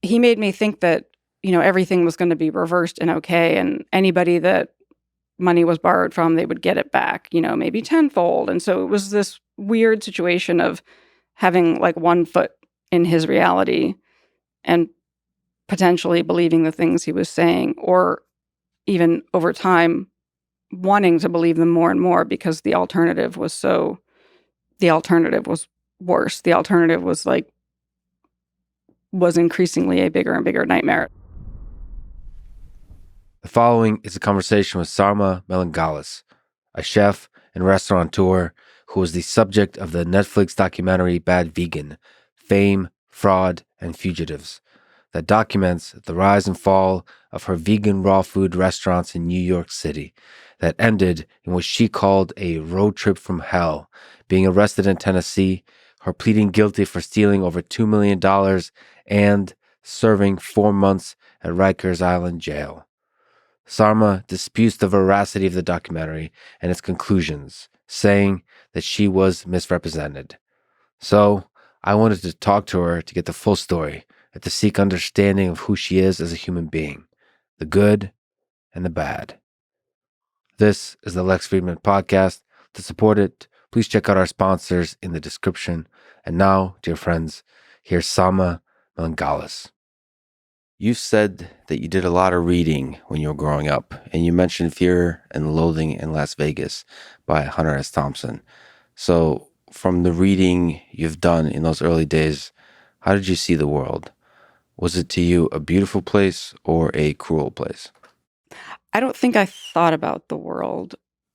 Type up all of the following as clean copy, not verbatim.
he made me think that, everything was going to be reversed and okay. And anybody that money was borrowed from, they would get it back, maybe tenfold. And so it was this weird situation of having like one foot in his reality and potentially believing the things he was saying, or even over time wanting to believe them more and more because the alternative was worse. The alternative was increasingly a bigger and bigger nightmare. The following is a conversation with Sarma Melngailis, a chef and restaurateur who was the subject of the Netflix documentary Bad Vegan: Fame, Fraud, and Fugitives, that documents the rise and fall of her vegan raw food restaurants in New York City, that ended in what she called a road trip from hell, being arrested in Tennessee, her pleading guilty for stealing over $2 million, and serving 4 months at Rikers Island Jail. Sarma disputes the veracity of the documentary and its conclusions, saying that she was misrepresented. So, I wanted to talk to her to get the full story and to seek understanding of who she is as a human being, the good and the bad. This is the Lex Fridman podcast. To support it, please check out our sponsors in the description. And now, dear friends, here's Sarma Melngailis. You said that you did a lot of reading when you were growing up, and you mentioned Fear and Loathing in Las Vegas by Hunter S. Thompson. So, from the reading you've done in those early days, how did you see the world? Was it to you a beautiful place or a cruel place? I don't think I thought about the world.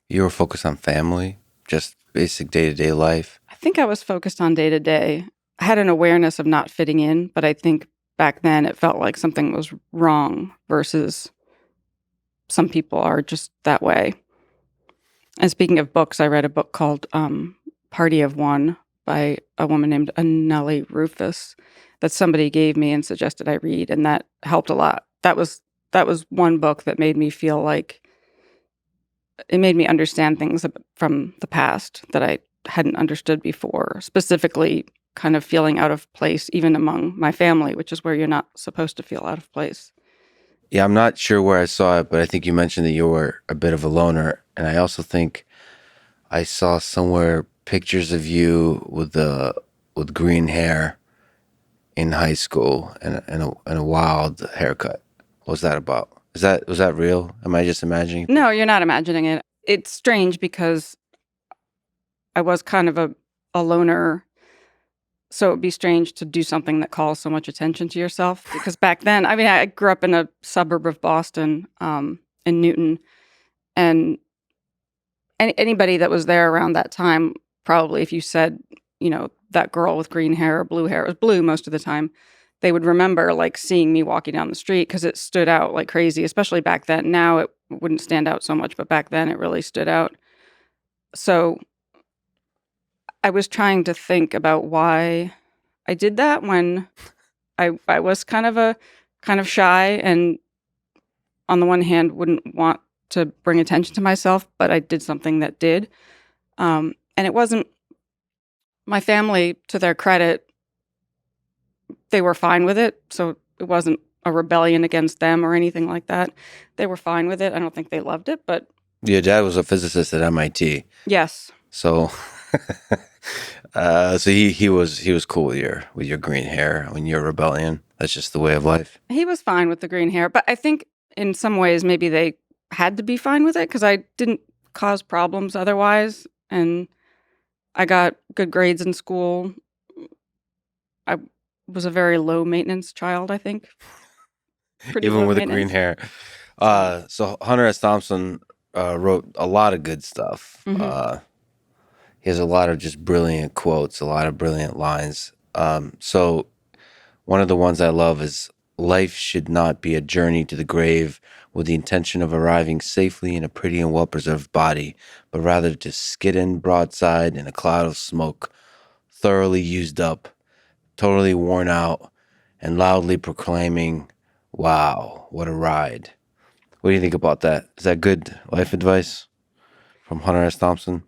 You were focused on family, just basic day-to-day life? I think I was focused on day-to-day. I had an awareness of not fitting in, but I think back then it felt like something was wrong versus some people are just that way. And speaking of books, I read a book called Party of One by a woman named Anneli Rufus that somebody gave me and suggested I read, and that helped a lot. That was one book that made me feel like it made me understand things from the past that I hadn't understood before, specifically kind of feeling out of place even among my family, which is where you're not supposed to feel out of place. Yeah, I'm not sure where I saw it, but I think you mentioned that you were a bit of a loner. And I also think I saw somewhere pictures of you with green hair in high school and a wild haircut. What was that about? Was that real? Am I just imagining? No, you're not imagining it. It's strange because I was kind of a loner. So it'd be strange to do something that calls so much attention to yourself. Because back then, I grew up in a suburb of Boston, in Newton. And anybody that was there around that time, probably if you said, that girl with green hair or blue hair, it was blue most of the time, they would remember like seeing me walking down the street because it stood out like crazy, especially back then. Now it wouldn't stand out so much, but back then it really stood out. So I was trying to think about why I did that when I was kind of shy, and on the one hand wouldn't want to bring attention to myself, but I did something that did. And it wasn't my family, to their credit, they were fine with it. So it wasn't a rebellion against them or anything like that. They were fine with it. I don't think they loved it, but Your dad was a physicist at MIT. yes. So so he was cool with your green hair, when you're rebellion. That's just the way of life. He was fine with the green hair, but I think in some ways maybe they had to be fine with it because I didn't cause problems otherwise, and I got good grades in school. I was a very low maintenance child, I think. Even with the green hair. So Hunter S. Thompson wrote a lot of good stuff. Mm-hmm. He has a lot of just brilliant quotes, a lot of brilliant lines. So one of the ones I love is, life should not be a journey to the grave with the intention of arriving safely in a pretty and well-preserved body, but rather to skid in broadside in a cloud of smoke, thoroughly used up, totally worn out, and loudly proclaiming, "Wow, what a ride." What do you think about that? Is that good life advice from Hunter S. Thompson?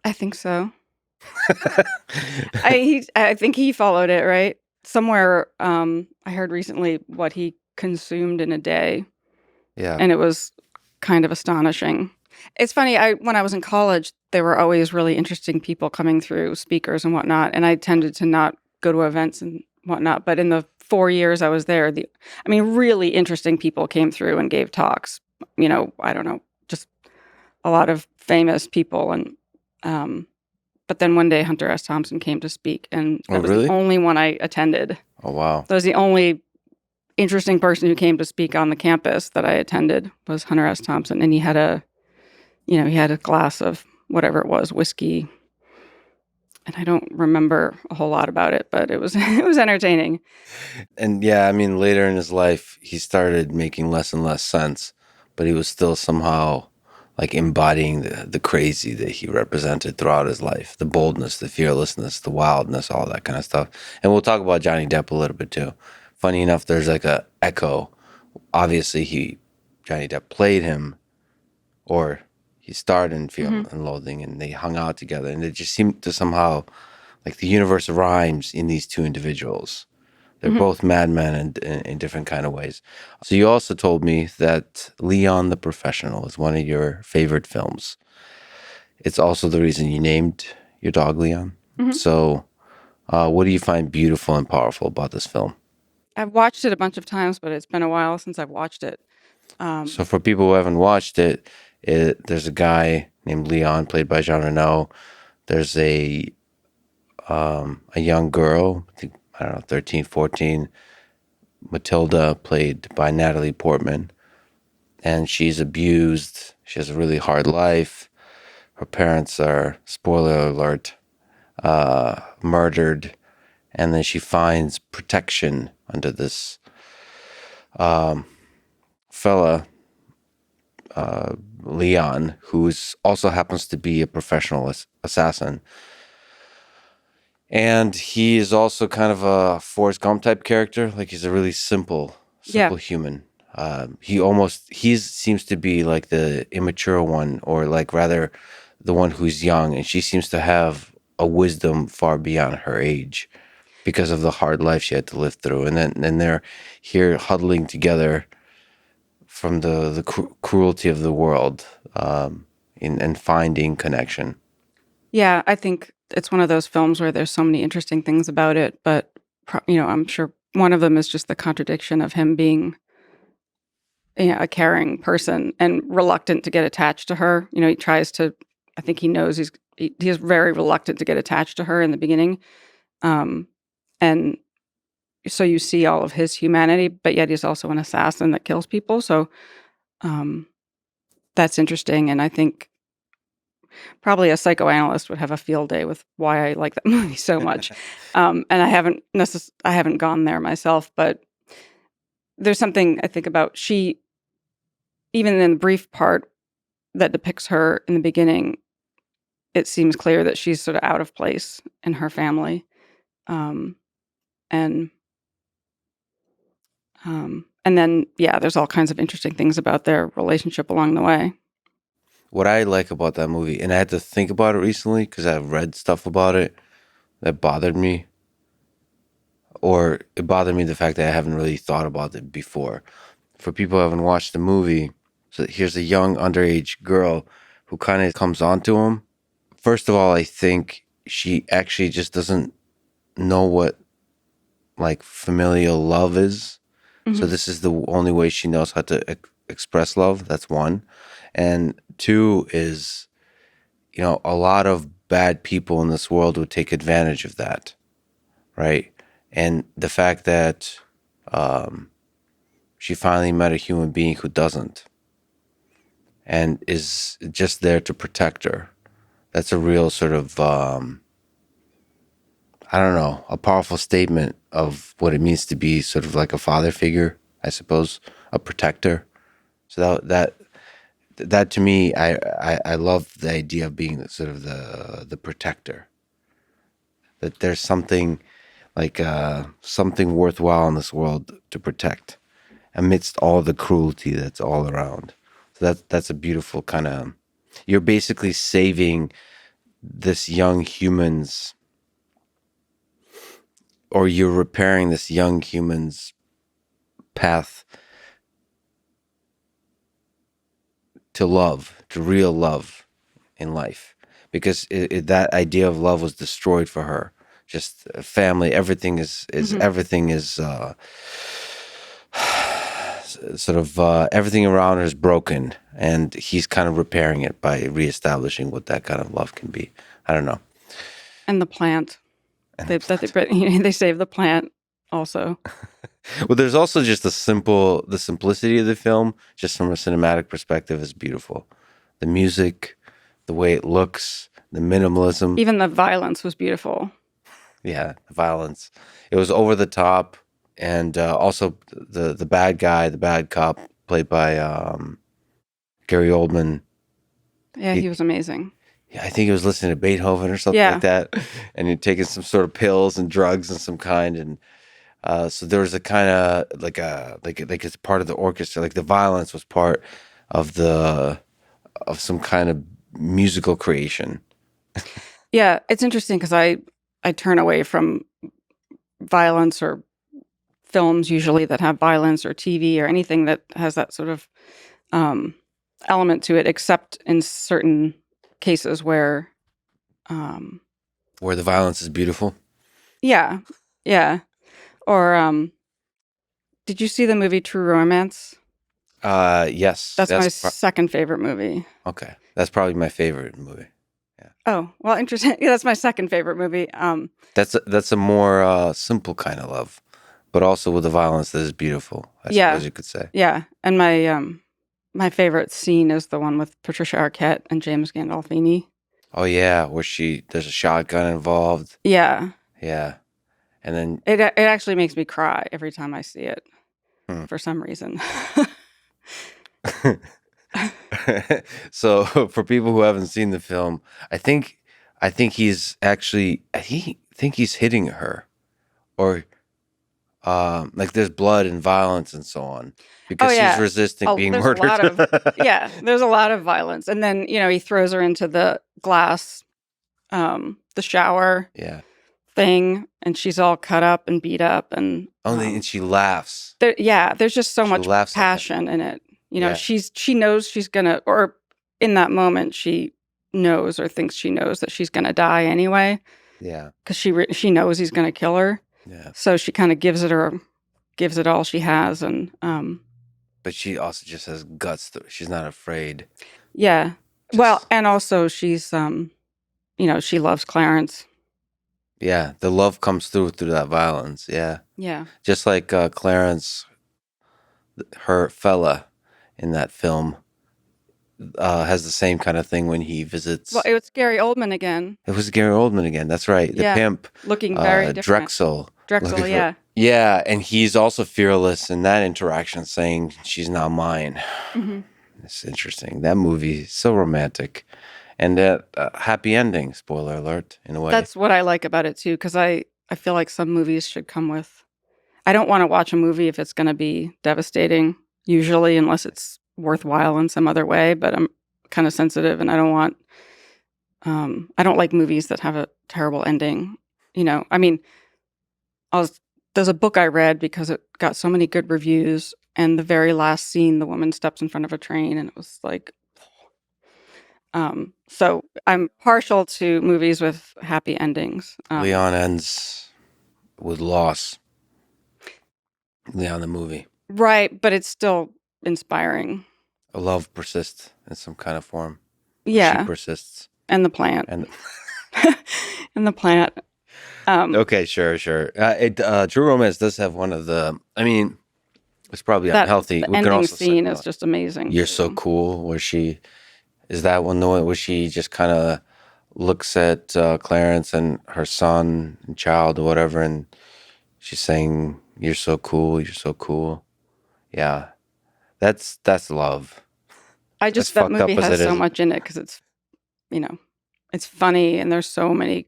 I think so. I think he followed it, right? somewhere I heard recently what he consumed in a day, Yeah. and it was kind of astonishing. It's funny, when I was in college, there were always really interesting people coming through, speakers and whatnot, and I tended to not go to events and whatnot. But in the 4 years I was there, really interesting people came through and gave talks. I don't know, just a lot of famous people. And but then one day Hunter S. Thompson came to speak, and Oh, that was really? the only one I attended. Oh, wow. That was the only interesting person who came to speak on the campus that I attended, was Hunter S. Thompson, and he had a glass of whatever it was, whiskey, and I don't remember a whole lot about it, but it was it was entertaining. And yeah, I mean, later in his life, he started making less and less sense, but he was still somehow like embodying the crazy that he represented throughout his life, the boldness, the fearlessness, the wildness, all that kind of stuff. And we'll talk about Johnny Depp a little bit too. Funny enough, there's like a echo. Obviously, Johnny Depp played him, or he starred in Fear and Loathing, and they hung out together, and it just seemed to somehow, like, the universe rhymes in these two individuals. They're both madmen in different kind of ways. So you also told me that Leon the Professional is one of your favorite films. It's also the reason you named your dog Leon. So what do you find beautiful and powerful about this film? I've watched it a bunch of times, but it's been a while since I've watched it. So for people who haven't watched it, there's a guy named Leon, played by Jean Reno. There's a young girl, I think, I don't know, 13, 14, Matilda, played by Natalie Portman. And she's abused. She has a really hard life. Her parents are, spoiler alert, murdered. And then she finds protection under this fella, Leon, who also happens to be a professional assassin. And he is also kind of a Forrest Gump type character. Like, he's a really simple human. He seems to be like the immature one, or like rather the one who's young, and she seems to have a wisdom far beyond her age because of the hard life she had to live through. And they're here huddling together from the cruelty of the world, and finding connection. Yeah, I think it's one of those films where there's so many interesting things about it, but I'm sure one of them is just the contradiction of him being a caring person and reluctant to get attached to her. He tries to. I think he knows he is very reluctant to get attached to her in the beginning, and so you see all of his humanity, but yet he's also an assassin that kills people. So that's interesting, and I think probably a psychoanalyst would have a field day with why I like that movie so much. And I haven't gone there myself, but there's something I think about even in the brief part that depicts her in the beginning, it seems clear that she's sort of out of place in her family. And then, there's all kinds of interesting things about their relationship along the way. What I like about that movie, and I had to think about it recently because I've read stuff about it that bothered me, or it bothered me the fact that I haven't really thought about it before. For people who haven't watched the movie, so here's a young underage girl who kind of comes onto him. First of all, I think she actually just doesn't know what like familial love is. So this is the only way she knows how to express love. That's one. And two is, a lot of bad people in this world would take advantage of that, right? And the fact that she finally met a human being who doesn't, and is just there to protect her. That's a real sort of, I don't know, a powerful statement of what it means to be sort of like a father figure, I suppose, a protector. So that to me, I love the idea of being sort of the protector. That there's something like something worthwhile in this world to protect, amidst all the cruelty that's all around. So that's a beautiful kind of. You're basically saving this young human's or you're repairing this young human's path to love, to real love in life, because that idea of love was destroyed for her. Just family, everything is everything is sort of everything around her is broken, and he's kind of repairing it by reestablishing what that kind of love can be. I don't know. And the plant. They save the plant also. Well, there's also just the simplicity of the film, just from a cinematic perspective, is beautiful. The music, the way it looks, the minimalism. Even the violence was beautiful. Yeah, the violence. It was over the top, and also the bad guy, the bad cop, played by Gary Oldman. Yeah, he was amazing. Yeah, I think he was listening to Beethoven or something like that, and he'd taken some sort of pills and drugs of some kind, and so there was a kind of like it's part of the orchestra. Like the violence was part of some kind of musical creation. Yeah, it's interesting because I turn away from violence or films usually that have violence, or TV or anything that has that sort of element to it, except in certain cases where the violence is beautiful. Yeah. Or did you see the movie True Romance? Yes. That's my second favorite movie. Okay. That's probably my favorite movie. Yeah. Oh, well, interesting. Yeah, that's my second favorite movie. That's a more simple kind of love, but also with the violence that is beautiful, I suppose you could say. Yeah. And my favorite scene is the one with Patricia Arquette and James Gandolfini. Oh yeah, where there's a shotgun involved. Yeah. Yeah. And then it actually makes me cry every time I see it for some reason. So for people who haven't seen the film, I think he's actually he's hitting her, or like there's blood and violence and so on, because she's resisting being murdered. There's a lot of violence, and then he throws her into the glass, the shower. Yeah. Thing, and she's all cut up and beat up, and and she laughs. There's just so much passion in it. She knows she's gonna, or in that moment she knows or thinks she knows that she's gonna die anyway. Yeah, because she knows he's gonna kill her. Yeah, so she kind of gives it all she has, and but she also just has guts. She's not afraid. Yeah, well, and also she's she loves Clarence. Yeah, the love comes through that violence. Yeah. Yeah. Just like Clarence, her fella in that film, has the same kind of thing when he visits. Well, it was Gary Oldman again. It was Gary Oldman again. That's right. The pimp. Looking very different. Drexel, yeah. Yeah, and he's also fearless in that interaction, saying, "She's not mine." Mm-hmm. It's interesting. That movie is so romantic. And happy ending, spoiler alert, in a way. That's what I like about it, too, because I feel like some movies should come with... I don't want to watch a movie if it's going to be devastating, usually, unless it's worthwhile in some other way, but I'm kind of sensitive, and I don't want... I don't like movies that have a terrible ending. I mean, there's a book I read because it got so many good reviews, and the very last scene, the woman steps in front of a train, and it was like... So I'm partial to movies with happy endings. Leon ends with loss. Leon the movie. Right, but it's still inspiring. A love persists in some kind of form. Yeah. She persists. And the plant. And the plant. Okay, sure. True Romance does have one of the... I mean, it's probably unhealthy. The ending scene is just amazing. You're so cool, where she... Is that one the one where she just kind of looks at Clarence and her son and child or whatever, and she's saying, "You're so cool, you're so cool." Yeah, that's love. That movie has so much in it because it's, it's funny, and there's so many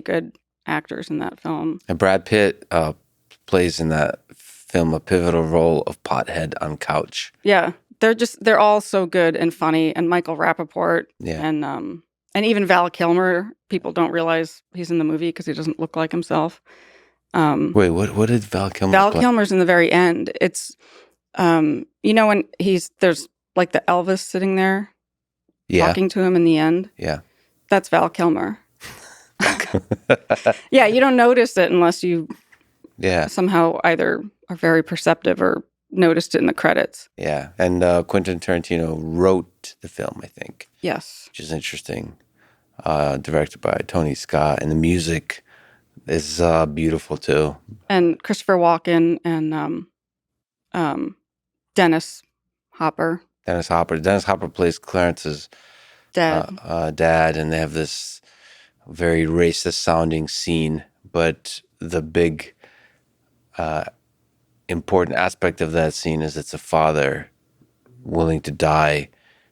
good actors in that film. And Brad Pitt plays in that film a pivotal role of pothead on couch. Yeah. They're all so good and funny, and Michael Rappaport, and even Val Kilmer. People don't realize he's in the movie because he doesn't look like himself. Wait, what did Val Kilmer Val play? Kilmer's in the very end. It's when there's like the Elvis sitting there talking to him in the end. Yeah. That's Val Kilmer. Yeah, you don't notice it unless you somehow either are very perceptive or noticed it in the credits. Yeah. And Quentin Tarantino wrote the film, I think. Yes. Which is interesting. Directed by Tony Scott. And the music is beautiful, too. And Christopher Walken and Dennis Hopper. Dennis Hopper plays Clarence's Dad. Dad, and they have this very racist-sounding scene, but the big important aspect of that scene is it's a father willing to die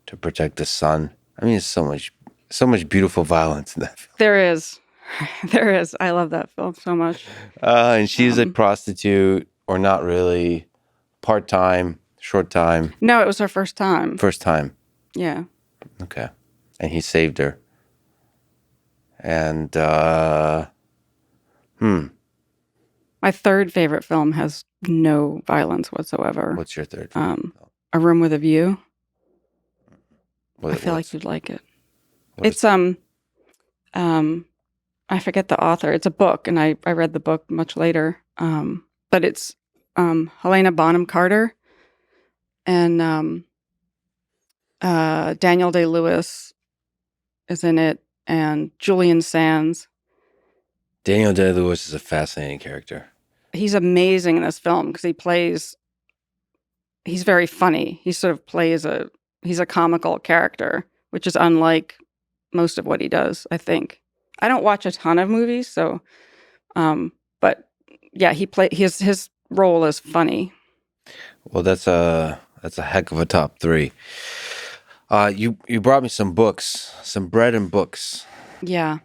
to protect his son. I mean, it's so much beautiful violence in that film. There is. There is. I love that film so much. And she's a prostitute, or not really, part-time, short time. No, it was her first time. First time. Yeah. Okay. And he saved her. And, My third favorite film has no violence whatsoever. What's your third favorite film? A Room with a View. I feel like you'd like it. It's I forget the author. It's a book, and I read the book much later. But it's Helena Bonham Carter and Daniel Day-Lewis is in it, and Julian Sands. Daniel Day-Lewis is a fascinating character. He's amazing in this film because he's very funny. He sort of plays he's a comical character, which is unlike most of what he does, I think. I don't watch a ton of movies, so, but yeah, his role is funny. Well, that's a heck of a top three. You brought me some books, some bread and books. Yeah.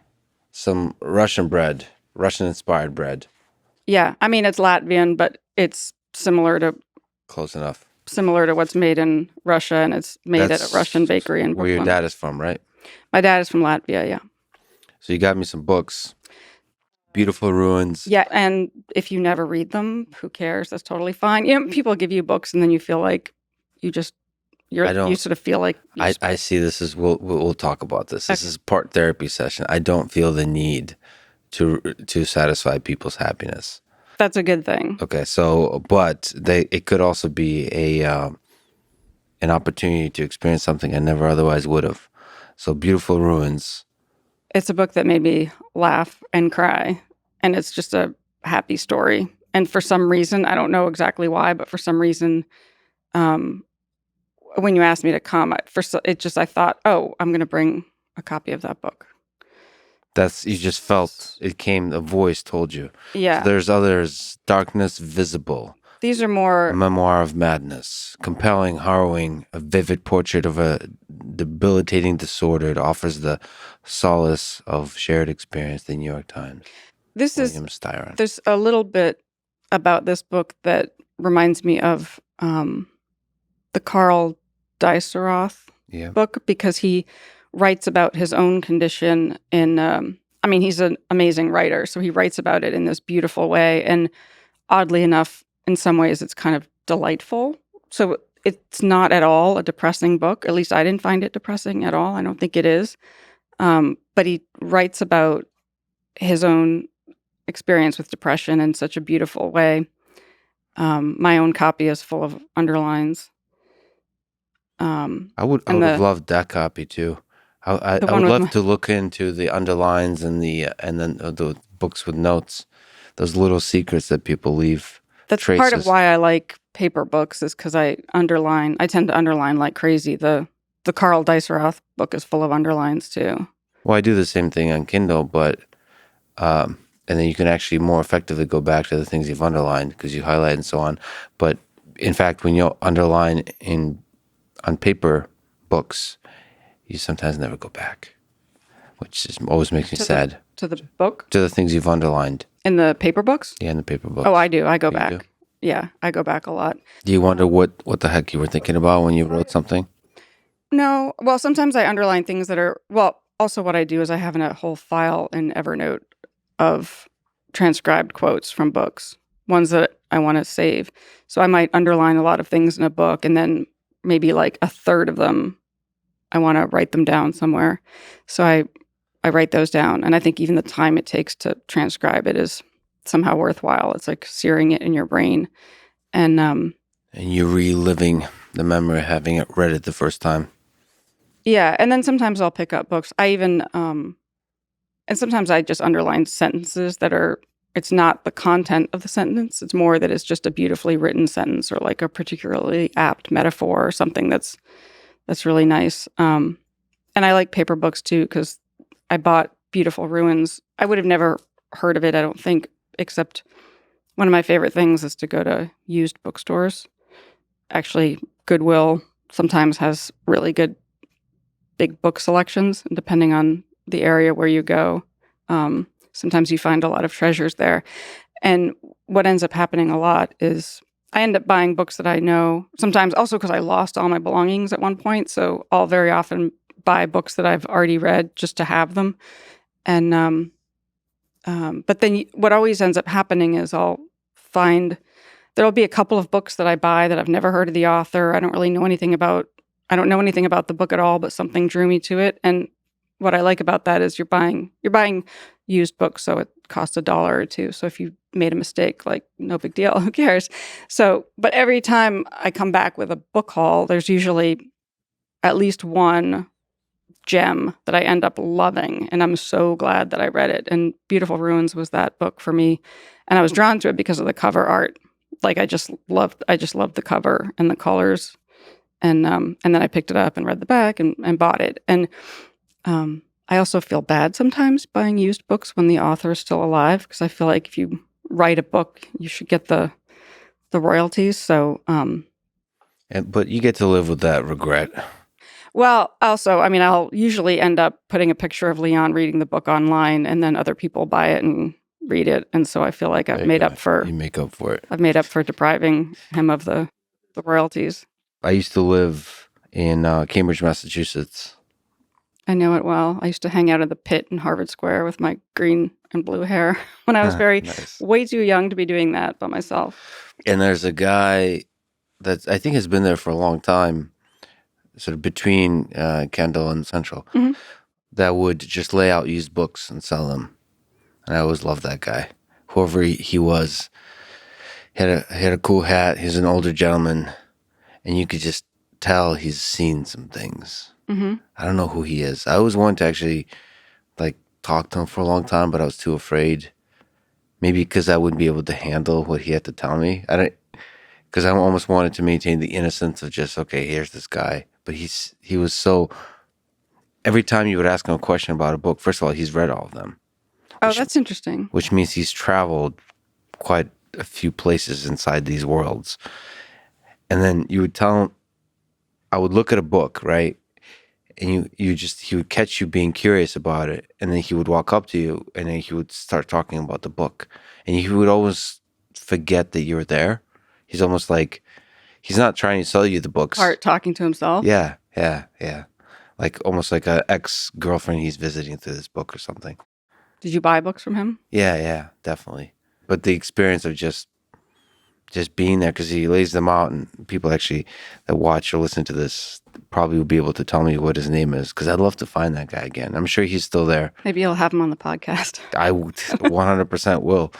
Some Russian-inspired bread. Yeah, I mean, it's Latvian, but it's Close enough. Similar to what's made in Russia, and it's made at a Russian bakery in Brooklyn. Where your dad is from, right? My dad is from Latvia, yeah. So you got me some books. Beautiful Ruins. Yeah, and if you never read them, who cares? That's totally fine. You know, people give you books, and then you feel like you sort of feel like... I see this as, we'll talk about this. This is part therapy session. I don't feel the need to satisfy people's happiness. That's a good thing. Okay, so, but it could also be an opportunity to experience something I never otherwise would have. So Beautiful Ruins. It's a book that made me laugh and cry, and it's just a happy story. And for some reason, I don't know exactly why, but for some reason, when you asked me to come, I thought, oh, I'm going to bring a copy of that book. You just felt it came, a voice told you. Yeah. So there's others, Darkness Visible. These are more... A Memoir of Madness. Compelling, harrowing, a vivid portrait of a debilitating disorder. It offers the solace of shared experience, the New York Times. William Styron. There's a little bit about this book that reminds me of the Carl Deiseroth book, because he writes about his own condition in... he's an amazing writer, so he writes about it in this beautiful way. And oddly enough, in some ways, it's kind of delightful. So it's not at all a depressing book. At least I didn't find it depressing at all. I don't think it is. But he writes about his own experience with depression in such a beautiful way. My own copy is full of underlines. I would have loved that copy too. I would love to look into the underlines and then the books with notes, those little secrets that people leave. That's traces. Part of why I like paper books is because I tend to underline like crazy. The Carl Deiseroth book is full of underlines too. Well, I do the same thing on Kindle, but and then you can actually more effectively go back to the things you've underlined because you highlight and so on. But in fact, when you underline on paper books, you sometimes never go back, which always makes me sad. To the book? To the things you've underlined. In the paper books? Yeah, in the paper books. Oh, I do. I go You back. do? Yeah, I go back a lot. Do you wonder what the heck you were thinking about when you wrote something? No. Well, sometimes I underline things that are... Well, also what I do is I have a whole file in Evernote of transcribed quotes from books, ones that I want to save. So I might underline a lot of things in a book, and then maybe like a third of them, I want to write them down somewhere. So I write those down. And I think even the time it takes to transcribe it is somehow worthwhile. It's like searing it in your brain. And you're reliving the memory of having it read it the first time. yeah. And then sometimes I'll pick up books. I even, and sometimes I just underline sentences that are, it's not the content of the sentence. It's more that it's just a beautifully written sentence or like a particularly apt metaphor or something that's really nice. And I like paper books too, because I bought Beautiful Ruins. I would have never heard of it, I don't think, except one of my favorite things is to go to used bookstores. Actually, Goodwill sometimes has really good big book selections, depending on the area where you go. Sometimes you find a lot of treasures there. And what ends up happening a lot is I end up buying books that I know, sometimes also because I lost all my belongings at one point. So I'll very often buy books that I've already read just to have them. And but then what always ends up happening is I'll find there'll be a couple of books that I buy that I've never heard of the author. I don't know anything about the book at all, but something drew me to it. And what I like about that is you're buying used books, so it costs $1 or $2. So if you made a mistake, like no big deal, who cares? So, but every time I come back with a book haul, there's usually at least one gem that I end up loving, and I'm so glad that I read it. And Beautiful Ruins was that book for me, and I was drawn to it because of the cover art. Like I just loved the cover and the colors, and then I picked it up and read the back and bought it. And I also feel bad sometimes buying used books when the author is still alive, because I feel like if you write a book, you should get the royalties. So, But you get to live with that regret. well, also, I mean, I'll usually end up putting a picture of Leon reading the book online, and then other people buy it and read it, and so I feel like I've made up for. You make up for it. I've made up for depriving him of the royalties. I used to live in Cambridge, Massachusetts. I know it well. I used to hang out at the pit in Harvard Square with my green and blue hair when I was Nice. way too young to be doing that by myself. And there's a guy that I think has been there for a long time, sort of between Kendall and Central, that would just lay out used books and sell them. And I always loved that guy. Whoever he was, he had a cool hat. He's an older gentleman, and you could just tell he's seen some things. Mm-hmm. I don't know who he is. I always wanted to actually like talk to him for a long time, but I was too afraid. Maybe because I wouldn't be able to handle what he had to tell me. Because I almost wanted to maintain the innocence of just, okay, here's this guy. But he was so. Every time you would ask him a question about a book, first of all, he's read all of them. Oh, that's interesting. Which means he's traveled quite a few places inside these worlds. And then you would tell him, I would look at a book, right? And he would catch you being curious about it. And then he would walk up to you and then he would start talking about the book. And he would always forget that you were there. He's almost like, he's not trying to sell you the books. Part talking to himself? Yeah. Like almost like an ex-girlfriend he's visiting through this book or something. Did you buy books from him? Yeah, definitely. But the experience of just being there, because he lays them out, and people actually that watch or listen to this probably will be able to tell me what his name is, because I'd love to find that guy again. I'm sure he's still there. Maybe you'll have him on the podcast. I 100% will.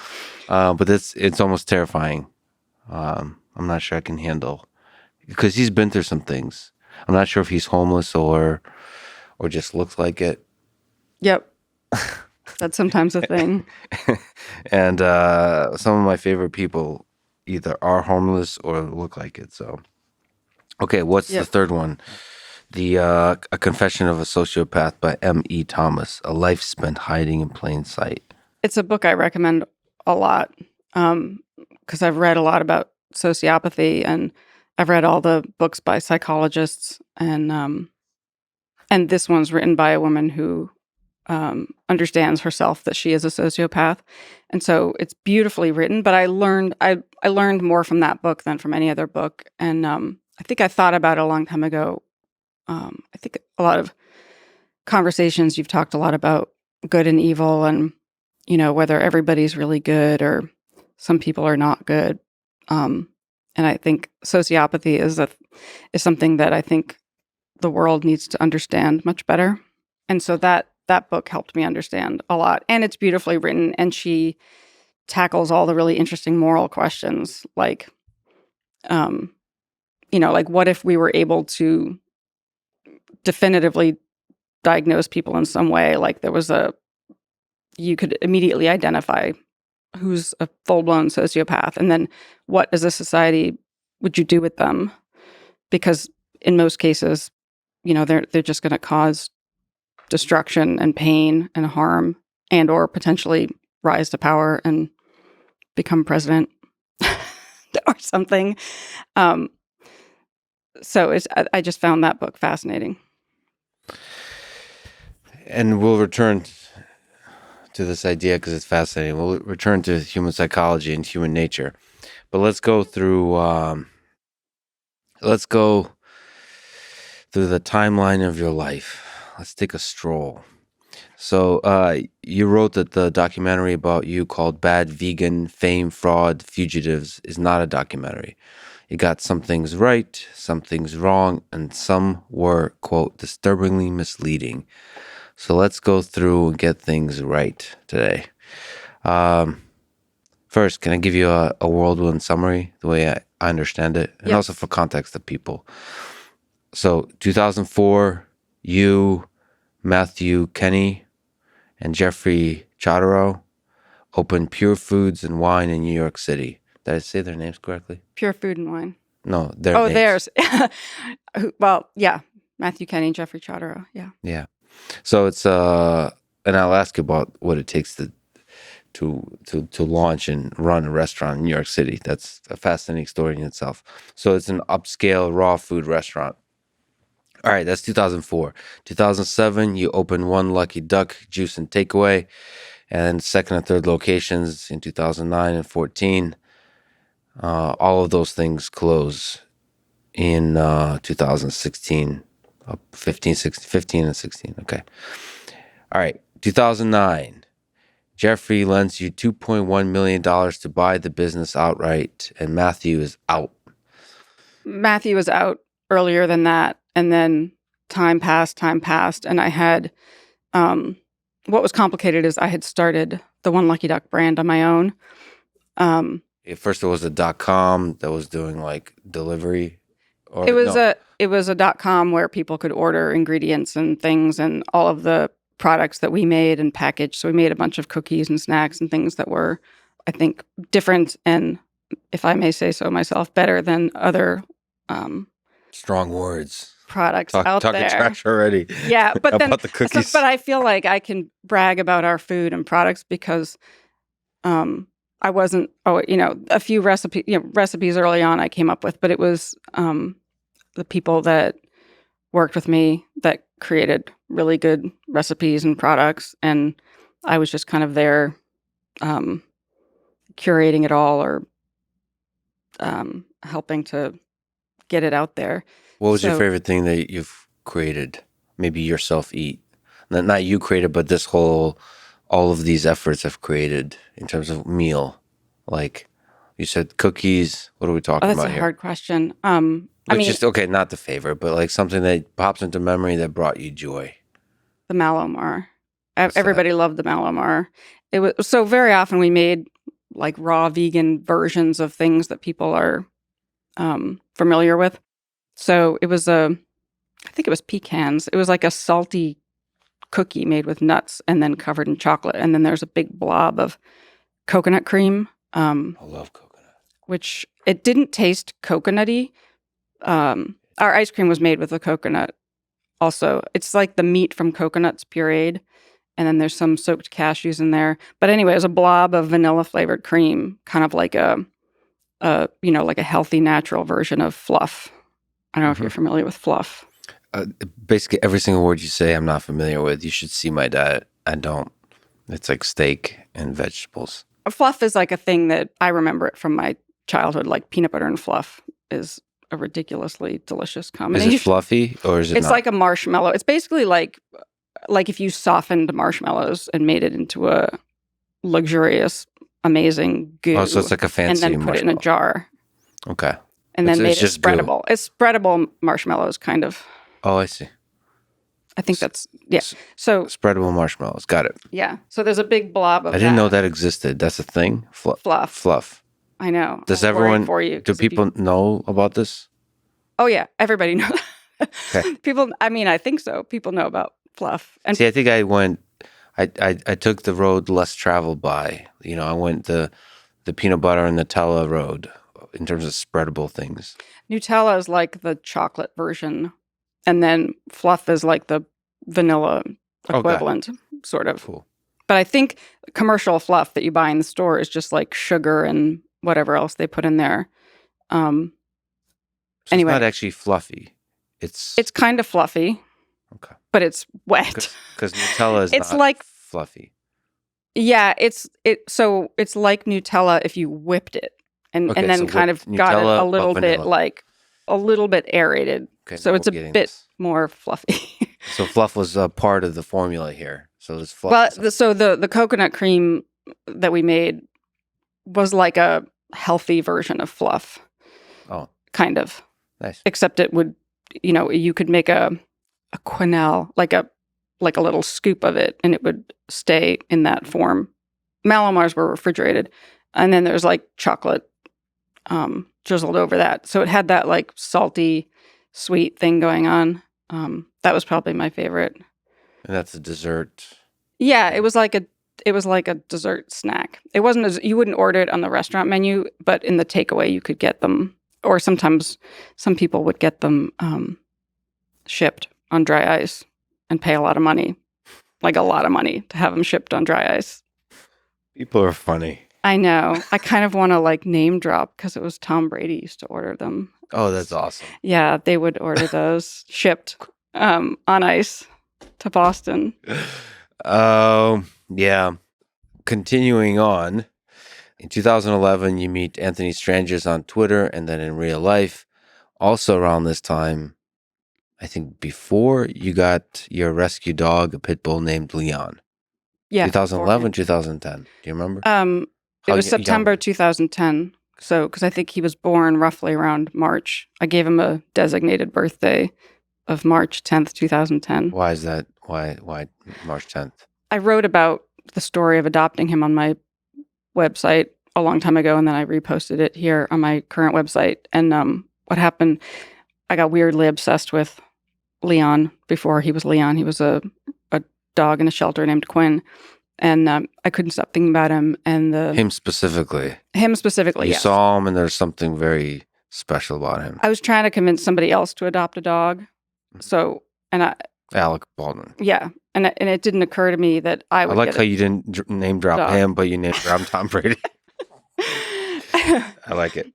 But it's almost terrifying. I'm not sure I can handle, because he's been through some things. I'm not sure if he's homeless or just looks like it. Yep. That's sometimes a thing. And some of my favorite people either are homeless or look like it. So, okay, what's the third one? The A Confession of a Sociopath by M.E. Thomas, A Life Spent Hiding in Plain Sight. It's a book I recommend a lot because I've read a lot about sociopathy, and I've read all the books by psychologists, and this one's written by a woman who understands herself that she is a sociopath, and so it's beautifully written. But I learned more from that book than from any other book, and I think I thought about it a long time ago. I think a lot of conversations you've talked a lot about good and evil, and whether everybody's really good or some people are not good. And I think sociopathy is something that I think the world needs to understand much better. And so that book helped me understand a lot. And it's beautifully written, and she tackles all the really interesting moral questions, like, like what if we were able to definitively diagnose people in some way, like you could immediately identify who's a full-blown sociopath, and then what as a society would you do with them? Because in most cases, they're just going to cause destruction and pain and harm, and or potentially rise to power and become president or something. So I just found that book fascinating. And we'll return to this idea because it's fascinating. We'll return to human psychology and human nature, but let's go through the timeline of your life. Let's take a stroll. So you wrote that the documentary about you called Bad Vegan, Fame, Fraud, Fugitives is not a documentary. You got some things right, some things wrong, and some were, quote, disturbingly misleading. So let's go through and get things right today. First, can I give you a whirlwind summary, the way I understand it? And Yes. Also for context of people. So 2004, you, Matthew Kenny, and Jeffrey Chodorow opened Pure Foods and Wine in New York City. Did I say their names correctly? Pure Food and Wine. No, their names. Theirs. Well, yeah. Matthew Kenny, Jeffrey Chodorow. Yeah. Yeah. So it's and I'll ask you about what it takes to launch and run a restaurant in New York City. That's a fascinating story in itself. So it's an upscale raw food restaurant. All right, that's 2004. 2007, you opened One Lucky Duck Juice and Takeaway, and second and third locations in 2009 and 14. All of those things close in 2016, 15 and 16. Okay. All right, 2009. Jeffrey lends you $2.1 million to buy the business outright, and Matthew is out. Matthew was out earlier than that, and then time passed, and I had, what was complicated is I had started the One Lucky Duck brand on my own. At first, it was a .com that was doing like delivery. Or, it was a .com where people could order ingredients and things and all of the products that we made and packaged. So we made a bunch of cookies and snacks and things that were, I think, different and, if I may say so myself, better than other strong words products out talking there. Trash already. Yeah, but then about the cookies. But I feel like I can brag about our food and products because I wasn't a few recipes early on I came up with, but it was the people that worked with me that created really good recipes and products, and I was just kind of there curating it all or helping to get it out there. What was your favorite thing that you've created? Maybe yourself eat. Not you created, but all of these efforts have created in terms of meal. Like you said, cookies. What are we talking about here? That's a hard question. Not the favorite, but like something that pops into memory that brought you joy. The Malomar. Everybody loved the Malomar. It was so very often we made like raw vegan versions of things that people are familiar with. So it was I think it was pecans. It was like a salty cookie made with nuts and then covered in chocolate. And then there's a big blob of coconut cream. I love coconut. Which it didn't taste coconutty. Our ice cream was made with a coconut also. It's like the meat from coconuts pureed. And then there's some soaked cashews in there. But anyway, it was a blob of vanilla flavored cream, kind of like a healthy, natural version of fluff. I don't know if you're familiar with fluff. Basically, every single word you say, I'm not familiar with. You should see my diet. I don't. It's like steak and vegetables. Fluff is like a thing that I remember it from my childhood. Like peanut butter and fluff is a ridiculously delicious combination. Is it fluffy or is it It's not? like a marshmallow. It's basically like if you softened marshmallows and made it into a luxurious, amazing goo. Oh, so it's like a and fancy then put it in a marshmallow. jar. Okay. And then made it's it just goo. spreadable. It's spreadable marshmallows, kind of. Oh, I see. I think that's, yeah. So, Spreadable marshmallows. Got it. yeah. So there's a big blob of I didn't know that existed. That's a thing? Fluff. Fluff. I know. Does I'm worried everyone, for you, do 'cause if people know about this? Oh, yeah. Everybody knows. Okay. People, I mean, I think so. People know about fluff. And See, I think I took the road less traveled by. You know, I went the peanut butter and Nutella road in terms of spreadable things. Nutella is like the chocolate version. And then fluff is like the vanilla equivalent, sort of. Cool. But I think commercial fluff that you buy in the store is just like sugar and whatever else they put in there. So Anyway. it's not actually fluffy. It's kind of fluffy, okay. But it's wet. Because Nutella is It's not like- fluffy. Yeah, so it's like Nutella if you whipped it and Okay, then so kind of whipped got it Nutella, a little but bit vanilla. a little bit aerated. Okay, So now it's a we're getting bit this. more fluffy. So fluff was a part of the formula here. So this fluff. Well, so the coconut cream that we made was like a healthy version of fluff, Oh, kind of. nice. Except it would, you could make a quenelle, like a little scoop of it, and it would stay in that form. Malomars were refrigerated, and then there's like chocolate drizzled over that. So it had that like salty, sweet thing going on. That was probably my favorite. And that's a dessert. Yeah, it was like a dessert snack. It wasn't as you wouldn't order it on the restaurant menu, but in the takeaway you could get them, or sometimes some people would get them shipped on dry ice and pay a lot of money, like a lot of money, to have them shipped on dry ice. People are funny. I know. I kind of want to like name drop because it was Tom Brady used to order them. Oh, that's awesome. Yeah, they would order those shipped on ice to Boston. Yeah. Continuing on, in 2011, you meet Anthony Strangis on Twitter and then in real life. Also around this time, I think before you got your rescue dog, a Pitbull named Leon. Yeah. 2011, 2010. Do you remember? It was September 2010. So, because I think he was born roughly around March. I gave him a designated birthday of March 10th, 2010. Why is that? Why March 10th? I wrote about the story of adopting him on my website a long time ago, and then I reposted it here on my current website. And what happened, I got weirdly obsessed with Leon before he was Leon. He was a dog in a shelter named Quinn. And I couldn't stop thinking about him. And Him specifically. Him specifically, You yes. saw him and there's something very special about him. I was trying to convince somebody else to adopt a dog. So, Alec Baldwin. yeah. And it didn't occur to me that I I would like get how you didn't name drop dog. him, but you name dropped Tom Brady. I like it.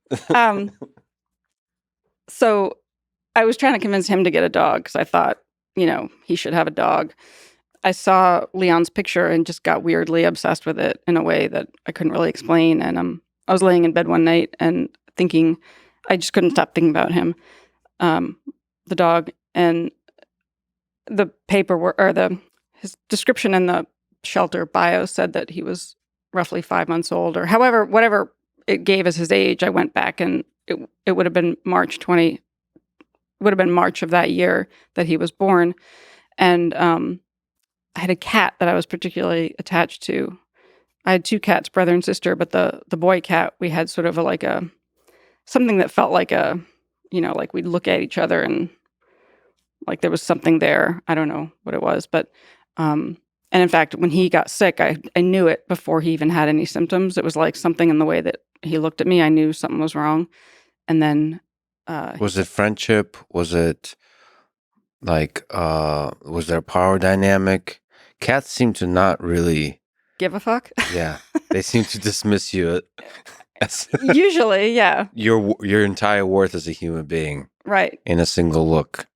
So I was trying to convince him to get a dog because I thought, he should have a dog. I saw Leon's picture and just got weirdly obsessed with it in a way that I couldn't really explain. And I was laying in bed one night and thinking, I just couldn't stop thinking about him, the dog, and the paperwork or his description in the shelter bio said that he was roughly 5 months old, or however, whatever it gave as his age. I went back and it would have been March of that year that he was born. And I had a cat that I was particularly attached to. I had two cats, brother and sister, but the boy cat, we had sort of something that felt like like we'd look at each other and like there was something there. I don't know what it was, but and in fact, when he got sick, I knew it before he even had any symptoms. It was like something in the way that he looked at me. I knew something was wrong. And then was it friendship? Was it like was there a power dynamic? Cats seem to not really give a fuck. Yeah, they seem to dismiss you as usually, yeah. Your entire worth as a human being, right? In a single look.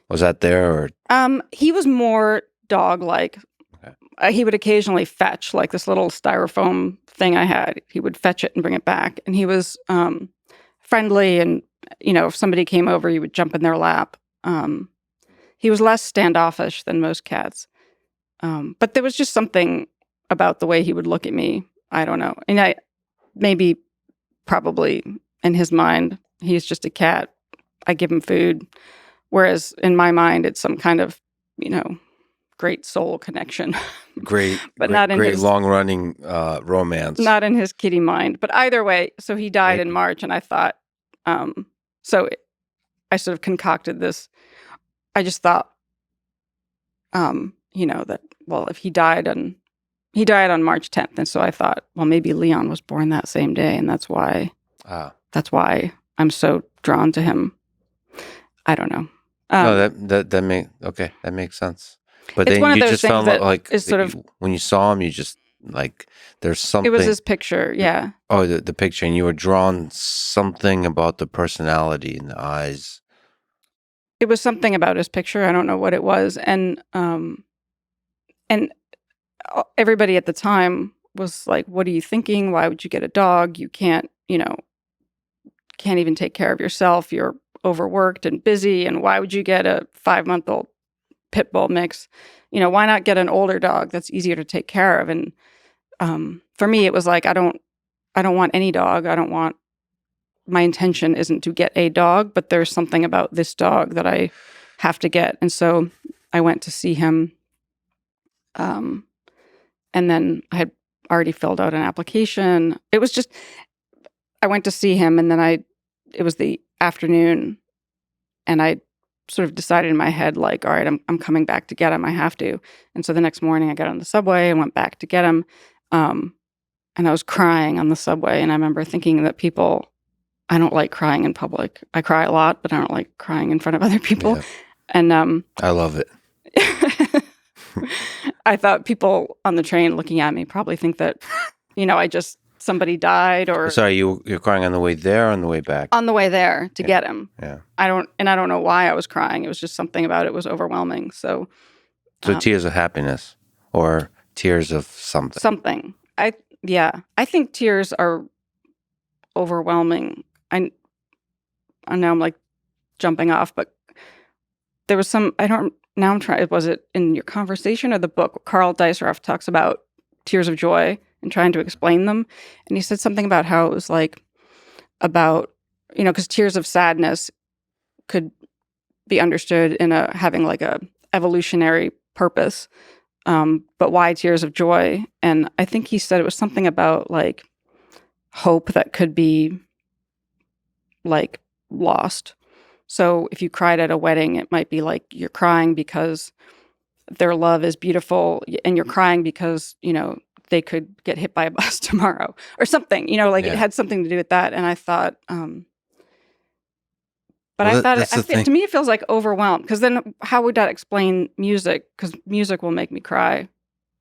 Was that there, or he was more dog-like. Okay. He would occasionally fetch like this little styrofoam thing I had. He would fetch it and bring it back, and he was friendly. And if somebody came over, he would jump in their lap. He was less standoffish than most cats. But there was just something about the way he would look at me. I don't know. And probably in his mind, he's just a cat. I give him food. Whereas in my mind, it's some kind of, great soul connection. Great, but not in great his long running romance. Not in his kitty mind. But either way, so he died in March, and I thought, so I sort of concocted this. I just thought, that, well, if he died on March 10th. And so I thought, well, maybe Leon was born that same day. And that's why I'm so drawn to him. I don't know. No, that makes sense. But it's then one of you those just things felt that like is sort of, when you saw him, you just like there's something. it was his picture, yeah. Oh, the picture, and you were drawn something about the personality in the eyes. It was something about his picture. I don't know what it was, and everybody at the time was like, "What are you thinking? Why would you get a dog? You can't even take care of yourself. You're overworked and busy, and why would you get a 5-month-old Pitbull mix? Why not get an older dog that's easier to take care of?" And for me, it was like, I don't want any dog. My intention isn't to get a dog, but there's something about this dog that I have to get. And so I went to see him. And then I had already filled out an application. It was just, I went to see him, and then it was the afternoon, and I sort of decided in my head, like, all right, I'm coming back to get him. I have to. And so the next morning I got on the subway and went back to get him. And I was crying on the subway. And I remember thinking that I don't like crying in public. I cry a lot, but I don't like crying in front of other people. Yeah. And I love it. I thought people on the train looking at me probably think that, somebody died or... Sorry, you're crying on the way there or on the way back? On the way there to get him. Yeah. I don't know why I was crying. It was just something about it was overwhelming. So tears of happiness or tears of something? Something. I think tears are overwhelming. I know I'm like jumping off, but there was was it in your conversation or the book? Carl Deiseroff talks about tears of joy and trying to explain them. And he said something about how it was like about, because tears of sadness could be understood in having like a evolutionary purpose. But why tears of joy? And I think he said it was something about like hope that could be like lost. So if you cried at a wedding, it might be like you're crying because their love is beautiful, and you're crying because, they could get hit by a bus tomorrow or something, It had something to do with that. And I thought, to me, it feels like overwhelmed, because then how would that explain music? Because music will make me cry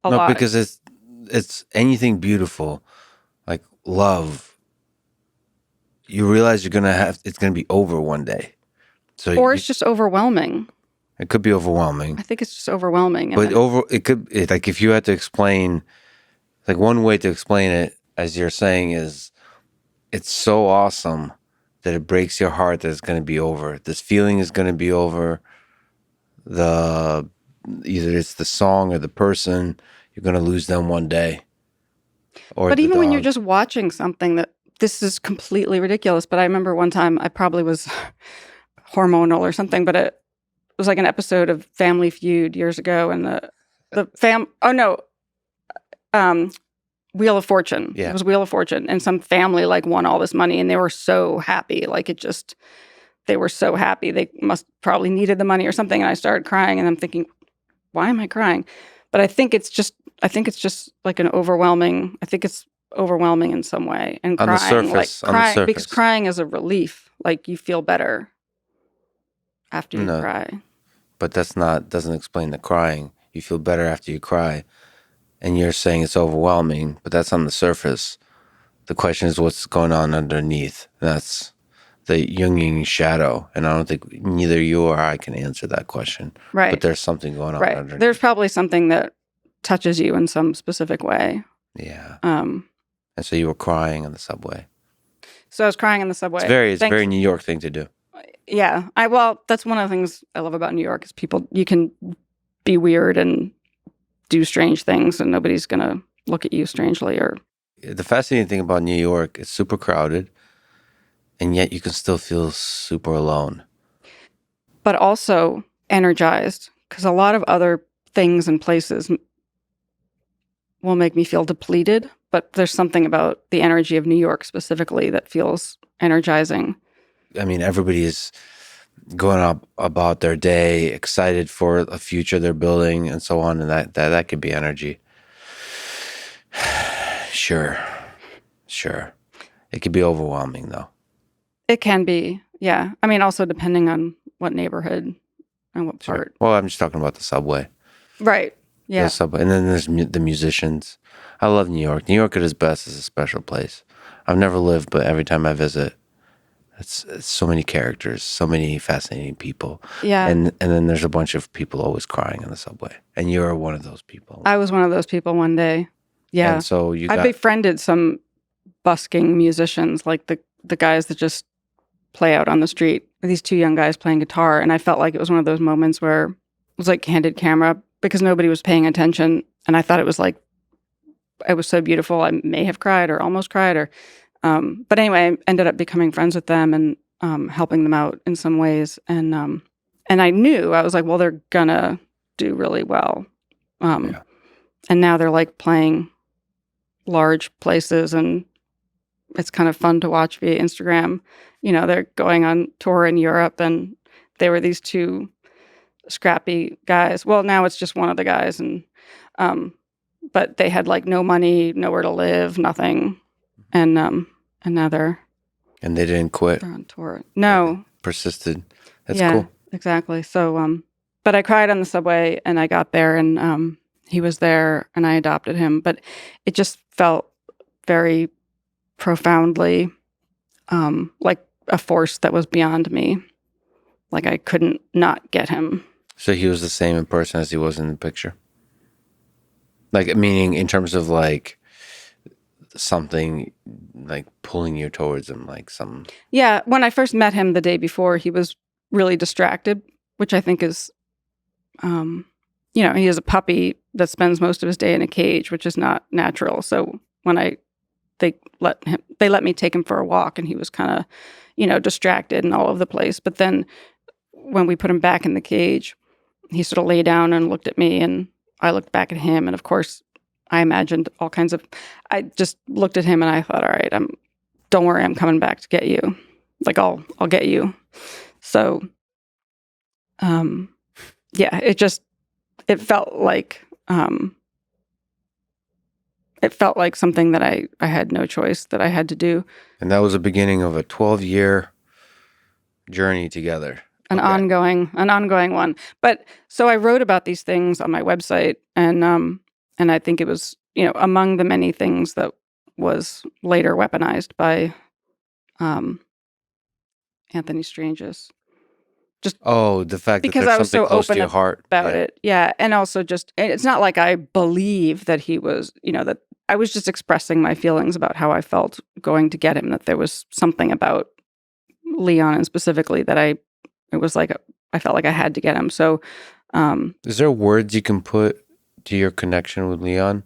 a lot. No, because it's anything beautiful, like love. You realize it's gonna be over one day. Or it's just overwhelming. It could be overwhelming. I think it's just overwhelming. But like if you had to explain, like one way to explain it, as you're saying, is it's so awesome that it breaks your heart that it's going to be over. This feeling is going to be over. Either it's the song or the person, you're going to lose them one day. But even when you're just watching something this is completely ridiculous. But I remember one time I probably was hormonal or something, but it was like an episode of Family Feud years ago, and Wheel of Fortune. Yeah. It was Wheel of Fortune, and some family like won all this money, and they were so happy. They were so happy. They must probably needed the money or something. And I started crying, and I'm thinking, why am I crying? But I think it's just like an overwhelming. I think it's overwhelming in some way. And on crying, the surface, because crying is a relief. Like you feel better after you cry. But doesn't explain the crying. You feel better after you cry. And you're saying it's overwhelming, but that's on the surface. The question is what's going on underneath. That's the Jungian shadow. And I don't think neither you or I can answer that question. Right. But there's something going on underneath. There's probably something that touches you in some specific way. Yeah. And so you were crying on the subway. So I was crying on the subway. It's a very New York thing to do. Yeah. That's one of the things I love about New York is you can be weird and do strange things, and nobody's going to look at you strangely. Or The fascinating thing about New York, it's super crowded, and yet you can still feel super alone. but also energized, because a lot of other things and places will make me feel depleted, but there's something about the energy of New York specifically that feels energizing. I mean, everybody is going up about their day, excited for a future they're building, and so on, and that could be energy. Sure. It could be overwhelming, though. It can be, yeah. I mean, also depending on what neighborhood and what Sure. part. Well, I'm just talking about the subway. Right. Yeah. The subway. And then there's the musicians. I love New York. New York at its best is a special place. I've never lived, but every time I visit, it's so many characters, so many fascinating people. Yeah. And then there's a bunch of people always crying on the subway. And you're one of those people. I was one of those people one day. Yeah. And so I befriended some busking musicians, like the guys that just play out on the street. These two young guys playing guitar. And I felt like it was one of those moments where it was like candid camera because nobody was paying attention. And I thought it was so beautiful. I may have cried or almost cried. But anyway, I ended up becoming friends with them and helping them out in some ways. And I knew, I was like, well, they're gonna do really well. And now they're like playing large places, and it's kind of fun to watch via Instagram. They're going on tour in Europe, and they were these two scrappy guys. Well, now it's just one of the guys, and but they had like no money, nowhere to live, nothing, and now they're and they didn't quit. They're on tour. No, they persisted. That's yeah, cool. Exactly. So, but I cried on the subway, and I got there, and he was there, and I adopted him. But it just felt very profoundly like a force that was beyond me. Like I couldn't not get him. So he was the same in person as he was in the picture? Like, meaning in terms of like something like pulling you towards him, like some... Yeah, when I first met him the day before, he was really distracted, which I think is, he is a puppy that spends most of his day in a cage, which is not natural. So when they let me take him for a walk, and he was kind of, distracted and all over the place. But then when we put him back in the cage, he sort of lay down and looked at me, and I looked back at him. And of course, I imagined all kinds of... I just looked at him and I thought, all right, don't worry, I'm coming back to get you. Like I'll get you. So, yeah, it felt like something that I had no choice, that I had to do. And that was the beginning of a 12-year journey together. An ongoing one. But so I wrote about these things on my website, and I think it was, among the many things that was later weaponized by Anthony Strangis. Just the fact because that I there's was something so close to open your heart about it. Yeah. And also just, it's not like I believe that he was, that I was just expressing my feelings about how I felt going to get him, that there was something about Leon and specifically that I felt like I had to get him. So, is there words you can put to your connection with Leon?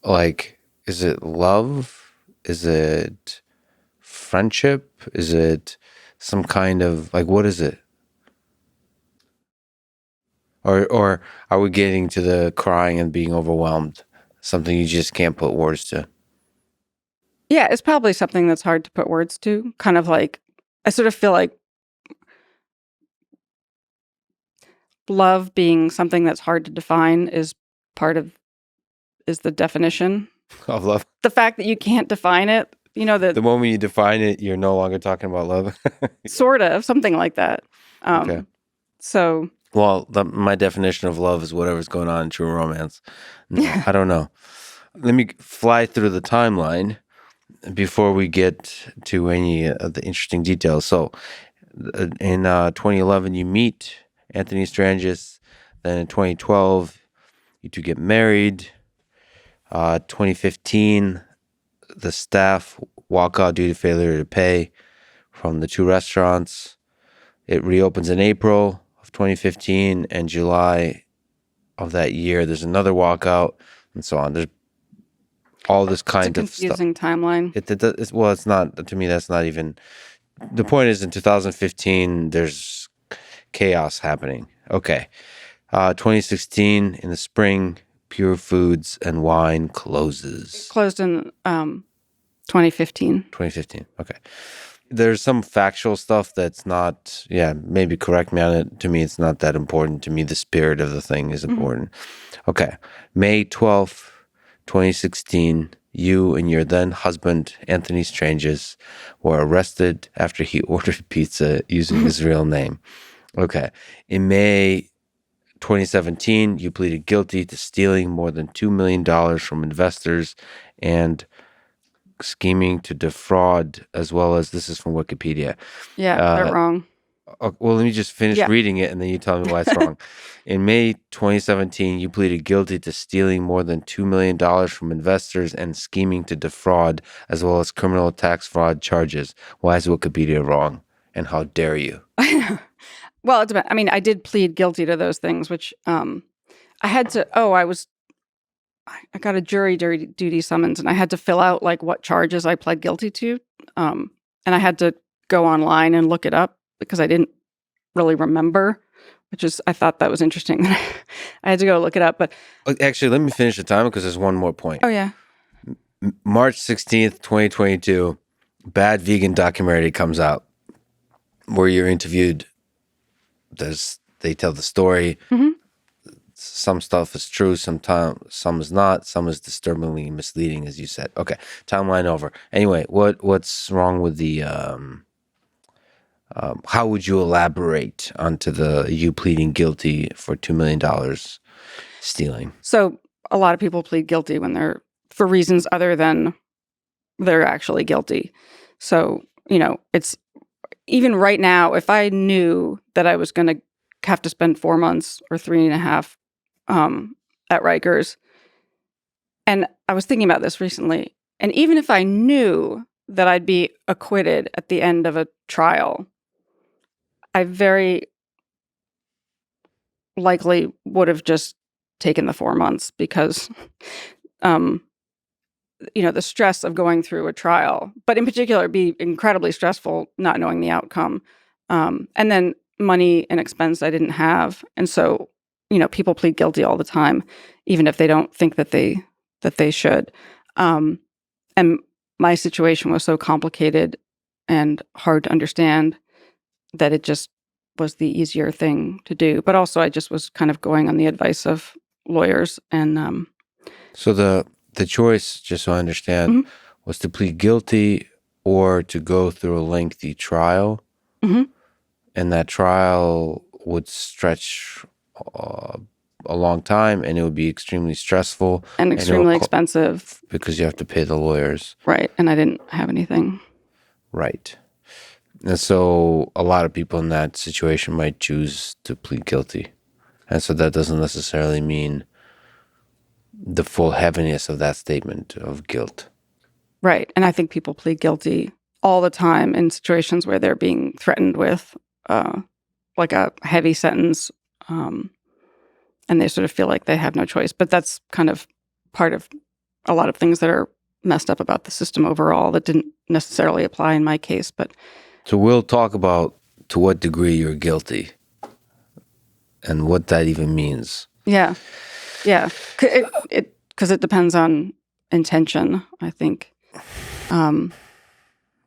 Like, is it love? Is it friendship? Is it some kind of, like, what is it? Or are we getting to the crying and being overwhelmed? Something you just can't put words to? Yeah, it's probably something that's hard to put words to. Kind of like, I sort of feel like love being something that's hard to define is the definition Of love? The fact that you can't define it, The moment you define it, you're no longer talking about love? sort of, something like that. Okay. So... Well, my definition of love is whatever's going on in true romance. No, I don't know. Let me fly through the timeline before we get to any of the interesting details. So, in 2011, you meet Anthony Strangis. Then in 2012, you two get married. 2015, the staff walk out due to failure to pay from the two restaurants. It reopens in April of 2015, and July of that year, there's another walkout, and so on. There's all this It's a kind of stuff. confusing timeline. It's not, to me, that's not even, the point is in 2015, there's chaos happening. Okay. 2016, in the spring, Pure Foods and Wine closes. Closed in 2015. 2015. Okay. There's some factual stuff that's not, maybe correct me on it. To me, it's not that important. To me, the spirit of the thing is important. Okay. May 12th, 2016, you and your then husband, Anthony Strangis, were arrested after he ordered pizza using his real name. Okay. In May 2017, you pleaded guilty to stealing more than $2 million from investors and scheming to defraud, as well as, this is from Wikipedia. Yeah, they're wrong. Well, let me just finish reading it, and then you tell me why it's wrong. In May 2017, you pleaded guilty to stealing more than $2 million from investors and scheming to defraud, as well as criminal tax fraud charges. Why is Wikipedia wrong? And how dare you? Well, I mean, I did plead guilty to those things, which I had to. I got a jury duty summons, and I had to fill out like what charges I pled guilty to, and I had to go online and look it up because I didn't really remember, I thought that was interesting. I had to go look it up, but actually, let me finish the timer because there's one more point. Oh yeah, March 16th, 2022, Bad Vegan documentary comes out where you're interviewed. They tell the story. Mm-hmm. Some stuff is true, some is not. Some is disturbingly misleading, as you said. Okay, timeline over. Anyway, what's wrong with the? How would you elaborate onto you pleading guilty for $2 million stealing? So a lot of people plead guilty when they're for reasons other than they're actually guilty. So it's even right now. If I knew that I was going to have to spend 4 months or 3.5 at Rikers. And I was thinking about this recently. And even if I knew that I'd be acquitted at the end of a trial, I very likely would have just taken the 4 months because, the stress of going through a trial, but in particular, it'd be incredibly stressful not knowing the outcome. And then money and expense I didn't have. And so, people plead guilty all the time, even if they don't think that they should. And my situation was so complicated and hard to understand that it just was the easier thing to do. But also, I just was kind of going on the advice of lawyers. And so the choice, just so I understand, was to plead guilty or to go through a lengthy trial, and that trial would stretch a long time, and it would be extremely stressful and extremely expensive because you have to pay the lawyers. Right, and I didn't have anything. Right. And so a lot of people in that situation might choose to plead guilty. And so that doesn't necessarily mean the full heaviness of that statement of guilt. Right, and I think people plead guilty all the time in situations where they're being threatened with like a heavy sentence, and they sort of feel like they have no choice. But that's kind of part of a lot of things that are messed up about the system overall that didn't necessarily apply in my case. But so we'll talk about to what degree you're guilty and what that even means. Yeah. Because it depends on intention, I think.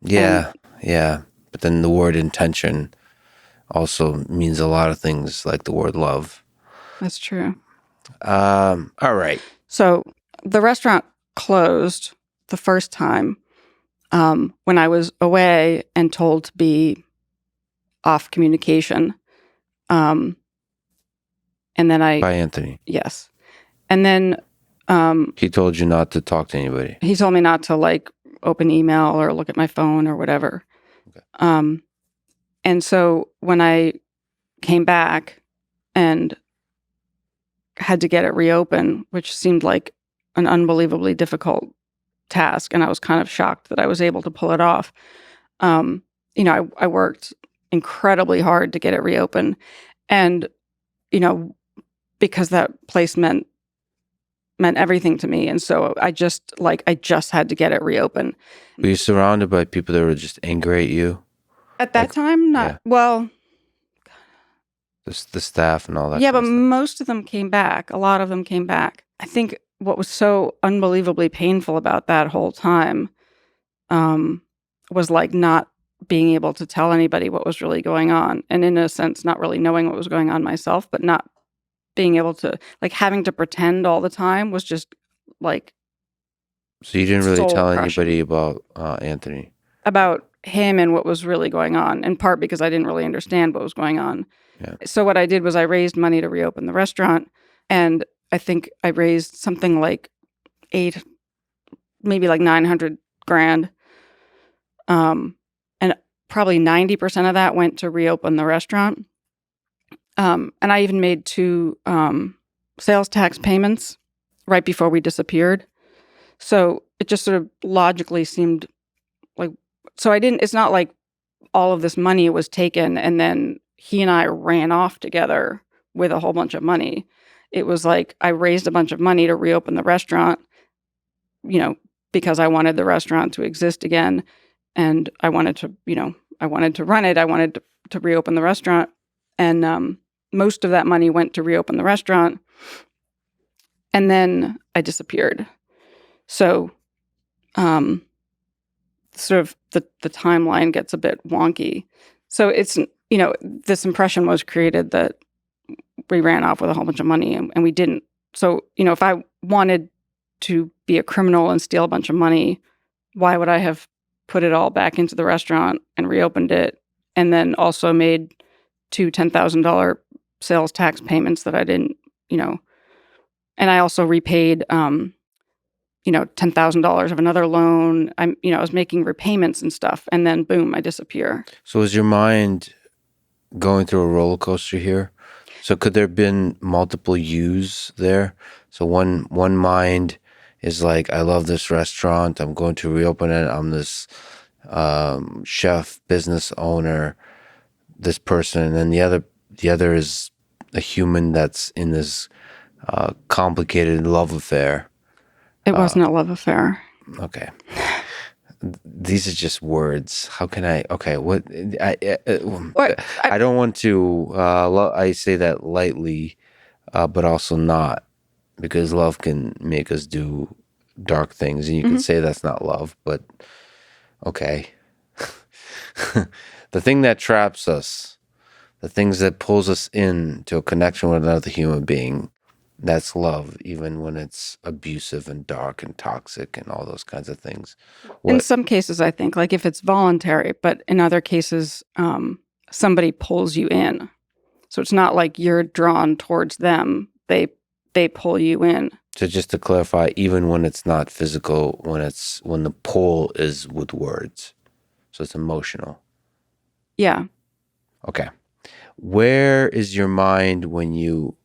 Yeah. But then the word intention also means a lot of things, like the word love. That's true. All right. So the restaurant closed the first time when I was away and told to be off communication. And then By Anthony. Yes. And then he told you not to talk to anybody. He told me not to like open email or look at my phone or whatever. Okay. And so when I came back and had to get it reopened, which seemed like an unbelievably difficult task, and I was kind of shocked that I was able to pull it off. I worked incredibly hard to get it reopened. And, because that place meant meant everything to me. And so I just had to get it reopened. Were you surrounded by people that were just angry at you? At that time, not well. The staff and all that. Yeah, kind but of stuff. most of them came back. A lot of them came back. I think what was so unbelievably painful about that whole time was like not being able to tell anybody what was really going on. And in a sense, not really knowing what was going on myself, but not being able to, like, having to pretend all the time was just like. So you didn't really tell soul-crushing. anybody about Anthony? About him and what was really going on, in part because I didn't really understand what was going on. Yeah. So what I did was I raised money to reopen the restaurant, and I think I raised something like maybe like $900,000. And probably 90% of that went to reopen the restaurant. And I even made 2 sales tax payments right before we disappeared. So it just sort of logically seemed like, so it's not like all of this money was taken and then he and I ran off together with a whole bunch of money. It was like I raised a bunch of money to reopen the restaurant, because I wanted the restaurant to exist again. And I wanted to, I wanted to run it. I wanted to reopen the restaurant. And most of that money went to reopen the restaurant. And then I disappeared. So sort of the timeline gets a bit wonky. So it's, this impression was created that we ran off with a whole bunch of money and we didn't. So, if I wanted to be a criminal and steal a bunch of money, why would I have put it all back into the restaurant and reopened it and then also made 2 $10,000 sales tax payments that I didn't, and I also repaid, $10,000 of another loan. I was making repayments and stuff, and then boom, I disappear. So was your mind going through a roller coaster here? So could there have been multiple yous there? So one mind is like, I love this restaurant. I'm going to reopen it. I'm this chef, business owner, this person. And then the other is a human that's in this complicated love affair. It wasn't a love affair. Okay. These are just words. How can I? Okay, what? I don't want to. I say that lightly, but also not, because love can make us do dark things, and you can say that's not love. But okay, the thing that traps us, the things that pulls us into a connection with another human being, that's love, even when it's abusive and dark and toxic and all those kinds of things. In some cases, I think, like if it's voluntary, but in other cases, somebody pulls you in. So it's not like you're drawn towards them. They pull you in. So just to clarify, even when it's not physical, when the pull is with words, so it's emotional. Yeah. Okay. Where is your mind when you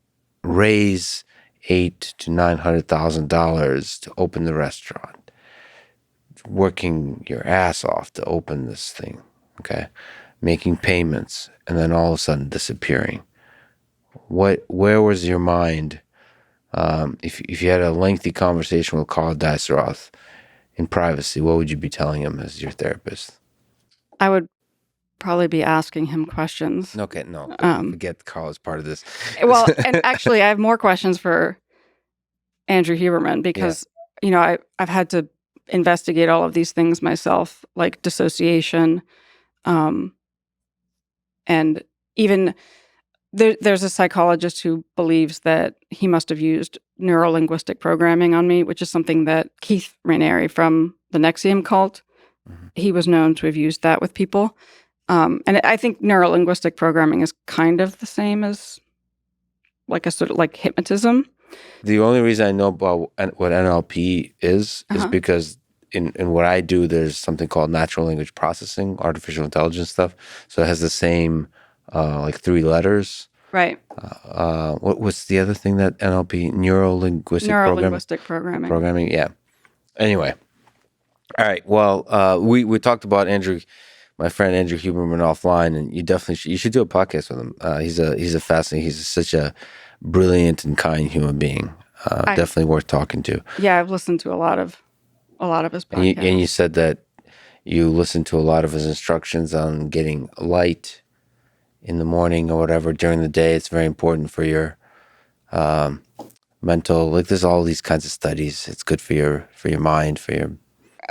raise $800,000 to $900,000 to open the restaurant, working your ass off to open this thing, okay, making payments, and then all of a sudden disappearing? Where was your mind? If you had a lengthy conversation with Carl Diceroth in privacy, what would you be telling him as your therapist? I would probably be asking him questions. Okay, no, forget Carl as part of this. Well, and actually, I have more questions for Andrew Huberman because, I've had to investigate all of these things myself, like dissociation. And even there's a psychologist who believes that he must have used neurolinguistic programming on me, which is something that Keith Raniere from the Nexium cult, he was known to have used that with people. And I think neurolinguistic programming is kind of the same as like a sort of like hypnotism. The only reason I know about what NLP is because in what I do, there's something called natural language processing, artificial intelligence stuff. So it has the same like 3 letters. Right. What's the other thing that NLP, neurolinguistic programming? Programming, yeah. Anyway, all right. Well, we talked about my friend Andrew Huberman offline, and you should do a podcast with him. He's a fascinating. He's such a brilliant and kind human being. Definitely worth talking to. Yeah, I've listened to a lot of his podcasts. And you said that you listened to a lot of his instructions on getting light in the morning or whatever during the day. It's very important for your mental. Like there's all these kinds of studies. It's good for your mind, for your.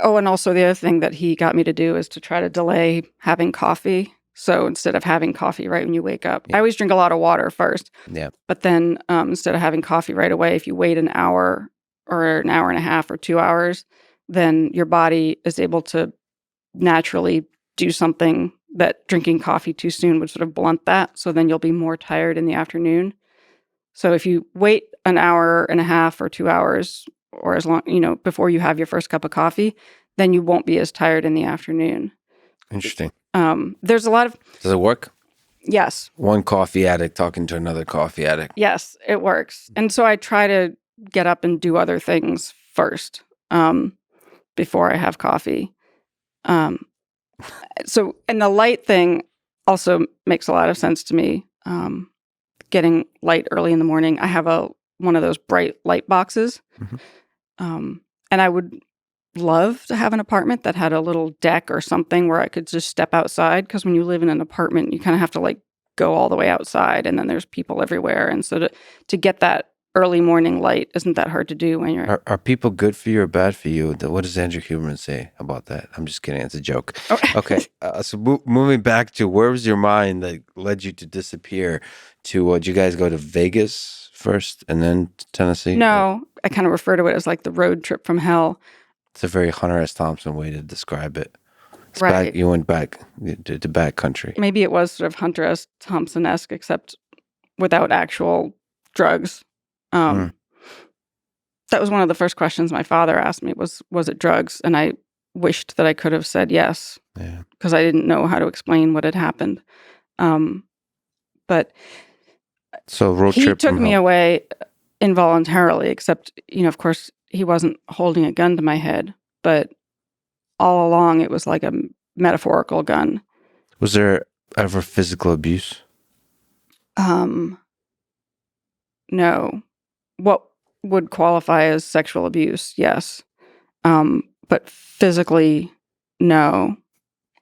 Oh, and also the other thing that he got me to do is to try to delay having coffee. So instead of having coffee right when you wake up, I always drink a lot of water first. Yeah. But then instead of having coffee right away, if you wait an hour or an hour and a half or 2 hours, then your body is able to naturally do something that drinking coffee too soon would sort of blunt that. So then you'll be more tired in the afternoon. So if you wait an hour and a half or 2 hours or as long, before you have your first cup of coffee, then you won't be as tired in the afternoon. Interesting. There's a lot of... Does it work? Yes. One coffee addict talking to another coffee addict. Yes, it works. And so I try to get up and do other things first before I have coffee. So, and the light thing also makes a lot of sense to me. Getting light early in the morning. I have one of those bright light boxes. Mm-hmm. And I would love to have an apartment that had a little deck or something where I could just step outside. Because when you live in an apartment, you kind of have to like go all the way outside, and then there's people everywhere. And so to get that early morning light isn't that hard to do when you're... Are people good for you or bad for you? What does Andrew Huberman say about that? I'm just kidding. It's a joke. Okay. So moving back to where was your mind that led you to disappear to, did you guys go to Vegas first and then to Tennessee? No, I kind of refer to it as like the road trip from hell. It's a very Hunter S. Thompson way to describe it. Right. You went back to back country. Maybe it was sort of Hunter S. Thompson-esque, except without actual drugs. That was one of the first questions my father asked me was it drugs? And I wished that I could have said yes, because I didn't know how to explain what had happened. But so road he trip took me away involuntarily, except, of course, he wasn't holding a gun to my head, but all along it was like a metaphorical gun. Was there ever physical abuse? No. What would qualify as sexual abuse? Yes. But physically, no.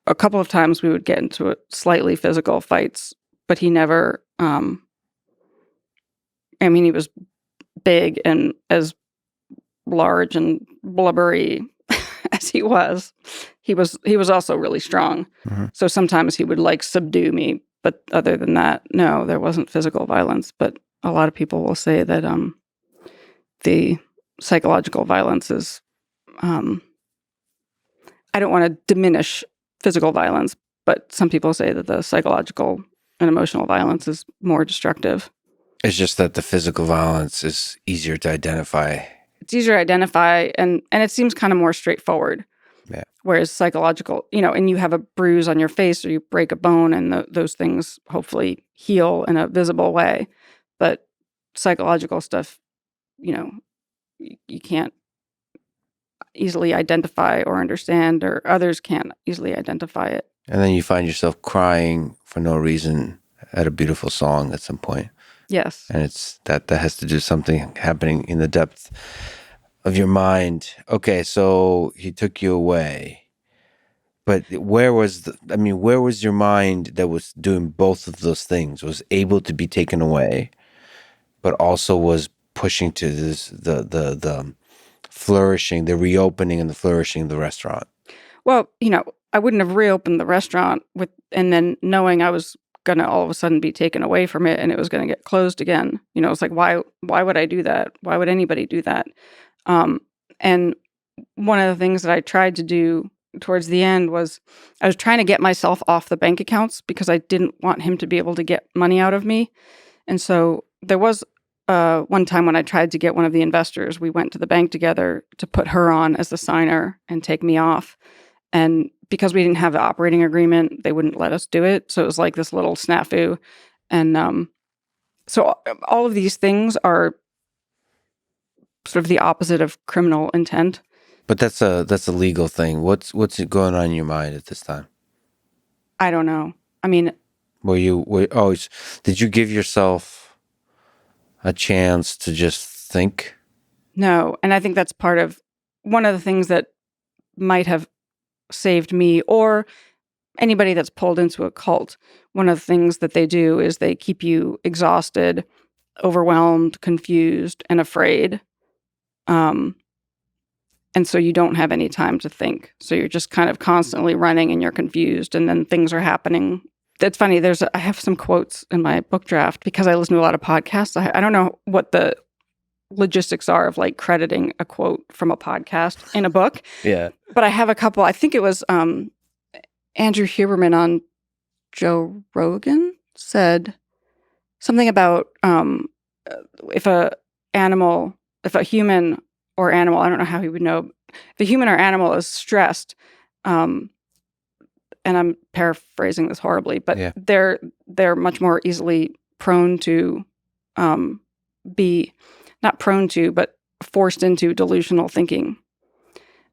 A couple of times we would get into slightly physical fights, but he never, he was big and as large and blubbery as he was also really strong. Mm-hmm. So sometimes he would like subdue me, but other than that, no, there wasn't physical violence. But a lot of people will say that the psychological violence is, I don't want to diminish physical violence, but some people say that the psychological and emotional violence is more destructive. It's just that the physical violence is easier to identify. It's easier to identify, and it seems kind of more straightforward. Yeah. Whereas psychological, and you have a bruise on your face or you break a bone, and those things hopefully heal in a visible way. But psychological stuff, you can't easily identify or understand, or others can't easily identify it. And then you find yourself crying for no reason at a beautiful song at some point. Yes. And it's that has to do something happening in the depth of your mind. Okay, so he took you away. But where was your mind that was doing both of those things? Was able to be taken away, but also was pushing to this the flourishing, the reopening and the flourishing of the restaurant? Well, I wouldn't have reopened the restaurant and then knowing I was going to all of a sudden be taken away from it and it was going to get closed again. It's like, why would I do that? Why would anybody do that? And one of the things that I tried to do towards the end was I was trying to get myself off the bank accounts because I didn't want him to be able to get money out of me. And so there was one time when I tried to get one of the investors, we went to the bank together to put her on as the signer and take me off. And because we didn't have the operating agreement, they wouldn't let us do it. So it was like this little snafu. And so all of these things are sort of the opposite of criminal intent. But that's a legal thing. What's going on in your mind at this time? I don't know. Did you give yourself a chance to just think? No. And I think that's part of one of the things that might have saved me or anybody that's pulled into a cult. One of the things that they do is they keep you exhausted, overwhelmed, confused, and afraid. And so you don't have any time to think. So you're just kind of constantly running and you're confused, and then things are happening. It's funny. I have some quotes in my book draft because I listen to a lot of podcasts. I don't know what the logistics are of like crediting a quote from a podcast in a book. Yeah. But I have a couple. I think it was Andrew Huberman on Joe Rogan said something about if a human or animal, I don't know how he would know, if a human or animal is stressed, and I'm paraphrasing this horribly, but Yeah. they're much more easily prone to be not prone to, but forced into delusional thinking.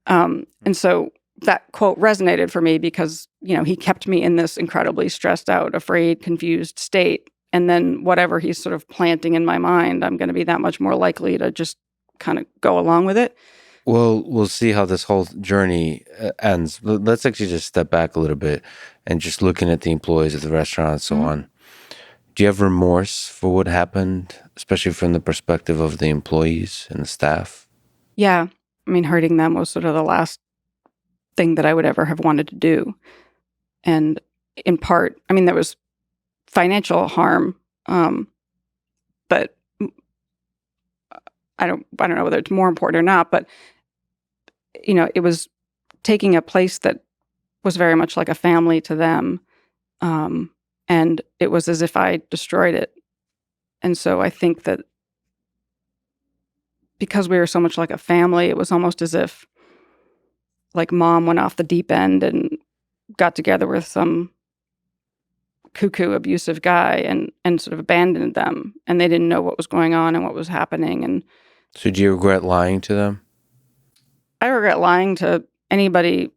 And so that quote resonated for me because, he kept me in this incredibly stressed out, afraid, confused state. And then whatever he's sort of planting in my mind, I'm going to be that much more likely to just kind of go along with it. Well, we'll see how this whole journey ends. Let's actually just step back a little bit and just looking at the employees of the restaurant and so on. Do you have remorse for what happened, especially from the perspective of the employees and the staff? Yeah. I mean, hurting them was sort of the last thing that I would ever have wanted to do. And in part, I mean, there was financial harm, but I don't know whether it's more important or not, but it was taking a place that was very much like a family to them. And it was as if I destroyed it. And so I think that because we were so much like a family, it was almost as if like mom went off the deep end and got together with some cuckoo abusive guy and sort of abandoned them, and they didn't know what was going on and what was happening. And So do you regret lying to them? I regret lying to anybody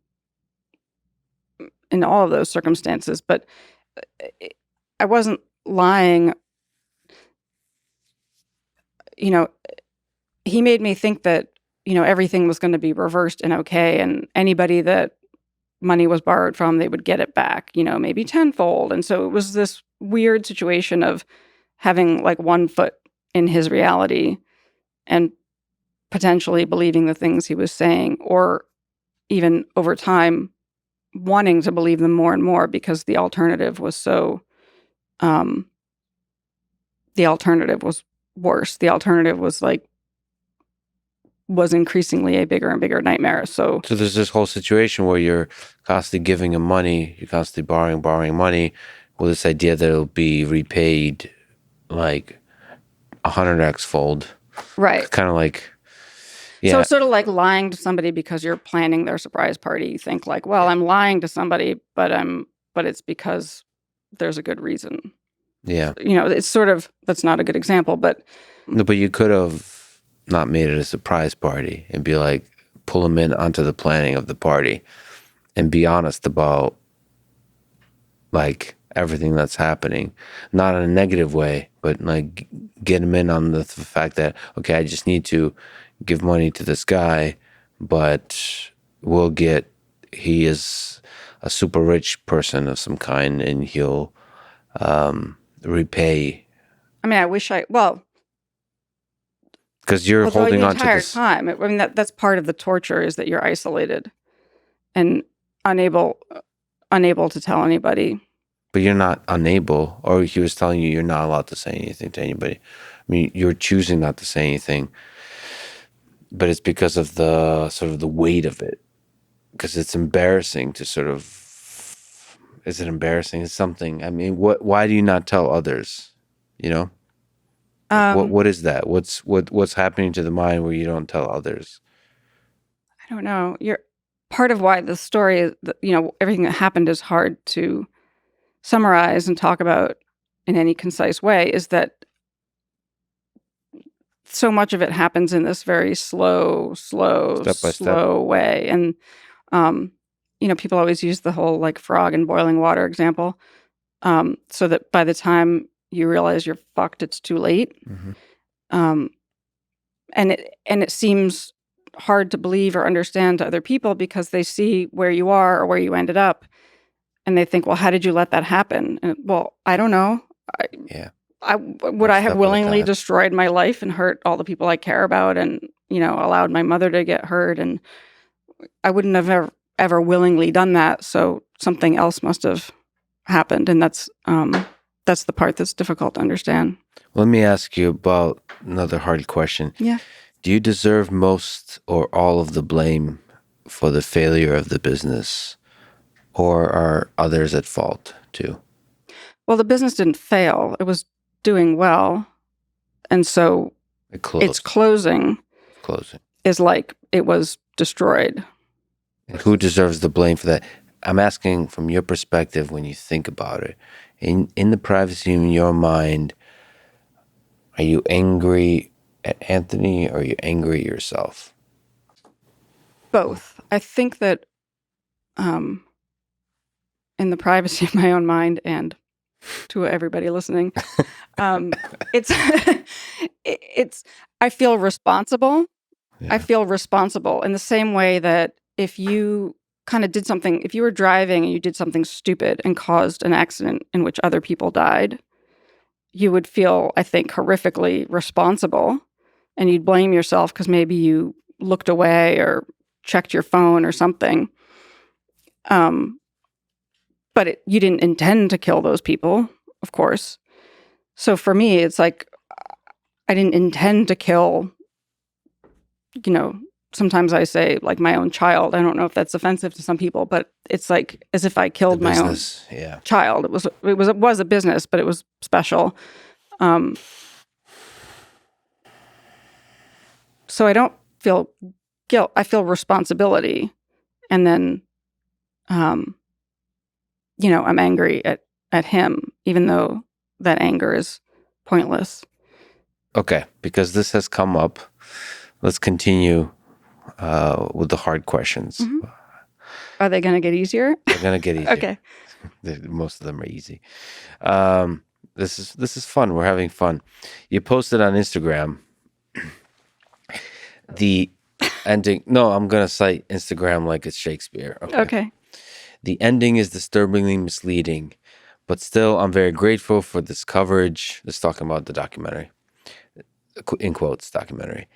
in all of those circumstances, but I wasn't lying. He made me think that, everything was going to be reversed and okay, and anybody that money was borrowed from, they would get it back, maybe tenfold. And so it was this weird situation of having like one foot in his reality and potentially believing the things he was saying, or even over time wanting to believe them more and more because the alternative was so, the alternative was worse. The alternative was increasingly a bigger and bigger nightmare. So there's this whole situation where you're constantly giving him money, you're constantly borrowing money with this idea that it'll be repaid like 100x fold. right. Kind of like, yeah. So it's sort of like lying to somebody because you're planning their surprise party. You think like, well, I'm lying to somebody, but it's because there's a good reason. Yeah. It's sort of, that's not a good example, but. No, but you could have not made it a surprise party and be like, pull them in onto the planning of the party and be honest about like everything that's happening, not in a negative way, but like get them in on the fact that, okay, I just need to give money to this guy, but he is a super rich person of some kind and he'll repay. I mean, I wish because you're holding on to the entire this time. I mean, that's part of the torture is that you're isolated and unable to tell anybody. But you're not unable, or he was telling you you're not allowed to say anything to anybody. I mean, you're choosing not to say anything, but it's because of the sort of the weight of it. Because it's embarrassing to sort of, is it embarrassing? It's something. I mean, why do you not tell others? What is that? What's happening to the mind where you don't tell others? I don't know. You're part of why the story is, everything that happened is hard to summarize and talk about in any concise way, is that so much of it happens in this very slow Step by step way. And, people always use the whole like frog in boiling water example. So that by the time you realize you're fucked, it's too late. Mm-hmm. and it seems hard to believe or understand to other people because they see where you are or where you ended up, and they think, well, how did you let that happen? And, well, I don't know. Yeah. Would I have Stuff like willingly that. destroyed my life and hurt all the people I care about, and allowed my mother to get hurt? And I wouldn't have ever willingly done that. So something else must have happened, and that's the part that's difficult to understand. Let me ask you about another hard question. Yeah. Do you deserve most or all of the blame for the failure of the business, or are others at fault too? Well, the business didn't fail; it was doing well, and so It closed. its closing is like it was destroyed. And who deserves the blame for that? I'm asking from your perspective when you think about it. In the privacy of your mind, are you angry at Anthony or are you angry at yourself? Both. I think that in the privacy of my own mind and to everybody listening, it's I feel responsible. Yeah. I feel responsible in the same way that if you kind of did something, if you were driving and you did something stupid and caused an accident in which other people died, you would feel, I think, horrifically responsible, and you'd blame yourself because maybe you looked away or checked your phone or something. But you didn't intend to kill those people, of course. So for me, it's like I didn't intend to kill, sometimes I say like my own child. I don't know if that's offensive to some people, but it's like as if I killed my own child. It was a business, but it was special. So I don't feel guilt. I feel responsibility. And then, I'm angry at him, even though that anger is pointless. Okay, because this has come up, let's continue with the hard questions. Mm-hmm. Are they going to get easier? They're going to get easier. Okay. Most of them are easy. This is fun. We're having fun. You posted on Instagram the ending. No, I'm going to cite Instagram like it's Shakespeare. Okay. The ending is disturbingly misleading, but still, I'm very grateful for this coverage. This is talking about the documentary, in quotes, documentary.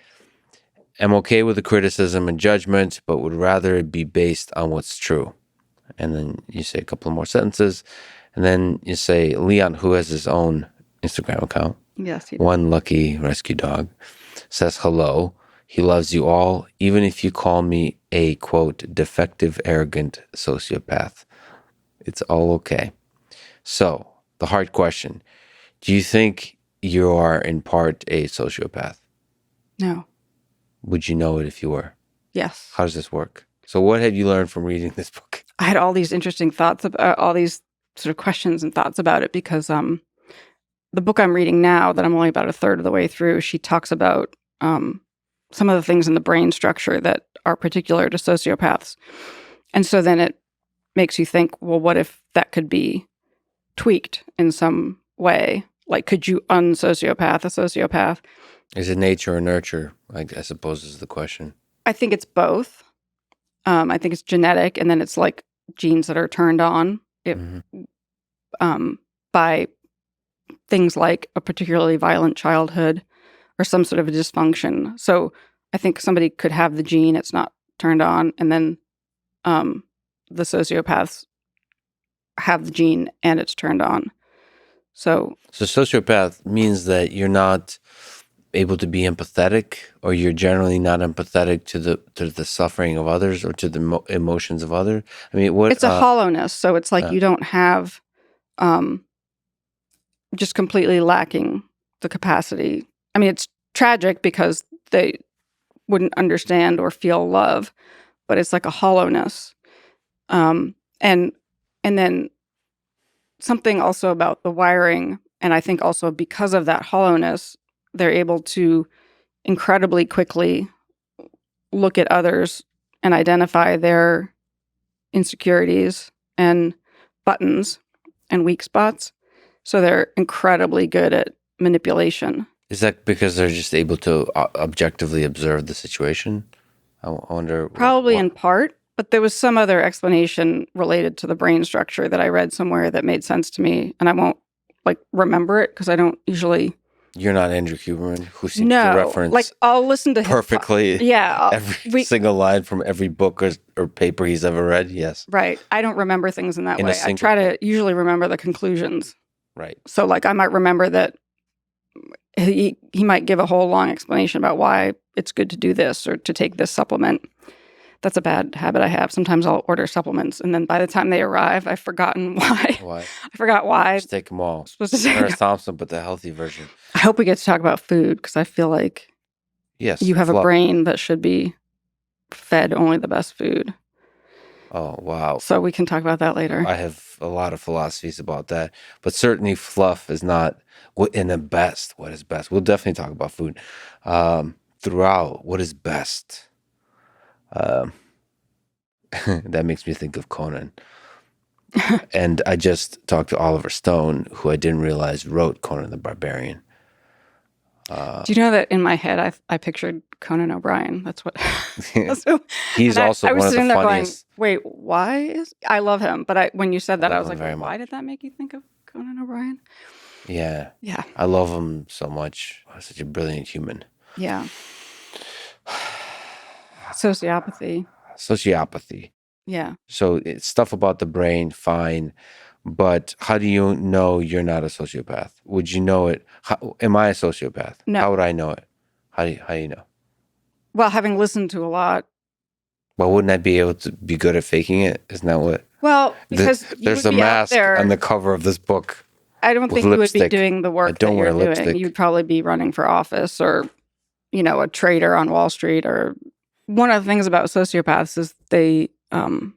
I'm okay with the criticism and judgment, but would rather it be based on what's true. And then you say a couple more sentences, and then you say Leon, who has his own Instagram account, yes, he does. One lucky rescue dog, says hello. He loves you all, even if you call me a, quote, defective, arrogant sociopath. It's all okay. So, the hard question. Do you think you are in part a sociopath? No. Would you know it if you were? Yes. How does this work? So what have you learned from reading this book? I had all these interesting thoughts about all these sort of questions and thoughts about it because the book I'm reading now, that I'm only about a third of the way through, she talks about some of the things in the brain structure that are particular to sociopaths. And so then it makes you think, well, what if that could be tweaked in some way? Like, could you unsociopath a sociopath? Is it nature or nurture? I suppose is the question. I think it's both. I think it's genetic, and then it's like genes that are turned on by things like a particularly violent childhood or some sort of a dysfunction. So I think somebody could have the gene, it's not turned on, and then the sociopaths have the gene and it's turned on. So sociopath means that you're not able to be empathetic, or you're generally not empathetic to the suffering of others or to the emotions of others. I mean, what it's a hollowness. So it's like you don't have, just completely lacking the capacity. I mean, it's tragic because they wouldn't understand or feel love, but it's like a hollowness. And then something also about the wiring, and I think also because of that hollowness, they're able to incredibly quickly look at others and identify their insecurities and buttons and weak spots. So they're incredibly good at manipulation. Is that because they're just able to objectively observe the situation? I wonder. Probably in part, but there was some other explanation related to the brain structure that I read somewhere that made sense to me, and I won't remember it because I don't usually. You're not Andrew Huberman, who seems to reference I'll listen to perfectly every single line from every book or paper he's ever read. Yes. Right. I don't remember things in that way. I try to usually remember the conclusions. Right. So I might remember that he might give a whole long explanation about why it's good to do this or to take this supplement. That's a bad habit I have. Sometimes I'll order supplements, and then by the time they arrive, I've forgotten why. Why? I forgot why. Just take them all. Supposed to say Nurse Thompson, but the healthy version. I hope we get to talk about food because I feel like you have a brain that should be fed only the best food. Oh, wow. So we can talk about that later. I have a lot of philosophies about that, but certainly fluff is not in the best. What is best? We'll definitely talk about food throughout. What is best? That makes me think of Conan. And I just talked to Oliver Stone, who I didn't realize wrote Conan the Barbarian. Do you know that in my head I pictured Conan O'Brien? That's what. He's also one of the funniest. Wait, why I love him, but when you said that, I was like, why did that make you think of Conan O'Brien? Yeah. Yeah. I love him so much. Such a brilliant human. Yeah. Sociopathy. Yeah. So it's stuff about the brain, fine. But how do you know you're not a sociopath? Would you know it? Am I a sociopath? No. How would I know it? How do you know? Well, having listened to a lot. Well, wouldn't I be able to be good at faking it? Isn't that what? Well, because there's a mask on the cover of this book. I don't think you would be doing the work that you're doing. You'd probably be running for office or, a trader on Wall Street. Or one of the things about sociopaths is they kind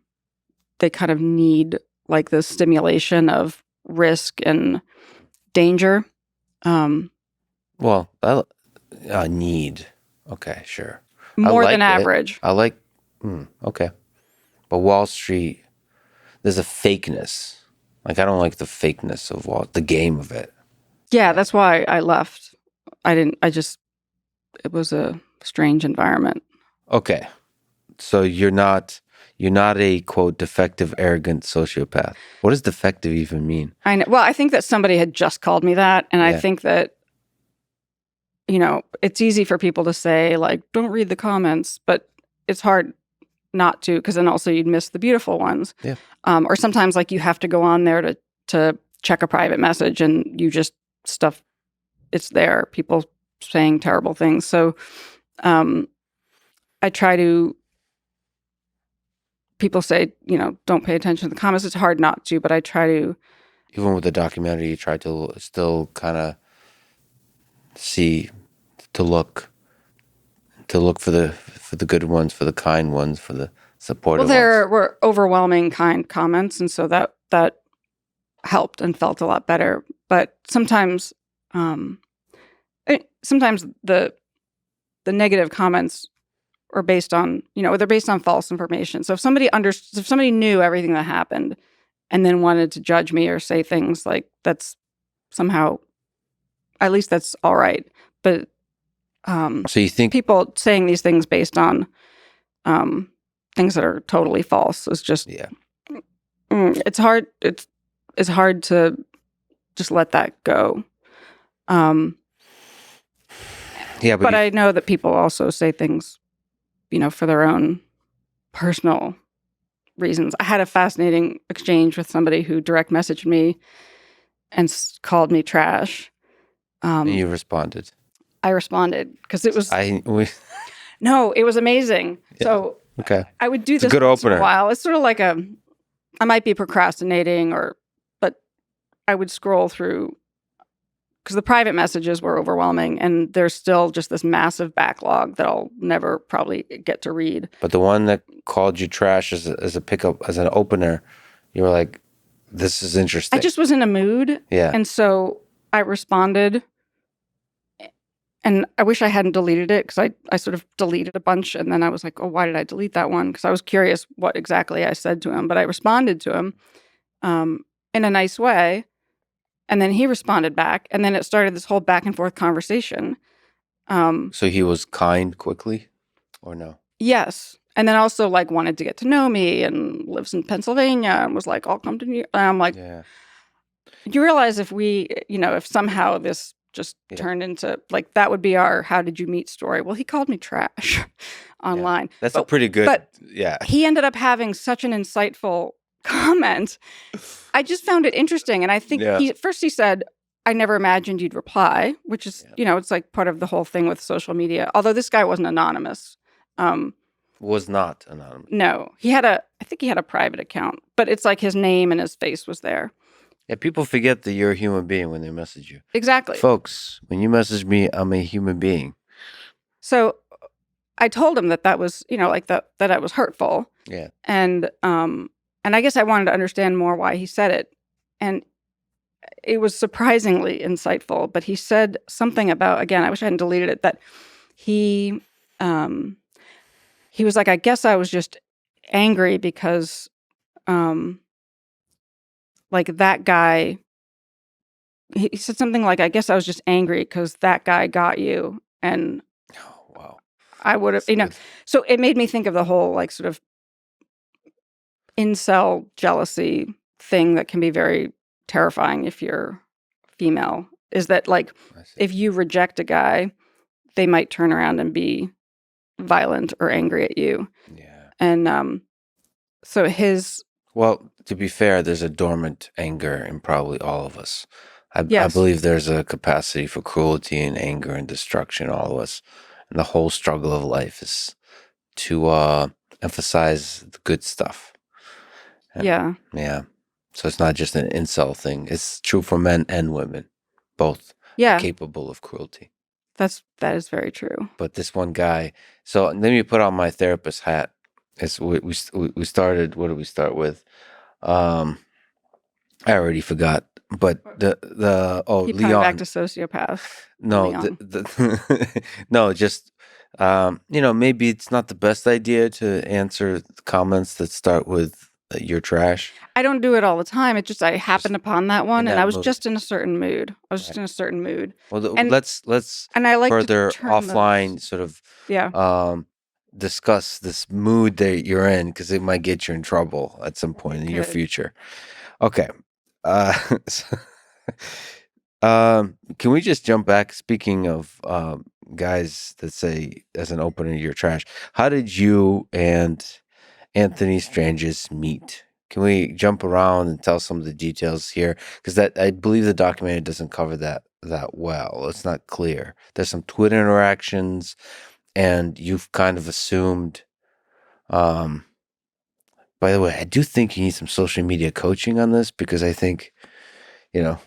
of need the stimulation of risk and danger. Well, need. Okay, sure. More than average. Okay. But Wall Street, there's a fakeness. I don't like the fakeness of the game of it. Yeah, that's why I left. It was a strange environment. Okay. So you're not a, quote, defective, arrogant sociopath. What does defective even mean? I know. Well, I think that somebody had just called me that. And I think that, it's easy for people to say, don't read the comments. But it's hard not to, because then also you'd miss the beautiful ones. Yeah. Or sometimes, you have to go on there to check a private message and you just it's there. People saying terrible things. So I try to... People say, don't pay attention to the comments. It's hard not to, but I try to. Even with the documentary, you try to still kind of look for the good ones, for the kind ones, for the supportive ones. Well, there were overwhelming kind comments, and so that helped and felt a lot better. But sometimes the negative comments are based on, they're based on false information. So if somebody knew everything that happened and then wanted to judge me or say things that's somehow, at least that's all right. But so you think people saying these things based on things that are totally false is just, it's hard. It's hard to just let that go. But I know that people also say things for their own personal reasons. I had a fascinating exchange with somebody who direct messaged me and called me trash. And you responded. I responded because it was... No, it was amazing. Yeah. So okay. I would do this a good once opener. In a while. It's sort of like I might be procrastinating but I would scroll through because the private messages were overwhelming and there's still just this massive backlog that I'll never probably get to read. But the one that called you trash as a pickup, as an opener, you were like, this is interesting. I just was in a mood. Yeah. And so I responded and I wish I hadn't deleted it because I sort of deleted a bunch and then I was like, oh, why did I delete that one? Because I was curious what exactly I said to him. But I responded to him in a nice way. And then he responded back, and then it started this whole back and forth conversation. So he was kind quickly, or no? Yes. And then also like wanted to get to know me and lives in Pennsylvania and was like, I'll come to New York. And I'm like, Yeah. you realize if we, if somehow this just Yeah. turned into like, that would be our how did you meet story. Well, he called me trash online. That's a pretty good, But yeah. he ended up having such an insightful comment. I just found it interesting. And I think first he said, I never imagined you'd reply, which is, it's like part of the whole thing with social media. Although this guy wasn't anonymous. Was not anonymous. No, I think he had a private account, but it's like his name and his face was there. Yeah, people forget that you're a human being when they message you. Exactly. Folks, when you message me, I'm a human being. So I told him that was, like that I was hurtful. Yeah. And I guess I wanted to understand more why he said it. And it was surprisingly insightful, but he said something about, again, I wish I hadn't deleted it, that he was like, I guess I was just angry because like that guy, he said something like, I guess I was just angry because that guy got you. And oh, wow. I would have, so it made me think of the whole like sort of incel jealousy thing that can be very terrifying if you're female, is that like if you reject a guy, they might turn around and be violent or angry at you. Yeah. And so well, to be fair, there's a dormant anger in probably all of us. I believe there's a capacity for cruelty and anger and destruction in all of us. And the whole struggle of life is to emphasize the good stuff. And, yeah. So it's not just an incel thing. It's true for men and women. Both are capable of cruelty. That is very true. But this one guy, so let me put on my therapist hat. We started, what did we start with? I already forgot. But keep Leon. coming back to sociopath. No, no, just maybe it's not the best idea to answer comments that start with "you're trash." I don't do it all the time. It just I happened upon that one, and I was mood. Just in a certain mood. I was just in a certain mood. Well, let's and I like further offline sort of discuss this mood that you're in, because it might get you in trouble at some point in your future. Okay. Can we just jump back? Speaking of guys that say as an opener you're trash, how did you and Anthony Strangis meet? Can we jump around and tell some of the details here? Because I believe the documentary doesn't cover that well. It's not clear. There's some Twitter interactions, and you've kind of assumed. By the way, I do think you need some social media coaching on this, because I think, I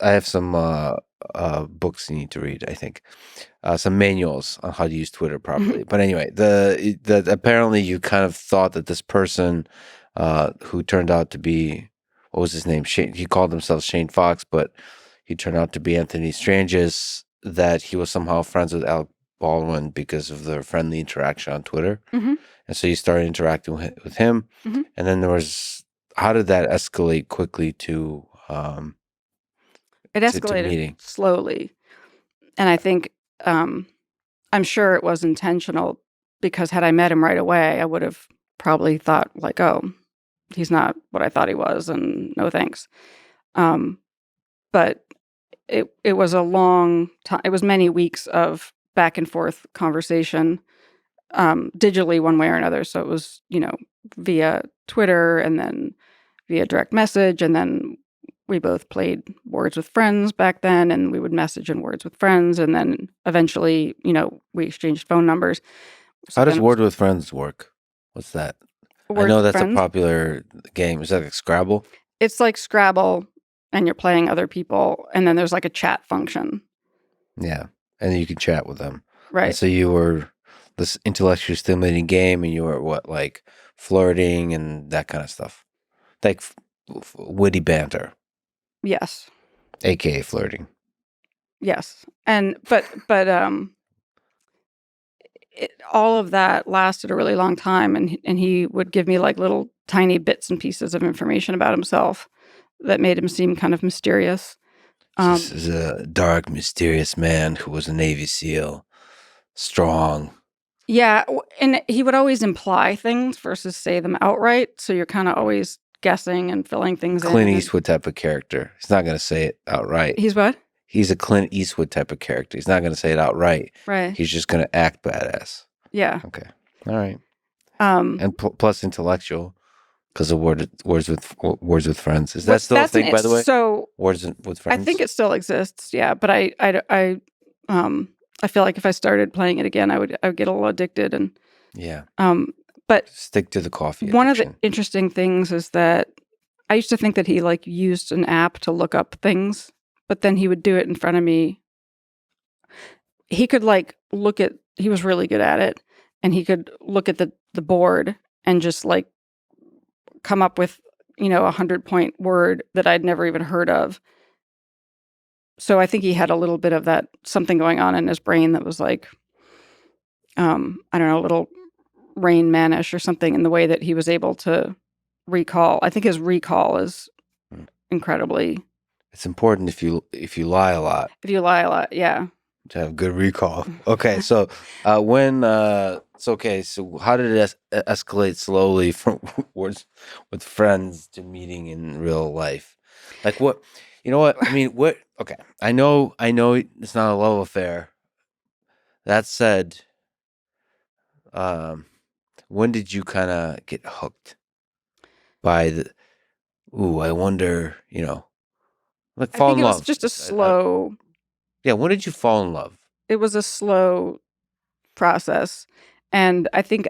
have some books you need to read. I think some manuals on how to use Twitter properly. But anyway, the apparently you kind of thought that this person, who turned out to be, what was his name? He called himself Shane Fox, but he turned out to be Anthony Strangis. That he was somehow friends with Alec Baldwin because of their friendly interaction on Twitter. Mm-hmm. And so you started interacting with him. Mm-hmm. And then how did that escalate quickly to it escalated slowly. And I think, I'm sure it was intentional, because had I met him right away, I would have probably thought like, oh, he's not what I thought he was, and no thanks. But it was a long time. It was many weeks of back and forth conversation, digitally one way or another. So it was, via Twitter, and then via direct message. And then we both played Words with Friends back then, and we would message in Words with Friends. And then eventually, we exchanged phone numbers. So how does Word with Friends work? What's that? I know that's a popular game. Is that like Scrabble? It's like Scrabble, and you're playing other people, and then there's like a chat function. Yeah. And then you can chat with them. Right. And so you were this intellectually stimulating game, and you were like flirting and that kind of stuff. Like witty banter. Yes. AKA flirting. Yes. And but all of that lasted a really long time, and he would give me like little tiny bits and pieces of information about himself that made him seem kind of mysterious. This is a dark, mysterious man who was a Navy SEAL, strong. Yeah, and he would always imply things versus say them outright. So you're kind of always guessing and filling things in. Clint Eastwood type of character. He's not going to say it outright. He's what? He's a Clint Eastwood type of character. He's not going to say it outright. Right. He's just going to act badass. Yeah. Okay. All right. And plus intellectual, because of Words with Friends. Is that still a thing, by the way? So Words with Friends. I think it still exists. Yeah, but I feel like if I started playing it again, I would get a little addicted. And yeah. But stick to the coffee. One of the interesting things is that I used to think that he like used an app to look up things, but then he would do it in front of me. He could like he was really good at it, and he could look at the board and just like come up with, 100-point word that I'd never even heard of. So I think he had a little bit of that, something going on in his brain that was like, I don't know, a little Rain Man-ish or something in the way that he was able to recall. I think his recall is incredibly. It's important if you lie a lot. If you lie a lot, yeah. To have good recall. Okay, so so how did it escalate slowly from Words with Friends to meeting in real life? Like what? You know what? I mean, what? Okay, I know it's not a love affair. That said, when did you kind of get hooked by the? Ooh, I wonder. Like fall in love. It was just a slow. Yeah, when did you fall in love? It was a slow process, and I think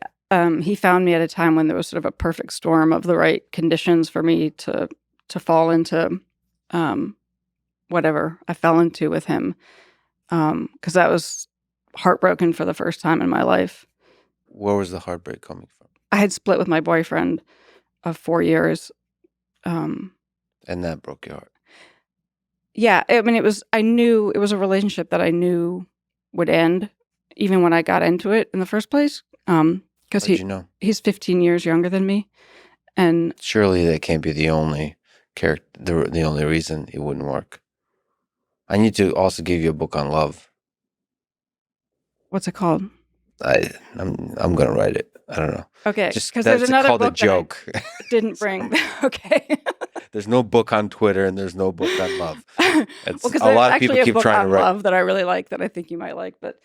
he found me at a time when there was sort of a perfect storm of the right conditions for me to fall into whatever I fell into with him, because I was heartbroken for the first time in my life. Where was the heartbreak coming from? I had split with my boyfriend of 4 years. And that broke your heart. Yeah, I mean, I knew it was a relationship that I knew would end, even when I got into it in the first place. Because he's 15 years younger than me, and surely that can't be the only character, the only reason it wouldn't work. I need to also give you a book on love. What's it called? I'm gonna write it. I don't know. Okay, because there's another book a joke. That I didn't bring. Okay. There's no book on Twitter and there's no book on love. It's a lot of people keep trying to write love that I really like, that I think you might like, but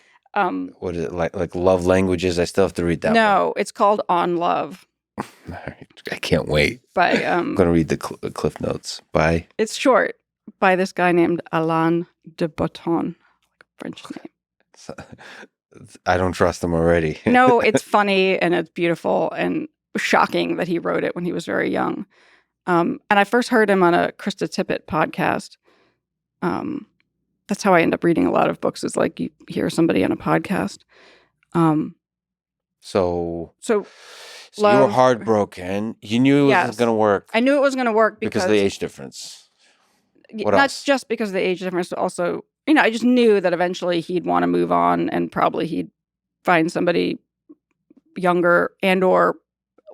what is it like love languages? I still have to read that. No, it's called On Love. I can't wait. I'm gonna read the cliff notes. It's short, by this guy named Alain de Botton, French name. I don't trust him already. No, it's funny and it's beautiful and shocking that he wrote it when he was very young. And I first heard him on a Krista Tippett podcast. That's how I end up reading a lot of books, is like you hear somebody on a podcast. So you were heartbroken. You knew it was going to work. I knew it was going to work because of the age difference. What not else? Just because of the age difference, but also, I just knew that eventually he'd want to move on, and probably he'd find somebody younger or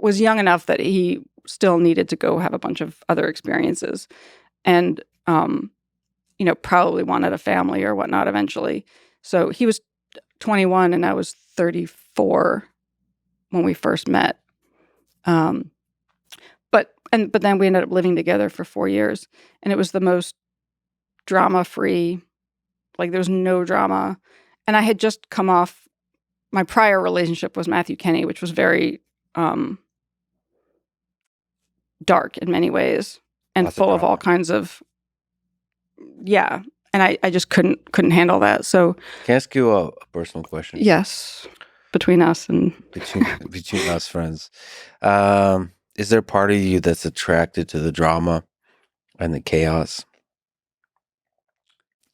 was young enough that he still needed to go have a bunch of other experiences, and probably wanted a family or whatnot eventually. So he was 21 and I was 34 when we first met. But then we ended up living together for 4 years, and it was the most drama-free. Like, there was no drama, and I had just come off. My prior relationship was Matthew Kenny, which was very dark in many ways and full of all kinds of. Yeah, and I just couldn't handle that. So, can I ask you a personal question? Yes, between us and between us friends. Is there a part of you that's attracted to the drama and the chaos?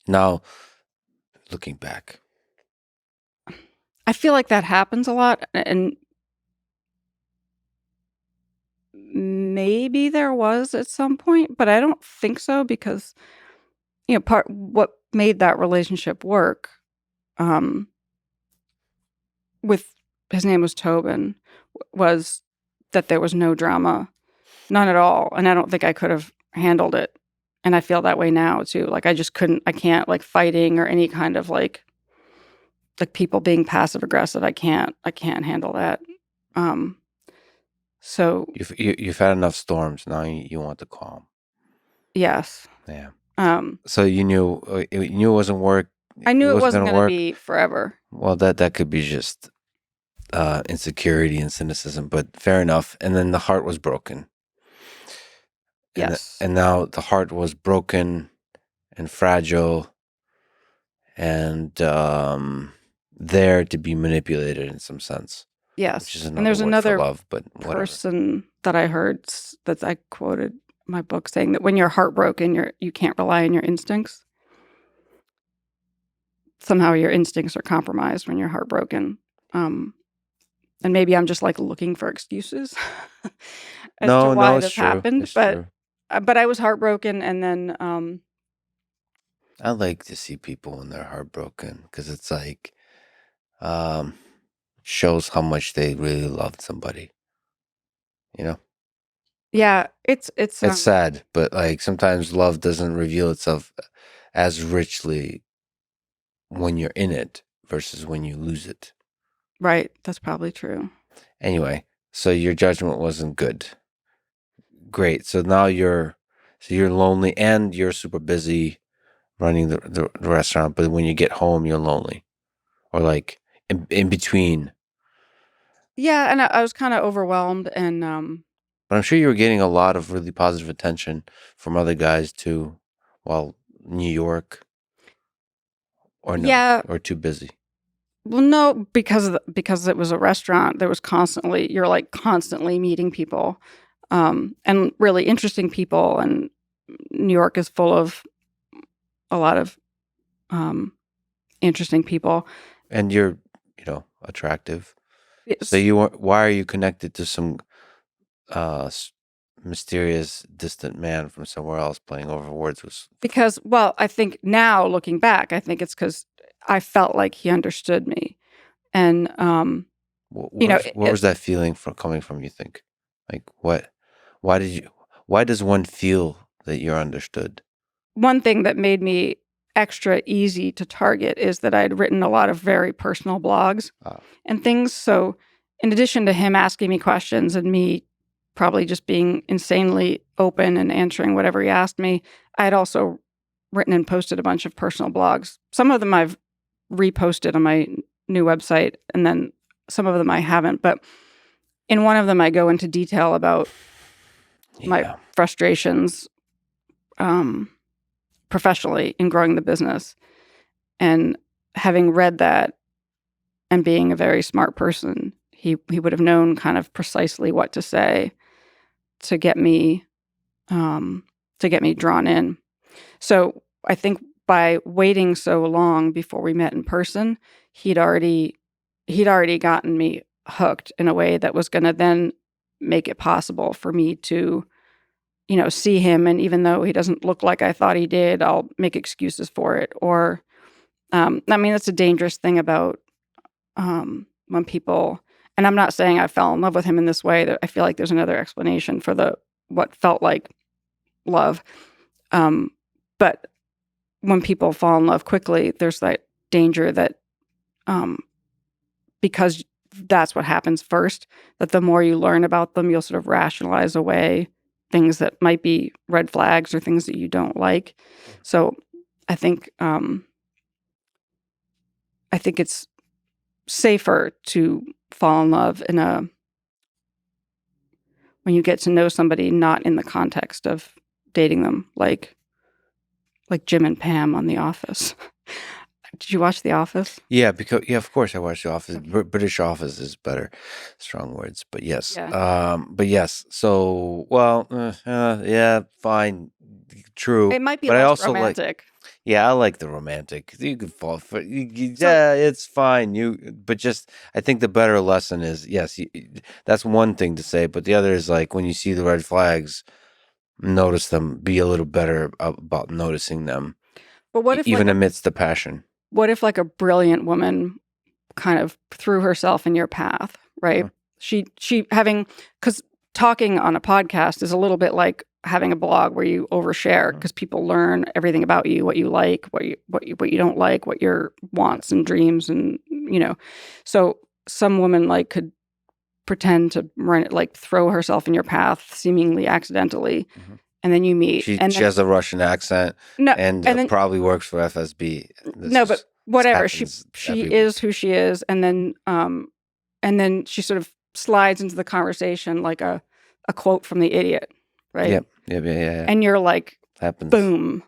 Now, looking back, I feel like that happens a lot, and maybe there was at some point, but I don't think so, because what made that relationship work, with his name was Tobin, was that there was no drama. None at all. And I don't think I could have handled it. And I feel that way now too. Like I just couldn't, I can't, like fighting or any kind of like people being passive aggressive. I can't handle that. So You've had enough storms. Now you want the calm. yes. Yeah. Um, So you knew it wasn't work. I knew it wasn't gonna going to work. be forever. Well, that could be just insecurity and cynicism, but fair enough. And then the heart was broken. Yes. And now the heart was broken and fragile and there to be manipulated in some sense. Yes. Which is another And there's word another for love, but whatever. person that I heard that I quoted my book saying that when you're heartbroken, you can't rely on your instincts. Somehow your instincts are compromised when you're heartbroken. And maybe I'm just like looking for excuses as to why this happened. It's true. But I was heartbroken, and then I like to see people when they're heartbroken because it's like shows how much they really loved somebody. You know? yeah, it's sad, but like sometimes love doesn't reveal itself as richly when you're in it versus when you lose it. right. That's probably true. Anyway, so your judgment wasn't good. Great. So now you're lonely and you're super busy running the restaurant, but when you get home, you're lonely, or like in between. Yeah, and I was kind of overwhelmed, and But I'm sure you were getting a lot of really positive attention from other guys too, while New York. Or no, yeah. or too busy. Well, no, because it was a restaurant. There was you're like constantly meeting people, and really interesting people. And New York is full of a lot of interesting people. And you're, attractive. It's, So why are you connected to some mysterious, distant man from somewhere else playing over words with? because, well, I think now looking back, I think it's because I felt like he understood me, and what was that feeling coming from? You think, like what? Why does one feel that you're understood? One thing that made me extra easy to target is that I'd written a lot of very personal blogs and things. So in addition to him asking me questions and me probably just being insanely open and answering whatever he asked me, I had also written and posted a bunch of personal blogs. Some of them I've reposted on my new website, and then some of them I haven't. But in one of them, I go into detail about my frustrations professionally in growing the business. And having read that and being a very smart person, he would have known kind of precisely what to say to get me drawn in. So I think by waiting so long before we met in person, he'd already gotten me hooked in a way that was going to then make it possible for me to see him. And even though he doesn't look like I thought he did, I'll make excuses for it. Or, that's a dangerous thing about when people, and I'm not saying I fell in love with him in this way, that I feel like there's another explanation for what felt like love. But when people fall in love quickly, there's that danger that because that's what happens first, that the more you learn about them, you'll sort of rationalize away things that might be red flags or things that you don't like. So I think it's safer to fall in love when you get to know somebody not in the context of dating them, like Jim and Pam on The Office. Did you watch The Office? Yeah, of course I watched The Office. British Office is better, strong words, but yes. Yeah. But yes. So, well, yeah, fine, true. It might be but I less also romantic. I like the romantic. You could fall for yeah, it's fine. But I think the better lesson is yes, that's one thing to say, but the other is like when you see the red flags, notice them. Be a little better about noticing them. But what if even amidst the passion? What if like a brilliant woman kind of threw herself in your path, right? She having, because talking on a podcast is a little bit like having a blog where you overshare because people learn everything about you, what you like, what you don't like, what your wants and dreams, and So some woman like could pretend to like throw herself in your path seemingly accidentally, and then you meet. She and she then, has a Russian accent, no, and and then probably works for FSB. but whatever. She happens she every is week. who she is, and then she sort of slides into the conversation like a quote from The Idiot, right? Yep. Yeah. And you're like, Happens. boom,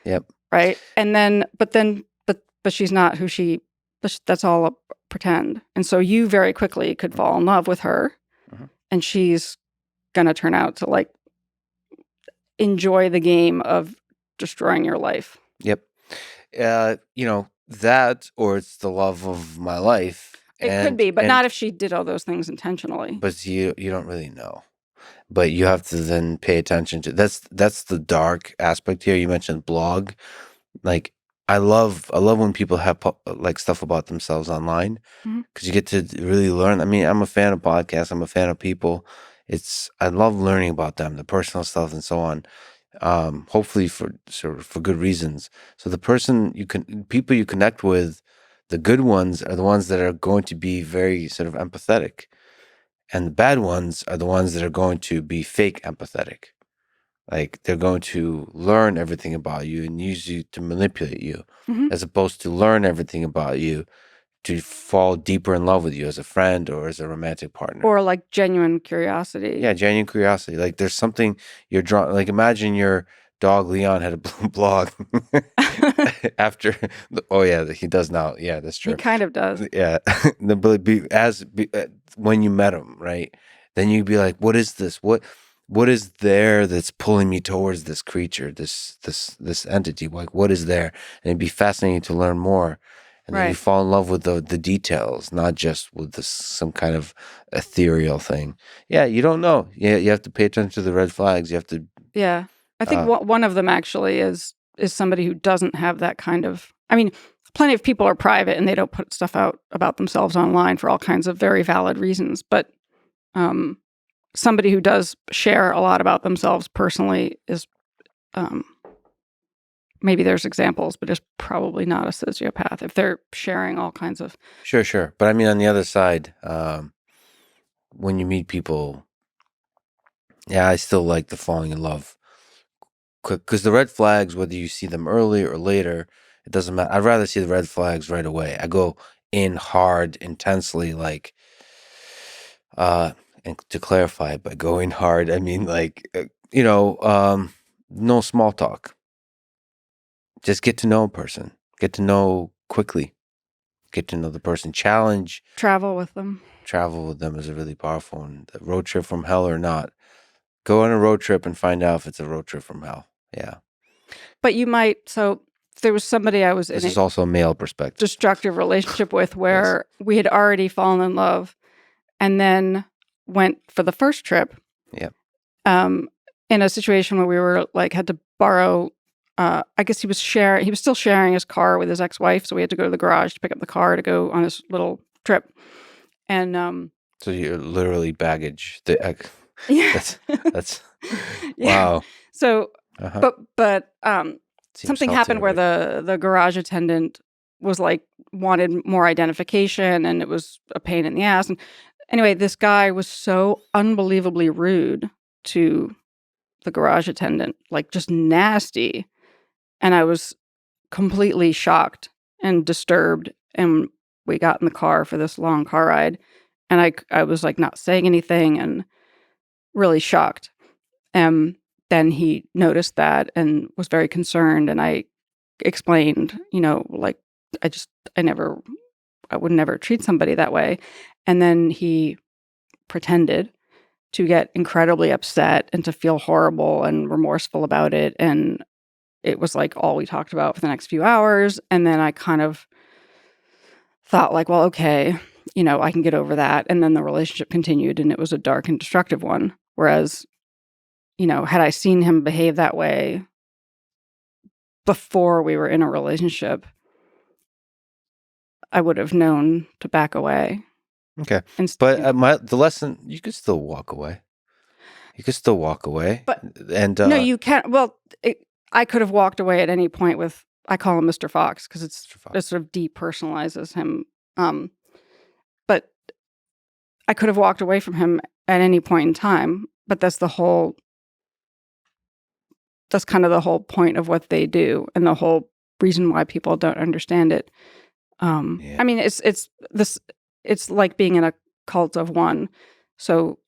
Yep. right? But she's not who she. That's all a pretend, and so you very quickly could fall in love with her, and she's gonna turn out to like enjoy the game of destroying your life. Yep. That, or it's the love of my life. It could be, but not if she did all those things intentionally. But you don't really know. But you have to then pay attention to that's the dark aspect here. You mentioned blog. Like I love when people have like stuff about themselves online, because you get to really learn. I mean, I'm a fan of podcasts. I'm a fan of people. I love learning about them, the personal stuff and so on. Hopefully for good reasons. So people you connect with, the good ones are the ones that are going to be very sort of empathetic. And the bad ones are the ones that are going to be fake empathetic. Like they're going to learn everything about you and use you to manipulate you, as opposed to learn everything about you to fall deeper in love with you as a friend or as a romantic partner. Or like genuine curiosity. Yeah, genuine curiosity. Like there's something you're drawn. Like imagine your dog Leon had a blog after. Oh yeah, he does now. Yeah, that's true. He kind of does. Yeah, when you met him, right? Then you'd be like, "What is this? What is there that's pulling me towards this creature, this entity? Like, what is there?" And it'd be fascinating to learn more. And then you fall in love with the details, not just with some kind of ethereal thing. Yeah, you don't know. Yeah, you have to pay attention to the red flags. You have to. Yeah, I think one of them actually is somebody who doesn't have that kind of. I mean, plenty of people are private and they don't put stuff out about themselves online for all kinds of very valid reasons. But somebody who does share a lot about themselves personally is. Maybe there's examples, but it's probably not a sociopath if they're sharing all kinds of. Sure. But I mean, on the other side, when you meet people, yeah, I still like the falling in love. Because the red flags, whether you see them early or later, it doesn't matter. I'd rather see the red flags right away. I go in hard, intensely, like, and to clarify, by going hard, I mean like, no small talk. Just get to know a person. Get to know quickly. Get to know the person. Challenge. Travel with them. Travel with them is a really powerful one. The road trip from hell or not. Go on a road trip and find out if it's a road trip from hell. Yeah. But you might, so if there was somebody I was This is also a male perspective. Destructive relationship with where we had already fallen in love and then went for the first trip. Yeah. In a situation where we were like, had to borrow, I guess he was still sharing his car with his ex-wife. So we had to go to the garage to pick up the car to go on this little trip. And, so you're literally baggage. Yeah. That's wow. So, but something happened where the garage attendant was like, wanted more identification and it was a pain in the ass. And anyway, this guy was so unbelievably rude to the garage attendant, like just nasty. And I was completely shocked and disturbed. And we got in the car for this long car ride. And I was like not saying anything and really shocked. Then he noticed that and was very concerned. And I explained, like I would never treat somebody that way. And then he pretended to get incredibly upset and to feel horrible and remorseful about it. And it was like all we talked about for the next few hours. And then I kind of thought like, well, okay, I can get over that. And then the relationship continued and it was a dark and destructive one. Whereas, had I seen him behave that way before we were in a relationship, I would have known to back away. Okay. But the lesson, you could still walk away. You could still walk away. But and no, you can't. Well, I could have walked away at any point with, I call him Mr. Fox because it sort of depersonalizes him. But I could have walked away from him at any point in time. But that's kind of the whole point of what they do, and the whole reason why people don't understand it. I mean, it's like being in a cult of one. So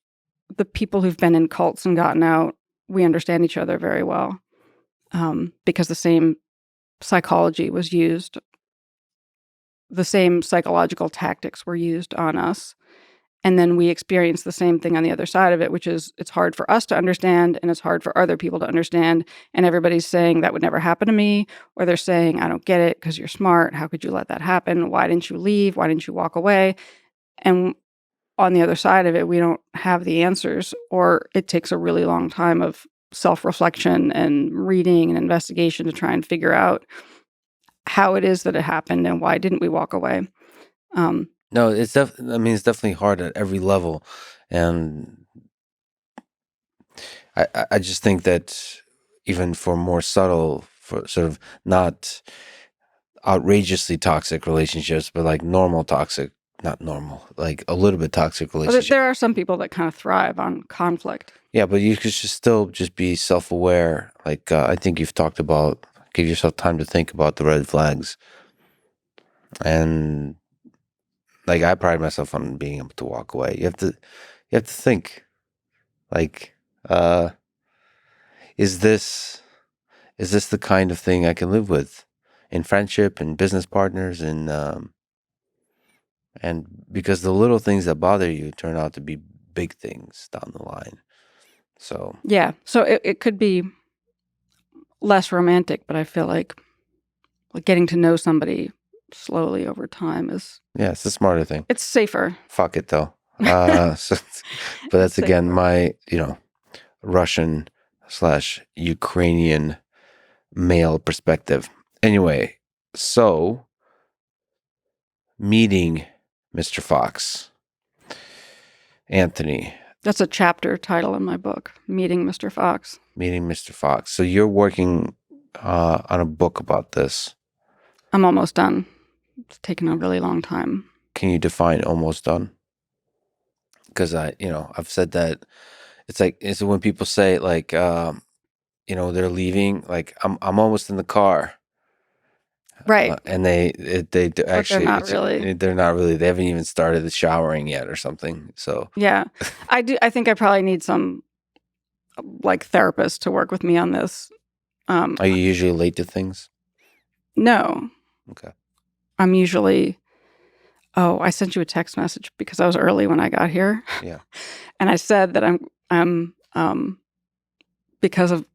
the people who've been in cults and gotten out, we understand each other very well, because the same psychology was used, the same psychological tactics were used on us. And then we experience the same thing on the other side of it, which is it's hard for us to understand and it's hard for other people to understand. And everybody's saying that would never happen to me, or they're saying, I don't get it because you're smart. How could you let that happen? Why didn't you leave? Why didn't you walk away? And on the other side of it, we don't have the answers, or it takes a really long time of self-reflection and reading and investigation to try and figure out how it is that it happened and why didn't we walk away. No, it's definitely hard at every level, and I just think that even for more subtle, for sort of not outrageously toxic relationships, but like normal toxic, not normal, like a little bit toxic relationships. There are some people that kind of thrive on conflict. Yeah, but you could still just be self-aware. Like I think you've talked about, give yourself time to think about the red flags, and like I pride myself on being able to walk away. You have to think, like, is this the kind of thing I can live with in friendship and business partners, and because the little things that bother you turn out to be big things down the line. So yeah, so it could be less romantic, but I feel like getting to know somebody slowly over time is it's the smarter thing. It's safer. Fuck it though. But that's again my Russian / Ukrainian male perspective. Anyway, so meeting Mr. Fox, Anthony. That's a chapter title in my book, Meeting Mr. Fox. Meeting Mr. Fox. So you're working on a book about this. I'm almost done. It's taken a really long time. Can you define almost done? Because I've said that it's when people say like, they're leaving, like I'm almost in the car. Right. And they actually, they're not really, they haven't even started the showering yet or something. So yeah, I think I probably need some like therapist to work with me on this. Are you usually late to things? No. Okay. I'm usually, I sent you a text message because I was early when I got here. Yeah. And I said that I'm because of,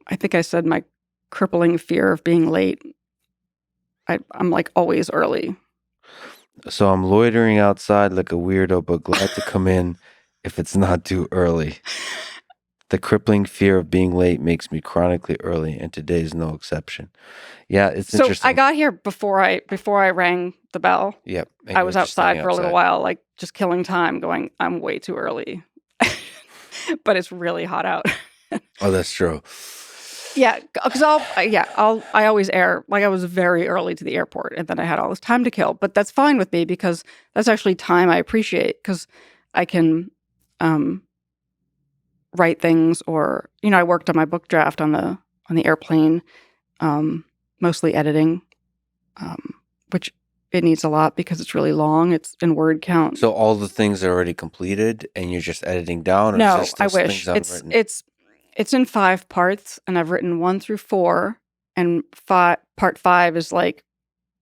I think I said my crippling fear of being late. I'm like always early. So I'm loitering outside like a weirdo, but glad to come in if it's not too early. The crippling fear of being late makes me chronically early, and today is no exception. Yeah, it's interesting. So I got here before I rang the bell. Yep. I was outside for a little while, like just killing time, going, I'm way too early. But it's really hot out. Oh, that's true. Yeah, because I always err. Like I was very early to the airport, and then I had all this time to kill. But that's fine with me because that's actually time I appreciate because I can write things, or I worked on my book draft on the airplane, mostly editing, which it needs a lot because it's really long. It's in word count. So all the things are already completed, and you're just editing down. Or no, I wish it's in 5 parts, and I've written 1 through 4, and part 5 is like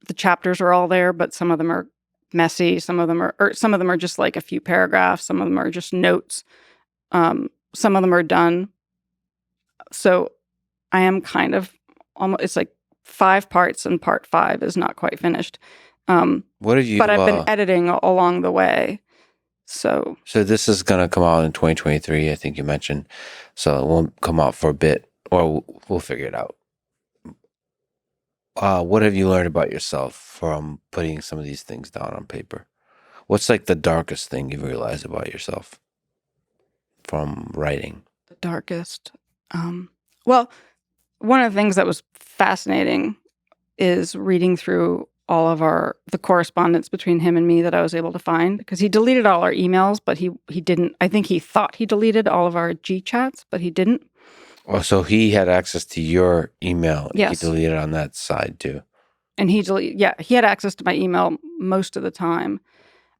the chapters are all there, but some of them are messy. Some of them are just like a few paragraphs. Some of them are just notes. Some of them are done. So I am kind of almost, it's like 5 parts and part 5 is not quite finished. What have you? But I've been editing along the way. So this is going to come out in 2023, I think you mentioned. So it won't come out for a bit, or we'll figure it out. What have you learned about yourself from putting some of these things down on paper? What's like the darkest thing you've realized about yourself? from writing? The darkest. Well, one of the things that was fascinating is reading through all of the correspondence between him and me that I was able to find, because he deleted all our emails, but he didn't. I think he thought he deleted all of our G chats, but he didn't. Oh, so he had access to your email. Yes. He deleted on that side too. And he had access to my email most of the time.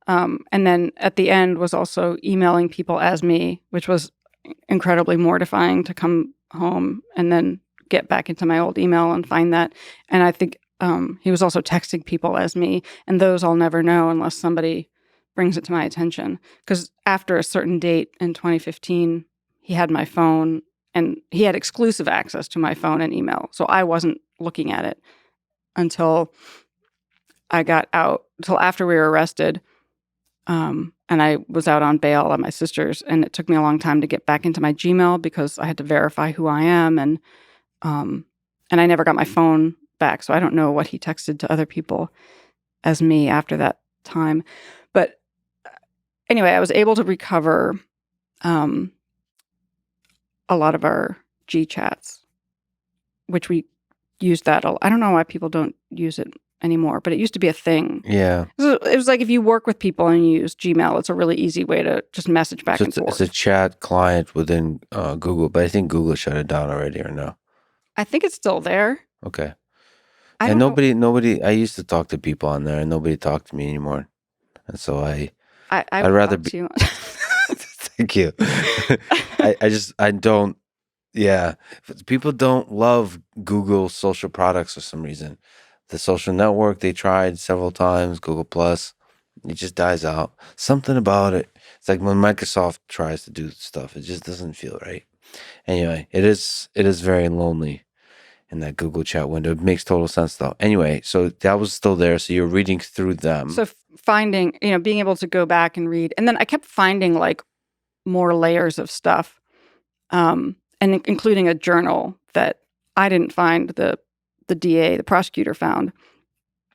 And then at the end was also emailing people as me, which was incredibly mortifying to come home and then get back into my old email and find that. And I think he was also texting people as me, and those I'll never know unless somebody brings it to my attention. Because after a certain date in 2015, he had my phone, and he had exclusive access to my phone and email. So I wasn't looking at it until I got out, until after we were arrested. And I was out on bail at my sister's, and it took me a long time to get back into my Gmail because I had to verify who I am, and I never got my phone back, so I don't know what he texted to other people as me after that time. But anyway, I was able to recover a lot of our G chats, which we used that. I don't know why people don't use it anymore, but it used to be a thing. Yeah. It was like if you work with people and you use Gmail, it's a really easy way to just message back and forth. It's a chat client within Google, but I think Google shut it down already, or no? I think it's still there. Okay. I And nobody. I used to talk to people on there, and nobody talked to me anymore. And so I'd rather be. You. Thank you. I don't. Yeah, people don't love Google social products for some reason. The social network they tried several times, Google Plus, it just dies out. Something about it. It's like when Microsoft tries to do stuff, it just doesn't feel right. Anyway, it is very lonely in that Google chat window. It makes total sense though. Anyway, so that was still there. So you're reading through them. So finding, being able to go back and read. And then I kept finding like more layers of stuff, and including a journal that I didn't find, the DA, the prosecutor found.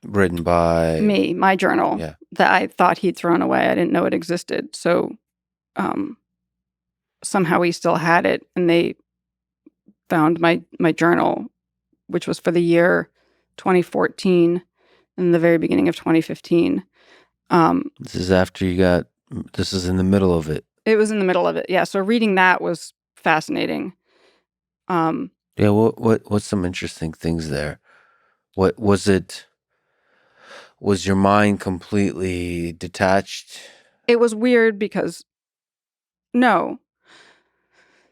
Written by? Me, my journal, yeah, that I thought he'd thrown away. I didn't know it existed. So somehow he still had it, and they found my journal, which was for the year 2014 and the very beginning of 2015. This is after you got, this is in the middle of it. It was in the middle of it, yeah. So reading that was fascinating. Yeah, what's some interesting things there? What was it? Was your mind completely detached? It was weird because, no.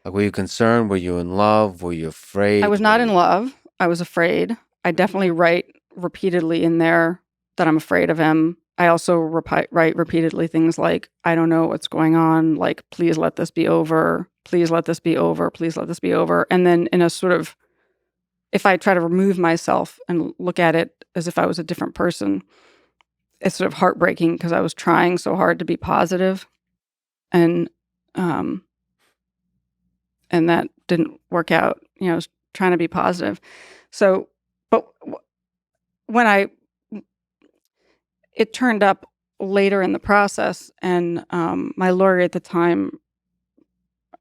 Like, were you concerned? Were you in love? Were you afraid? I was not in love. I was afraid. I definitely write repeatedly in there that I'm afraid of him. I also write repeatedly things like, I don't know what's going on. Like, please let this be over. Please let this be over. Please let this be over. And then in a sort of, if I try to remove myself and look at it as if I was a different person, it's sort of heartbreaking because I was trying so hard to be positive, and that didn't work out. I was trying to be positive. So, but when it turned up later in the process, and my lawyer at the time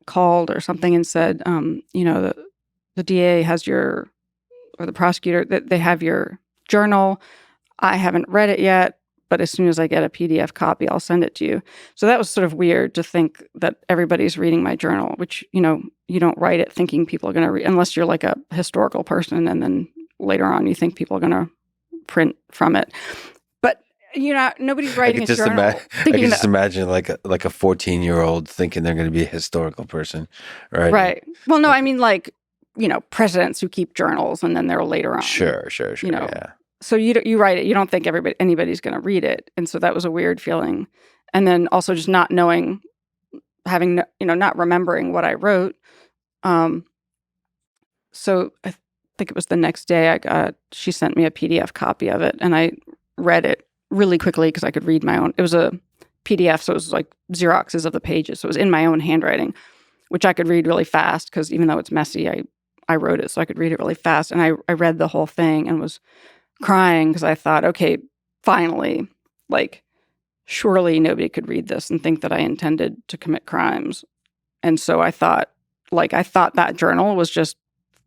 called or something and said, the DA has or the prosecutor, that they have your journal. I haven't read it yet, but as soon as I get a PDF copy, I'll send it to you. So that was sort of weird to think that everybody's reading my journal, which, you don't write it thinking people are going to read, unless you're like a historical person, and then later on you think people are going to print from it. But nobody's writing a journal. I can just imagine like a 14-year-old thinking they're going to be a historical person, right? Right. Well, no, I mean like, presidents who keep journals and then they're later on. Sure. Yeah. So you write it, you don't think anybody's going to read it, and so that was a weird feeling. And then also just not knowing, having not remembering what I wrote. So I think it was the next day she sent me a PDF copy of it, and I read it really quickly because I could read my own. It was a PDF, so it was like Xeroxes of the pages. So it was in my own handwriting, which I could read really fast because even though it's messy, I wrote it so I could read it really fast. And I read the whole thing and was crying because I thought, okay, finally, like, surely nobody could read this and think that I intended to commit crimes. And so I thought that journal was just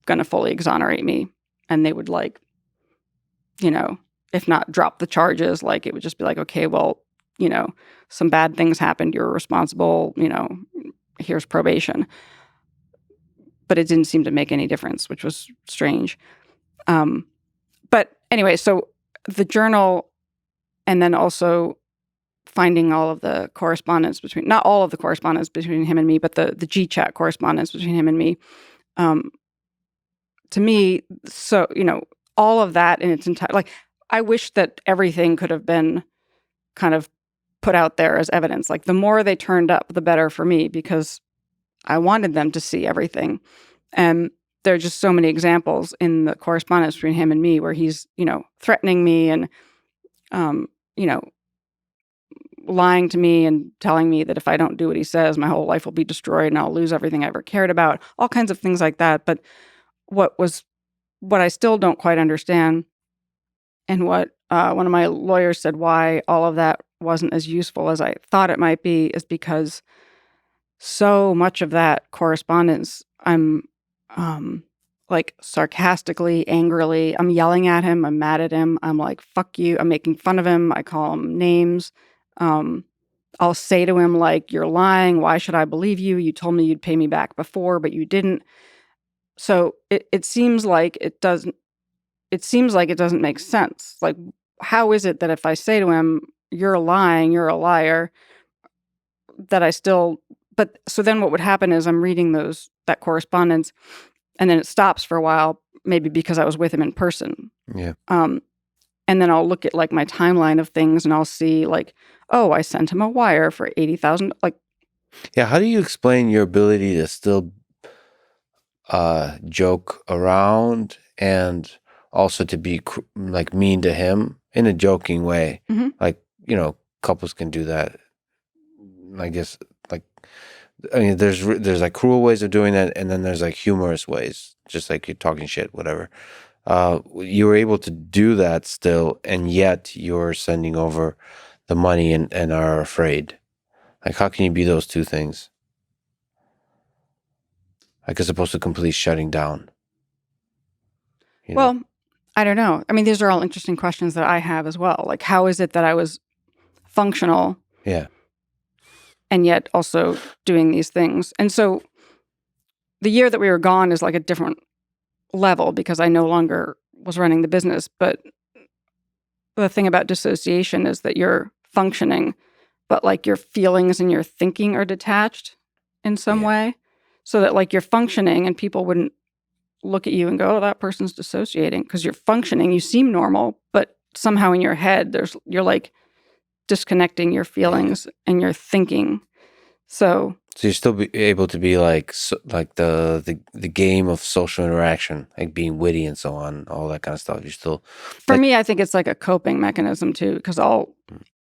going to fully exonerate me. And they would like, if not drop the charges, like it would just be like, okay, well, some bad things happened. You're responsible, here's probation. But it didn't seem to make any difference, which was strange. But anyway, so the journal, and then also finding all of the correspondence between, not all of the correspondence between him and me, but the G-chat correspondence between him and me. To me, so, all of that in its entire, like, I wish that everything could have been kind of put out there as evidence. Like, the more they turned up, the better for me, because I wanted them to see everything. And there are just so many examples in the correspondence between him and me where he's, threatening me and, lying to me and telling me that if I don't do what he says, my whole life will be destroyed and I'll lose everything I ever cared about, all kinds of things like that. But what I still don't quite understand, and what one of my lawyers said why all of that wasn't as useful as I thought it might be, is because so much of that correspondence, I'm like sarcastically, angrily, I'm yelling at him, I'm mad at him, I'm like, fuck you, I'm making fun of him, I call him names. I'll say to him, like, you're lying, why should I believe you? You told me you'd pay me back before, but you didn't. So it seems like it doesn't make sense. Like, how is it that if I say to him, you're lying, you're a liar, that I still, but so then what would happen is I'm reading that correspondence, and then it stops for a while, maybe because I was with him in person. Yeah. And then I'll look at like my timeline of things and I'll see like, oh, I sent him a wire for $80,000. Like, Yeah. How do you explain your ability to still joke around and also to be like mean to him in a joking way? Mhm. Like, couples can do that. I guess, like, I mean, there's like cruel ways of doing that, and then there's like humorous ways, just like you're talking shit, whatever. You were able to do that still, and yet you're sending over the money and are afraid. Like, how can you be those two things? Like, as opposed to completely shutting down. Well, I don't know. I mean, these are all interesting questions that I have as well. Like, how is it that I was functional? Yeah. And yet also doing these things. And so the year that we were gone is like a different level because I no longer was running the business. But the thing about dissociation is that you're functioning, but like your feelings and your thinking are detached in some way. So that like you're functioning and people wouldn't look at you and go, oh, that person's dissociating, because you're functioning, you seem normal, but somehow in your head you're like disconnecting your feelings and your thinking. So you're still able to be like like the game of social interaction, like being witty and so on, all that kind of stuff. You're still, for like, me, I think it's like a coping mechanism too, because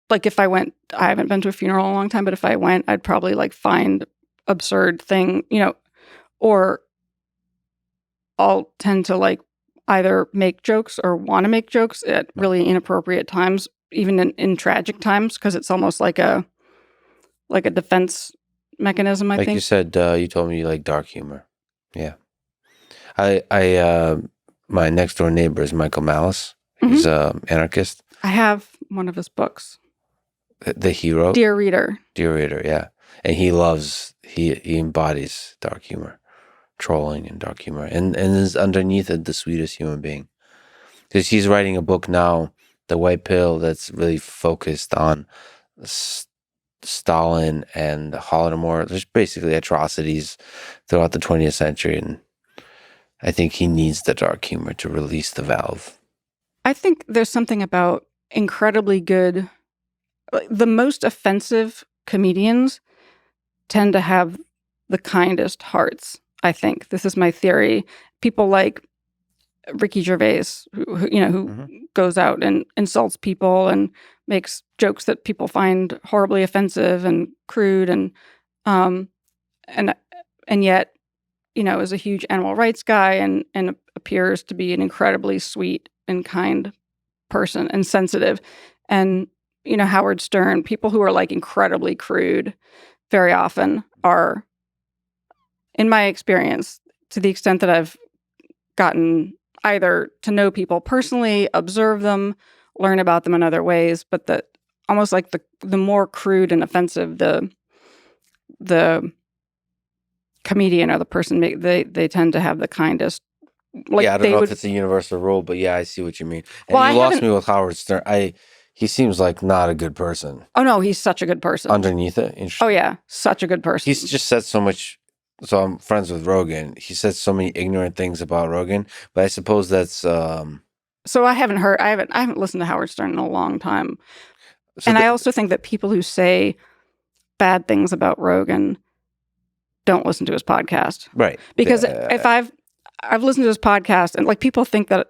like if I went, I haven't been to a funeral in a long time, but if I went, I'd probably like find absurd thing, or I'll tend to like either make jokes or want to make jokes at really inappropriate times, even in tragic times, because it's almost like a defense mechanism, I like think. you said, you told me you like dark humor. Yeah. I my next door neighbor is Michael Malice. He's an anarchist. I have one of his books. The hero. Dear Reader. Dear Reader, yeah. And he embodies dark humor, trolling and dark humor, and is underneath it the sweetest human being. Because he's writing a book now, The White Pill, that's really focused on Stalin and Holodomor. There's basically atrocities throughout the 20th century, and I think he needs the dark humor to release the valve. I think there's something about incredibly good, the most offensive comedians tend to have the kindest hearts, I think. This is my theory. People like Ricky Gervais, who goes out and insults people and makes jokes that people find horribly offensive and crude, and yet, is a huge animal rights guy and appears to be an incredibly sweet and kind person and sensitive. And Howard Stern, people who are like incredibly crude, very often are in my experience, to the extent that I've gotten either to know people personally, observe them, learn about them in other ways, but that almost like the more crude and offensive the comedian or the person, they tend to have the kindest. Like I don't know if it's a universal rule, but I see what you mean. And Well, you lost me with Howard Stern. He seems like not a good person. Oh no, he's such a good person. Underneath it, interesting. Oh yeah, such a good person. He's just said so much. So I'm friends with Rogan. He said so many ignorant things about Rogan, but I suppose that's. So I haven't listened to Howard Stern in a long time, and I also think that people who say bad things about Rogan don't listen to his podcast, right? Because if I've listened to his podcast, and like people think that,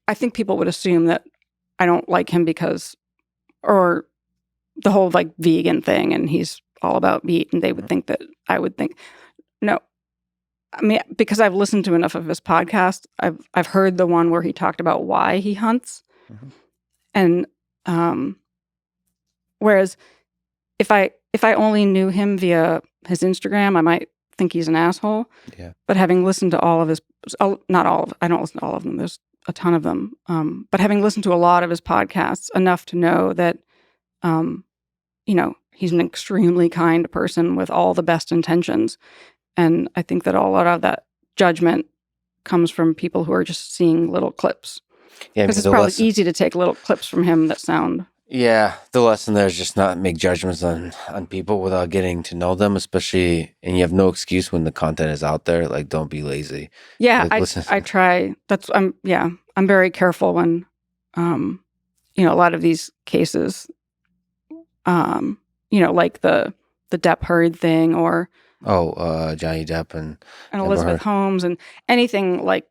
I think people would assume that I don't like him because, or the whole like vegan thing, and he's all about meat, and they would think that I would think, no. I mean, because I've listened to enough of his podcast, I've heard the one where he talked about why he hunts, and whereas if I only knew him via his Instagram, I might think he's an asshole. Yeah. But having listened to all of his, not all of, I don't listen to all of them. There's a ton of them. But having listened to a lot of his podcasts, enough to know that, he's an extremely kind person with all the best intentions. And I think that a lot of that judgment comes from people who are just seeing little clips. Yeah, because it's probably easy to take little clips from him that sound. Yeah, the lesson there is just not make judgments on people without getting to know them, especially, and you have no excuse when the content is out there. Like, don't be lazy. Yeah, I try. I'm very careful when, a lot of these cases, like the Depp Heard thing, or Johnny Depp and Elizabeth Holmes, and anything like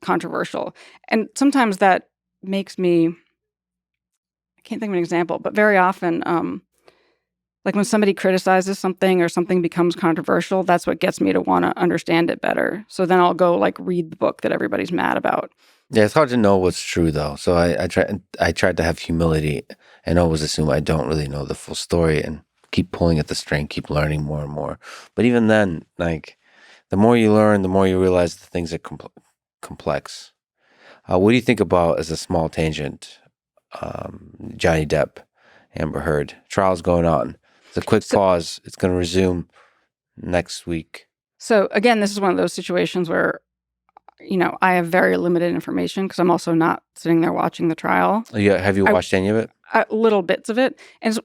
controversial. And sometimes that makes me, I can't think of an example, but very often, like when somebody criticizes something or something becomes controversial, that's what gets me to want to understand it better. So then I'll go like read the book that everybody's mad about. Yeah, it's hard to know what's true though. So I tried to have humility and always assume I don't really know the full story and keep pulling at the string, keep learning more and more. But even then, like, the more you learn, the more you realize the things are complex. What do you think about, as a small tangent, Johnny Depp, Amber Heard? Trial's going on. It's a quick pause. It's going to resume next week. So again, this is one of those situations where, I have very limited information because I'm also not sitting there watching the trial. Yeah, have you watched any of it? Little bits of it. And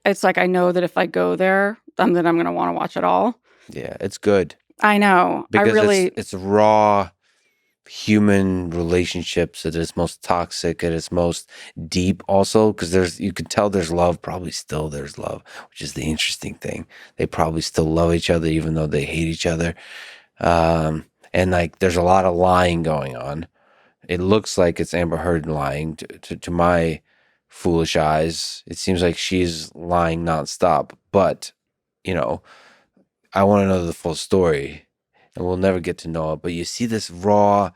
it's like I know that if I go there, then I'm going to want to watch it all. Yeah, it's good. I know. Because it's raw human relationships at its most toxic, at its most deep also, because you can tell there's love. Probably still there's love, which is the interesting thing. They probably still love each other even though they hate each other. And like there's a lot of lying going on. It looks like it's Amber Heard lying to my foolish eyes. It seems like she's lying nonstop, but I want to know the full story, and we'll never get to know it. But you see this raw,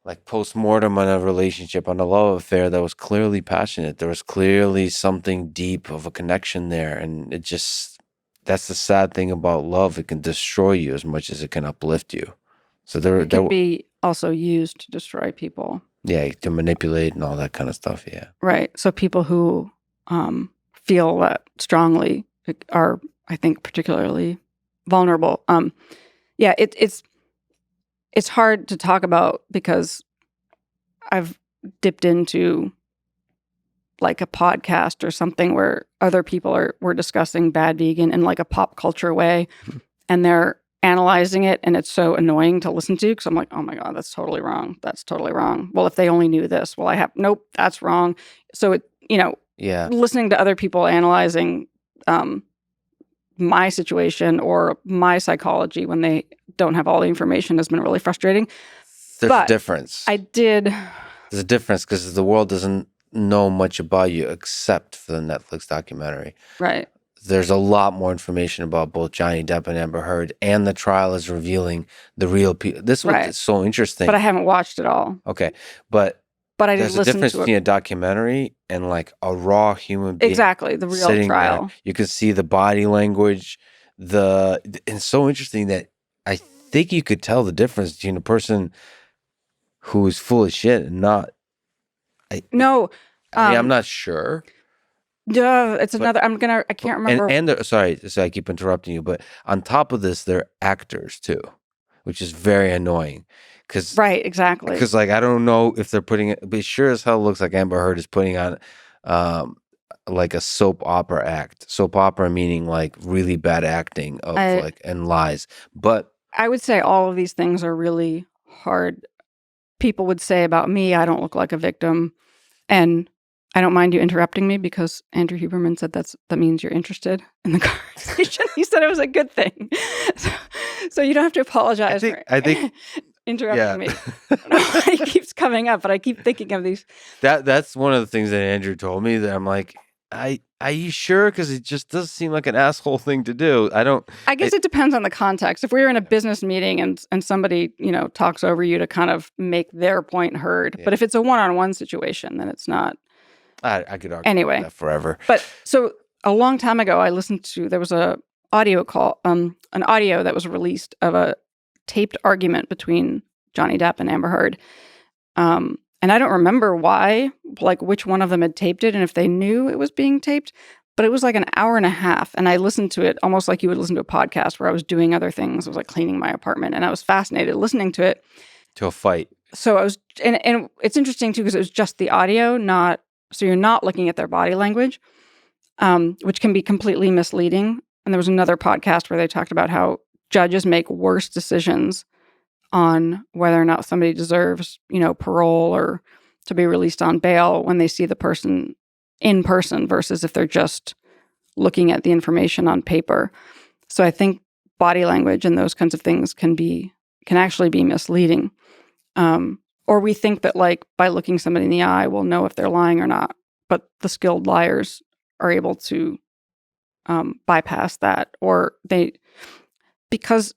like, post-mortem on a relationship, on a love affair that was clearly passionate. There was clearly something deep of a connection there, and that's the sad thing about love. It can destroy you as much as it can uplift you. So it can be also used to destroy people. Yeah, to manipulate and all that kind of stuff. Yeah, right. So people who feel that strongly are, I think, particularly vulnerable. It's hard to talk about because I've dipped into like a podcast or something where other people were discussing bad vegan in like a pop culture way, and they're analyzing it, and it's so annoying to listen to because I'm like, oh my God, that's totally wrong. That's totally wrong. Well, if they only knew this, nope, that's wrong. So listening to other people analyzing my situation or my psychology when they don't have all the information has been really frustrating. There's a difference. There's a difference because the world doesn't know much about you except for the Netflix documentary. Right. There's a lot more information about both Johnny Depp and Amber Heard, and the trial is revealing the real people. This was so interesting. But I haven't watched it all. Okay. But I didn't there's listen a difference to between a documentary and like a raw human being. Exactly, the real trial. There. You can see the body language. It's so interesting that I think you could tell the difference between a person who is full of shit and not. No. I mean, I'm not sure. It's another. I can't remember. And sorry, so I keep interrupting you, but on top of this, they're actors too, which is very annoying. Right, exactly. Because like I don't know if they're putting it, but it sure as hell looks like Amber Heard is putting on, like a soap opera act. Soap opera meaning like really bad acting of and lies. But I would say all of these things are really hard. People would say about me, I don't look like a victim, and I don't mind you interrupting me because Andrew Huberman said that means you're interested in the conversation. He said it was a good thing. So you don't have to apologize I think interrupting me. I don't know why it keeps coming up, but I keep thinking of these. That's one of the things that Andrew told me that I'm like, are you sure? Because it just does seem like an asshole thing to do. I guess it depends on the context. If we were in a business meeting and somebody, talks over you to kind of make their point heard, but if it's a one-on-one situation, then it's not. I could argue about that forever. But so a long time ago, I listened to, there was an audio that was released of a taped argument between Johnny Depp and Amber Heard. And I don't remember why, like which one of them had taped it and if they knew it was being taped, but it was like an hour and a half. And I listened to it almost like you would listen to a podcast where I was doing other things. I was like cleaning my apartment and I was fascinated listening to it. To a fight. So I was, and it's interesting too, because it was just the audio, so you're not looking at their body language, which can be completely misleading. And there was another podcast where they talked about how judges make worse decisions on whether or not somebody deserves, parole or to be released on bail when they see the person in person versus if they're just looking at the information on paper. So I think body language and those kinds of things can actually be misleading. Or we think that like by looking somebody in the eye, we'll know if they're lying or not. But the skilled liars are able to bypass that, because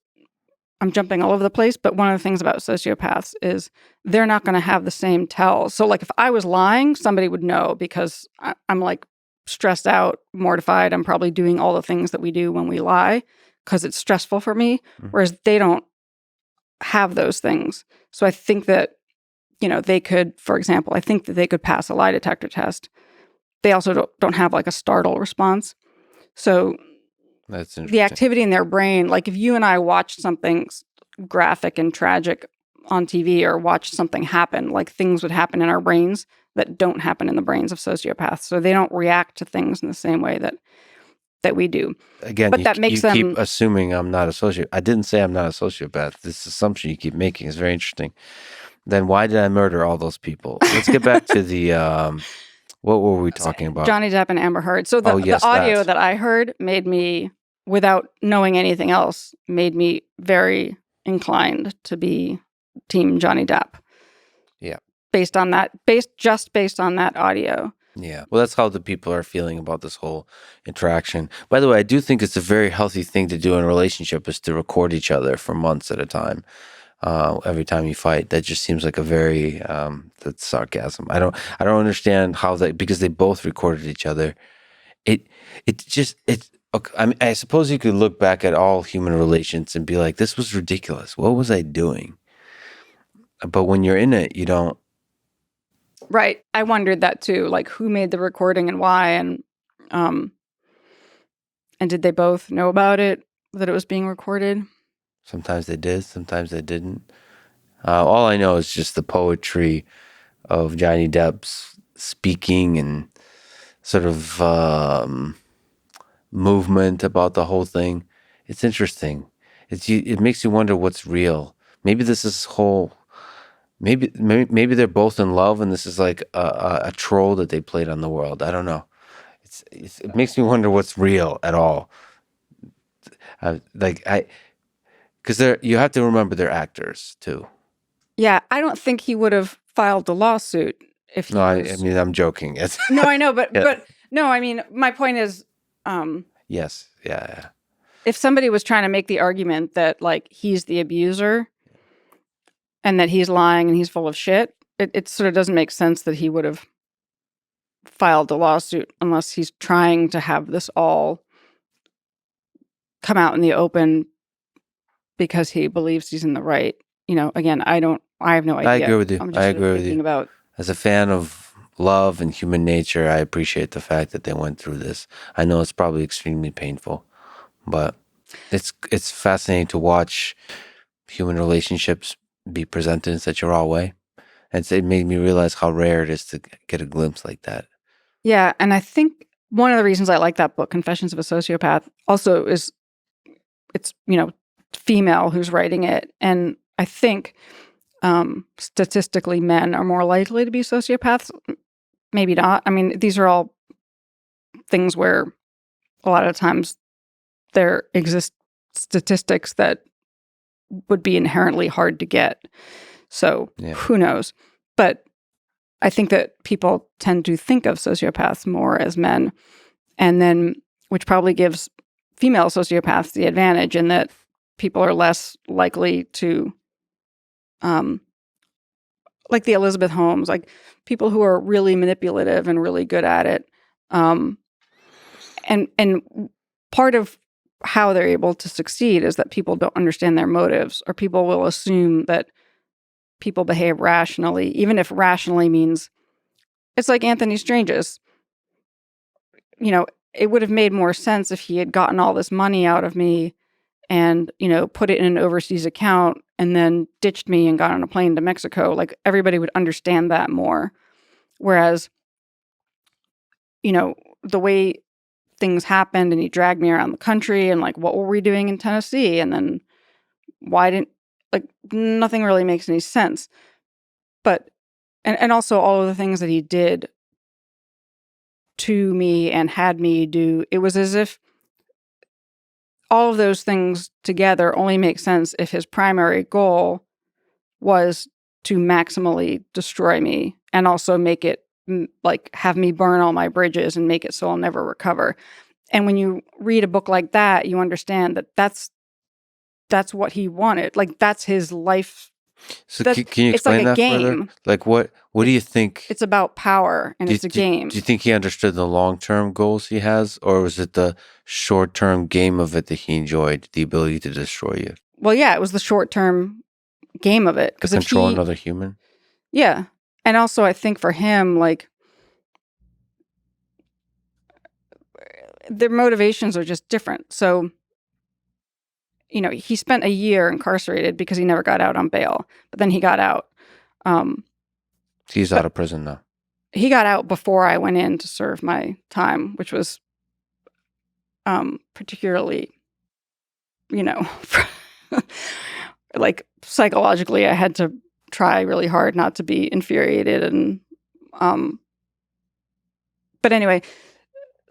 I'm jumping all over the place, but one of the things about sociopaths is they're not going to have the same tells. So like if I was lying, somebody would know because I'm like stressed out, mortified. I'm probably doing all the things that we do when we lie because it's stressful for me, whereas they don't have those things. So I think that, they could, for example, I think that they could pass a lie detector test. They also don't have like a startle response. So that's interesting. The activity in their brain, like if you and I watched something graphic and tragic on TV or watched something happen, like things would happen in our brains that don't happen in the brains of sociopaths. So they don't react to things in the same way that we do. Again, but that makes them keep assuming I'm not a sociopath. I didn't say I'm not a sociopath. This assumption you keep making is very interesting. Then why did I murder all those people? Let's get back to the what were we talking about? Johnny Depp and Amber Heard. So the audio that I heard made me, without knowing anything else, made me very inclined to be Team Johnny Depp. Yeah. Based on that audio. Yeah. Well, that's how the people are feeling about this whole interaction. By the way, I do think it's a very healthy thing to do in a relationship is to record each other for months at a time. Every time you fight, that just seems like a very that's sarcasm. I don't understand how that, because they both recorded each other. Okay, I mean, I suppose you could look back at all human relations and be like, this was ridiculous. What was I doing? But when you're in it, you don't. Right. I wondered that too. Like who made the recording and why, and did they both know about it, that it was being recorded? Sometimes they did, sometimes they didn't. All I know is just the poetry of Johnny Depp's speaking and sort of movement about the whole thing. It's interesting. It makes you wonder what's real. Maybe this is maybe they're both in love and this is like a troll that they played on the world. I don't know. It makes me wonder what's real at all. Because you have to remember they're actors too. Yeah, I don't think he would have filed the lawsuit if he I mean, I'm joking. No, I know, but no, I mean, my point is, yes, yeah. If somebody was trying to make the argument that like he's the abuser and that he's lying and he's full of shit, it sort of doesn't make sense that he would have filed the lawsuit unless he's trying to have this all come out in the open because he believes he's in the right. Again, I have no idea. I agree with you. I'm just I sort of agree with thinking you. about. As a fan of love and human nature, I appreciate the fact that they went through this. I know it's probably extremely painful, but it's fascinating to watch human relationships be presented in such a raw way. And it made me realize how rare it is to get a glimpse like that. Yeah, and I think one of the reasons I like that book, Confessions of a Sociopath, also is it's female who's writing it, and I think statistically men are more likely to be sociopaths. Maybe not. I mean, these are all things where a lot of times there exist statistics that would be inherently hard to get. So Who knows? But I think that people tend to think of sociopaths more as men, and then which probably gives female sociopaths the advantage in that people are less likely to, like the Elizabeth Holmes, like people who are really manipulative and really good at it. And part of how they're able to succeed is that people don't understand their motives, or people will assume that people behave rationally, even if rationally means it's like Anthony Strangis. It would have made more sense if he had gotten all this money out of me and, put it in an overseas account and then ditched me and got on a plane to Mexico. Like, everybody would understand that more. Whereas, the way things happened and he dragged me around the country and like, what were we doing in Tennessee? And then nothing really makes any sense. But, and also all of the things that he did to me and had me do, it was as if all of those things together only make sense if his primary goal was to maximally destroy me and also make it have me burn all my bridges and make it so I'll never recover. And when you read a book like that, you understand that that's what he wanted. Like, that's his life. So can you explain that further? Like, what do you think? It's about power, and it's a game. Do you think he understood the long-term goals he has, or was it the short-term game of it that he enjoyed, the ability to destroy you? Well, yeah, it was the short-term game of it. To control another human? Yeah. And also, I think for him, like, their motivations are just different. So, he spent a year incarcerated because he never got out on bail, but then he got out. He's out of prison now. He got out before I went in to serve my time, which was particularly, like, psychologically, I had to try really hard not to be infuriated. And but anyway,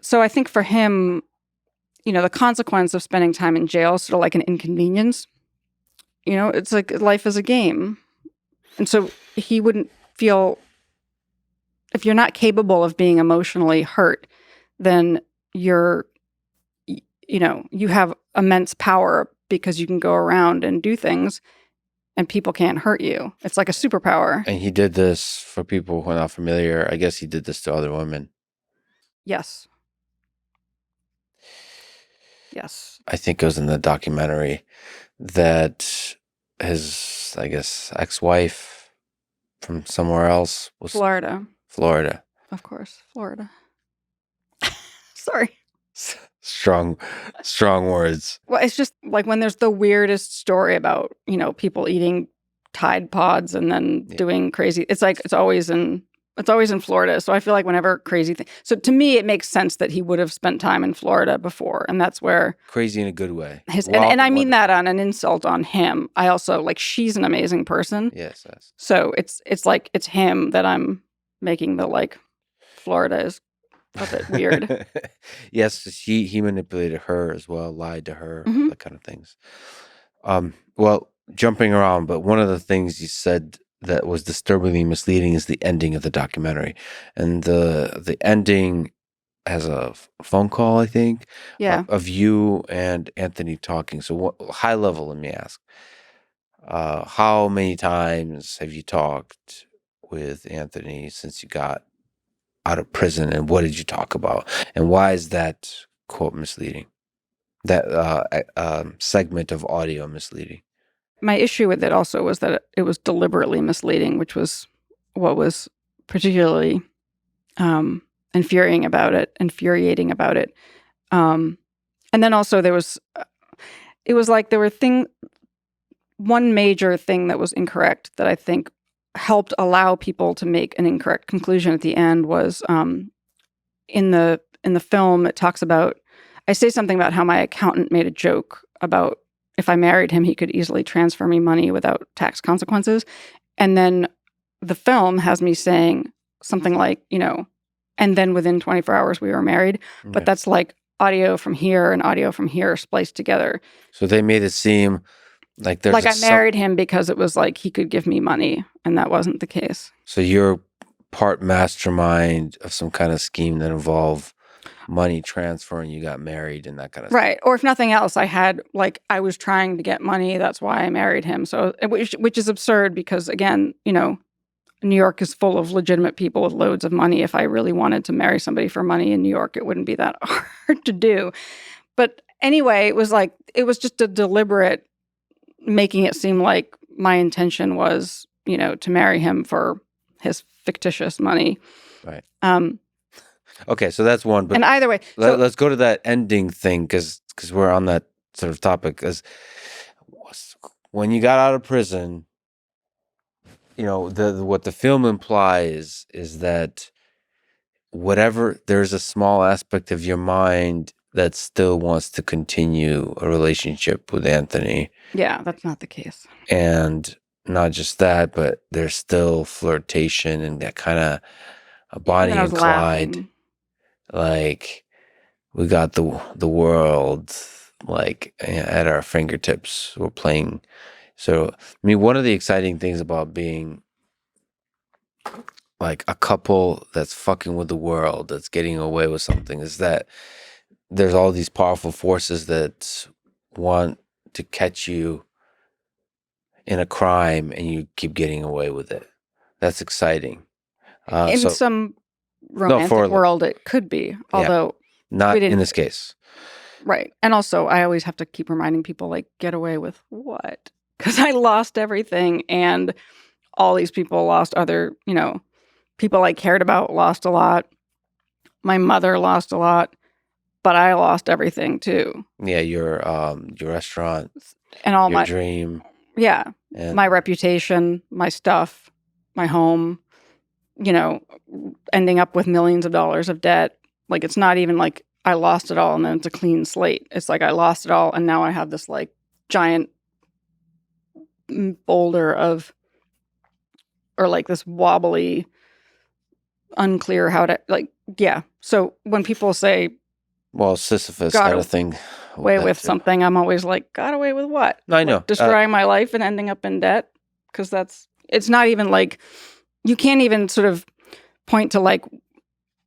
so I think for him, the consequence of spending time in jail is sort of like an inconvenience. It's like life is a game. And so he wouldn't feel, if you're not capable of being emotionally hurt, then you have immense power because you can go around and do things and people can't hurt you. It's like a superpower. And he did this, for people who are not familiar, I guess he did this to other women. Yes. Yes. I think it was in the documentary that his, I guess, ex-wife from somewhere else was Florida. Of course, Florida. Sorry. Strong words. Well, it's just like when there's the weirdest story about, people eating Tide Pods and then doing crazy. It's like it's always in Florida. So I feel like whenever crazy thing. So to me, it makes sense that he would have spent time in Florida before, and that's where crazy in a good way. And I mean that on an insult on him. I also like, she's an amazing person. Yes. So it's like it's him that I'm making the like Florida is a bit weird. Yes, he manipulated her as well, lied to her, Mm-hmm. that kind of things. Well, jumping around, but one of the things you said that was disturbingly misleading is the ending of the documentary, and the ending has a phone call, I think, of you and Anthony talking. So, high level, let me ask, how many times have you talked with Anthony since you got out of prison, and what did you talk about, and why is that quote misleading? that segment of audio misleading. My issue with it also was that it was deliberately misleading, which was what was particularly infuriating about it. And then also there was, it was like there were one major thing that was incorrect that I think helped allow people to make an incorrect conclusion at the end was in the film, it talks about, I say something about how my accountant made a joke about if I married him, he could easily transfer me money without tax consequences. And then the film has me saying something like, and then within 24 hours we were married. Okay. But that's like audio from here and audio from here spliced together. So they made it seem like there's like I married him because it was like he could give me money, and that wasn't the case. So you're part mastermind of some kind of scheme that involved money transfer, and you got married and that kind of stuff. Right. Or if nothing else, I was trying to get money. That's why I married him. So, which is absurd because, again, New York is full of legitimate people with loads of money. If I really wanted to marry somebody for money in New York, it wouldn't be that hard to do. But anyway, it was just a deliberate making it seem like my intention was, to marry him for his fictitious money. Right. Okay, so that's one. But and either way, let's go to that ending thing because we're on that sort of topic. Because when you got out of prison, what the film implies is that there's a small aspect of your mind that still wants to continue a relationship with Anthony. Yeah, that's not the case. And not just that, but there's still flirtation and that kind of a Bonnie and Clyde. Laughing. Like we got the world like at our fingertips. We're playing. So I mean, one of the exciting things about being like a couple that's fucking with the world, that's getting away with something, is that there's all these powerful forces that want to catch you in a crime and you keep getting away with it. That's exciting. In some romantic world, it could be, although not in this case. Right. And also, I always have to keep reminding people, like, get away with what? Because I lost everything, and all these people lost other, people I cared about lost a lot. My mother lost a lot, but I lost everything too. Yeah, your restaurant and all your dream. Yeah, and my reputation, my stuff, my home. Ending up with millions of dollars of debt. Like, it's not even like I lost it all and then it's a clean slate. It's like I lost it all and now I have this like giant boulder of, or like this wobbly, unclear how to, like, yeah. So when people say, well, Sisyphus had a thing away with something, I'm always like, got away with what? I know. Like, destroying my life and ending up in debt? Because it's not even like, you can't even sort of point to like,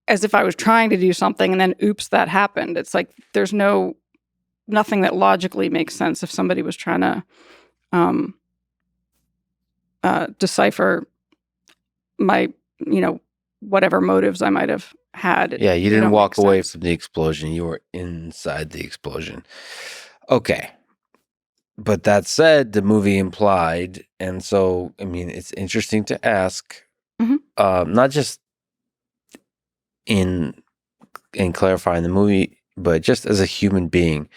as if I was trying to do something and then oops, that happened. It's like, there's nothing that logically makes sense if somebody was trying to decipher my, whatever motives I might have had. Yeah, you didn't walk away from the explosion. You were inside the explosion. Okay. But that said, the movie implied, and so, I mean, it's interesting to ask, not just in clarifying the movie, but just as a human being.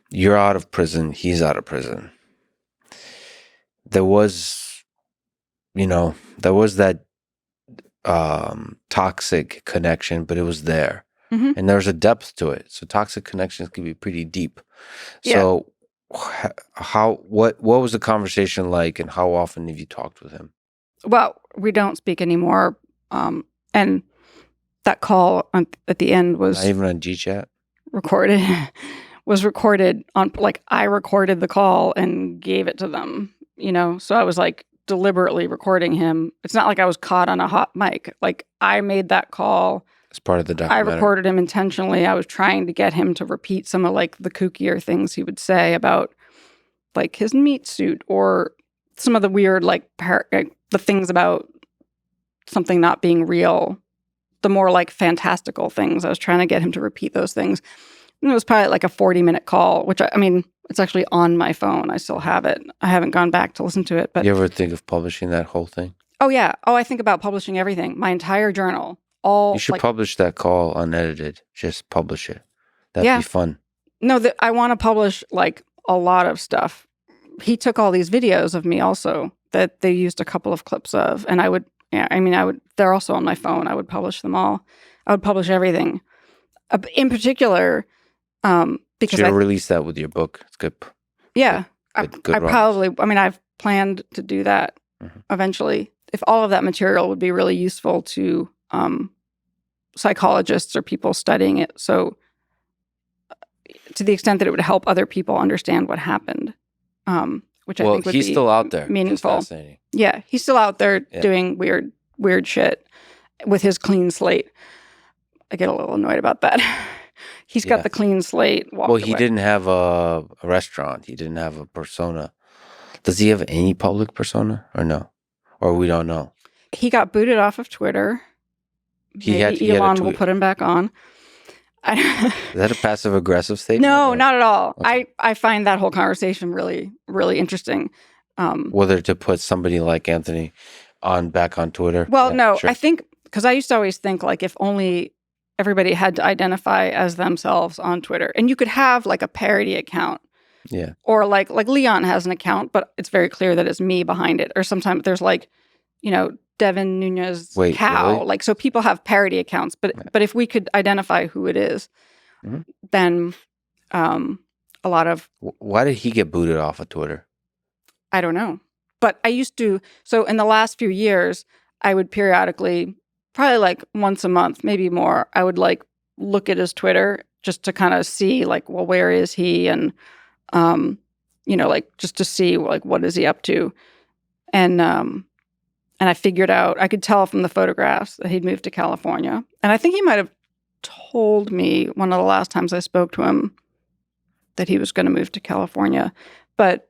You're out of prison, he's out of prison. There was that toxic connection, but it was there. Mm-hmm. And there's a depth to it. So toxic connections can be pretty deep. Yeah. So what was the conversation like, and how often have you talked with him? Well, we don't speak anymore. And that call at the end was not even on GChat. Recorded on, like, I recorded the call and gave it to them, So I was like deliberately recording him. It's not like I was caught on a hot mic. Like, I made that call. As part of the documentary. I recorded him intentionally. I was trying to get him to repeat some of like the kookier things he would say about like his meat suit, or some of the weird like the things about something not being real, the more like fantastical things. I was trying to get him to repeat those things. it was probably like a 40-minute call, which I mean, it's actually on my phone. I still have it. I haven't gone back to listen to it. But You ever think of publishing that whole thing? oh yeah. Oh, I think about publishing everything. My entire journal. All You should like, publish that call unedited. Just publish it. That'd Yeah. be fun. no, I want to publish like a lot of stuff. He took all these videos of me also that they used a couple of clips of, and I would. They're also on my phone. I would publish them all. I would publish everything. In particular, because Should release that with your book. It's good. yeah, Good I runs. probably. I mean, I've planned to do that eventually. If all of that material would be really useful to psychologists or people studying it, so to the extent that it would help other people understand what happened, which I think would he's be still out there. meaningful. It's fascinating. Yeah, he's still out there doing weird shit with his clean slate. I get a little annoyed about that. He's got the clean slate. Well, he didn't have a restaurant. He didn't have a persona. Does he have any public persona or no? Or we don't know? He got booted off of Twitter. Maybe Elon will put him back on. Is that a passive aggressive statement? No, or? not at all. Okay. I find that whole conversation really, really interesting. Whether to put somebody like Anthony back on Twitter. Well, Yeah, no, sure. I think because I used to always think like if only everybody had to identify as themselves on Twitter, and you could have like a parody account. Yeah. Or like Leon has an account, but it's very clear that it's me behind it. Or sometimes there's like, Devin Nunez cow. Really? Like, so people have parody accounts, but if we could identify who it is, then a lot of... Why did he get booted off of Twitter? I don't know. But I used to... So in the last few years, I would periodically, probably like once a month, maybe more, I would like look at his Twitter just to kind of see like, well, where is he? And, like just to see like, what is he up to? And I figured out, I could tell from the photographs that he'd moved to California. And I think he might have told me one of the last times I spoke to him that he was going to move to California. But,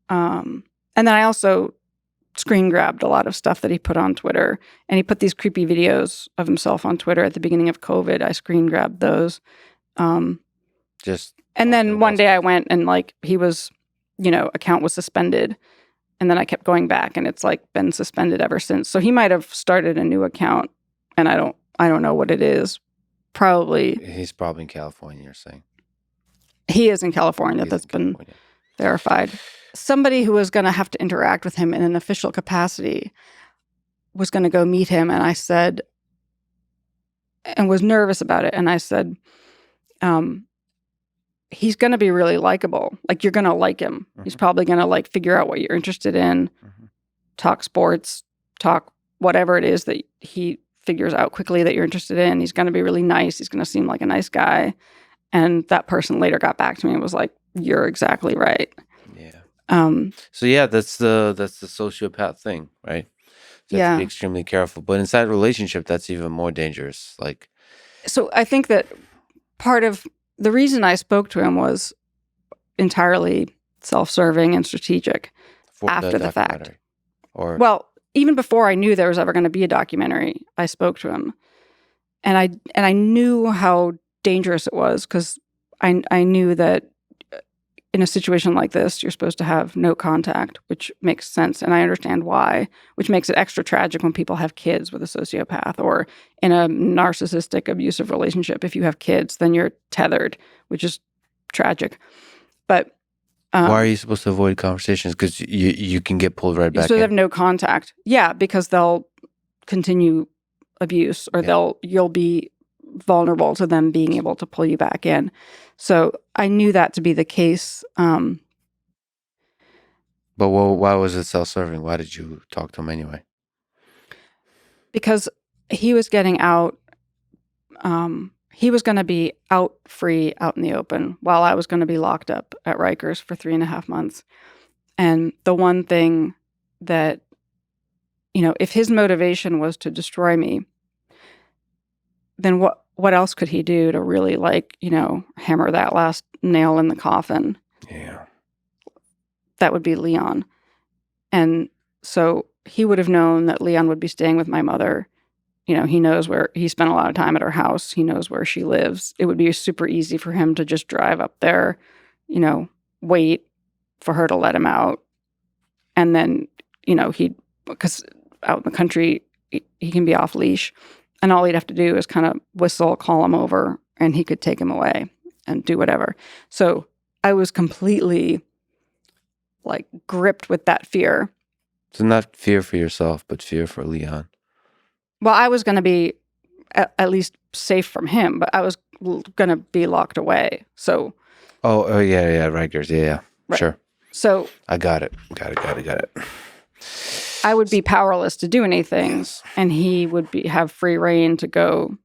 and then I also screen grabbed a lot of stuff that he put on Twitter. And he put these creepy videos of himself on Twitter at the beginning of COVID. I screen grabbed those. And then one day I went and like he was, account was suspended. And then I kept going back and it's like been suspended ever since. So he might have started a new account and I don't know what it is. He's probably in California, you're saying. He is in California. That's been verified. Somebody who was going to have to interact with him in an official capacity was going to go meet him. And I said, and was nervous about it. And I said, he's going to be really likable. Like, you're going to like him. He's probably going to like figure out what you're interested in, talk sports, talk whatever it is that he figures out quickly that you're interested in. He's going to be really nice. He's going to seem like a nice guy. And that person later got back to me and was like, you're exactly right. Yeah. So yeah, that's the sociopath thing, right? So you have to be extremely careful. But inside a relationship, that's even more dangerous. Like, so I think that part of the reason I spoke to him was entirely self-serving and strategic after the fact. Well, even before I knew there was ever going to be a documentary, I spoke to him. And I knew how dangerous it was because I knew that in a situation like this, you're supposed to have no contact, which makes sense. And I understand why, which makes it extra tragic when people have kids with a sociopath or in a narcissistic, abusive relationship. If you have kids, then you're tethered, which is tragic. But why are you supposed to avoid conversations? Because you can get pulled right back in. You're supposed to have no contact. Yeah, because they'll continue abuse or you'll be vulnerable to them being able to pull you back in. So I knew that to be the case. But why was it self-serving? Why did you talk to him anyway? Because he was getting out. He was going to be free out in the open while I was going to be locked up at Rikers for 3.5 months. And the one thing that, if his motivation was to destroy me, then what else could he do to really hammer that last nail in the coffin? Yeah. That would be Leon. And so he would have known that Leon would be staying with my mother he knows where he spent a lot of time at her house. He knows where she lives. It would be super easy for him to just drive up there, wait for her to let him out. And then, because out in the country, he can be off leash. And all he'd have to do is kind of whistle, call him over, and he could take him away and do whatever. So I was completely gripped with that fear. So not fear for yourself, but fear for Leon. Well, I was going to be at least safe from him, but I was going to be locked away. So. Oh yeah, Rikers, yeah, right. Sure. So. I got it. Got it. I would be powerless to do anything, yes. And he would have free reign to go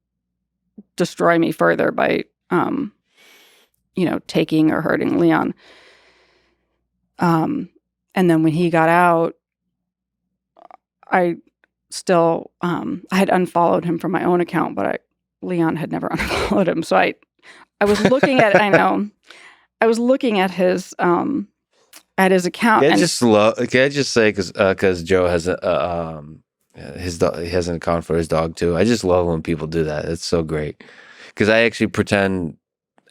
destroy me further by, taking or hurting Leon. And then when he got out, I still, I had unfollowed him from my own account, but Leon had never unfollowed him. So I was looking at, I was looking at his account. Can I just say, because Joe has his dog, he has an account for his dog too. I just love when people do that. It's so great. Because I actually pretend,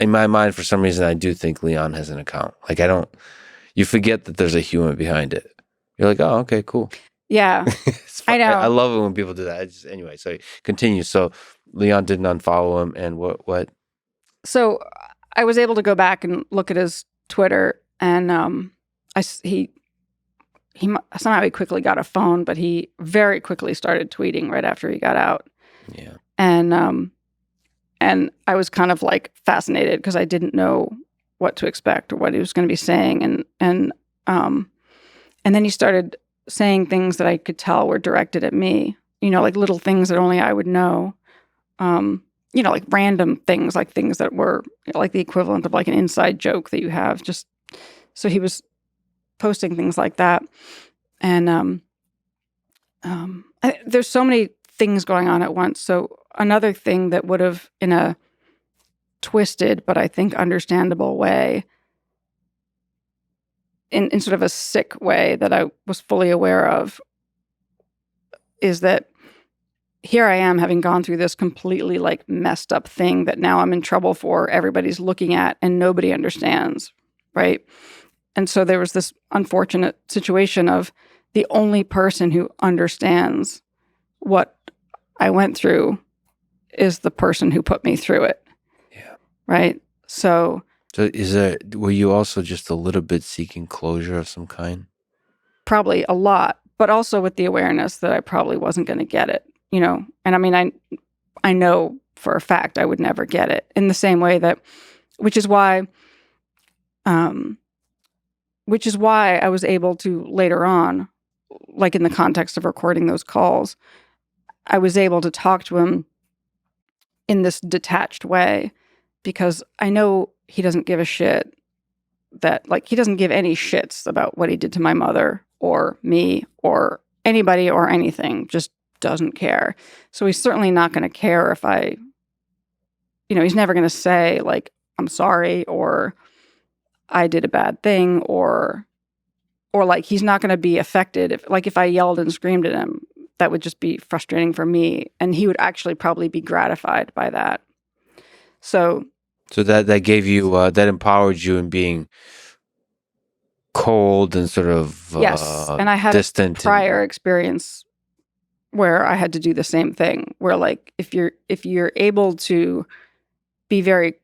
in my mind, for some reason, I do think Leon has an account. You forget that there's a human behind it. You're like, oh, okay, cool. Yeah, I know. I love it when people do that. Anyway, so continue. So Leon didn't unfollow him, and what? So I was able to go back and look at his Twitter, and he somehow he quickly got a phone, but he very quickly started tweeting right after he got out. Yeah, and I was kind of fascinated because I didn't know what to expect or what he was going to be saying, and then he started saying things that I could tell were directed at me, little things that only I would know, random things, things that were the equivalent of an inside joke that you have. Just so he was posting things like that, and there's so many things going on at once. So another thing that would have, in a twisted but I think understandable way, in sort of a sick way that I was fully aware of, is that here I am having gone through this completely messed up thing that now I'm in trouble for, everybody's looking at and nobody understands, right? And so there was this unfortunate situation of the only person who understands what I went through is the person who put me through it. Yeah. Right? So were you also just a little bit seeking closure of some kind? Probably a lot, but also with the awareness that I probably wasn't going to get it, And I mean, I know for a fact I would never get it in the same way which is why I was able to later on, in the context of recording those calls, I was able to talk to him in this detached way because I know he doesn't give a shit that, he doesn't give any shits about what he did to my mother or me or anybody or anything, just doesn't care. So he's certainly not going to care if he's never going to say, I'm sorry, or I did a bad thing, or he's not going to be affected if I yelled and screamed at him. That would just be frustrating for me, and he would actually probably be gratified by that. So that gave you that empowered you in being cold and sort of yes, and I had distant a prior experience where I had to do the same thing. Where if you're able to be very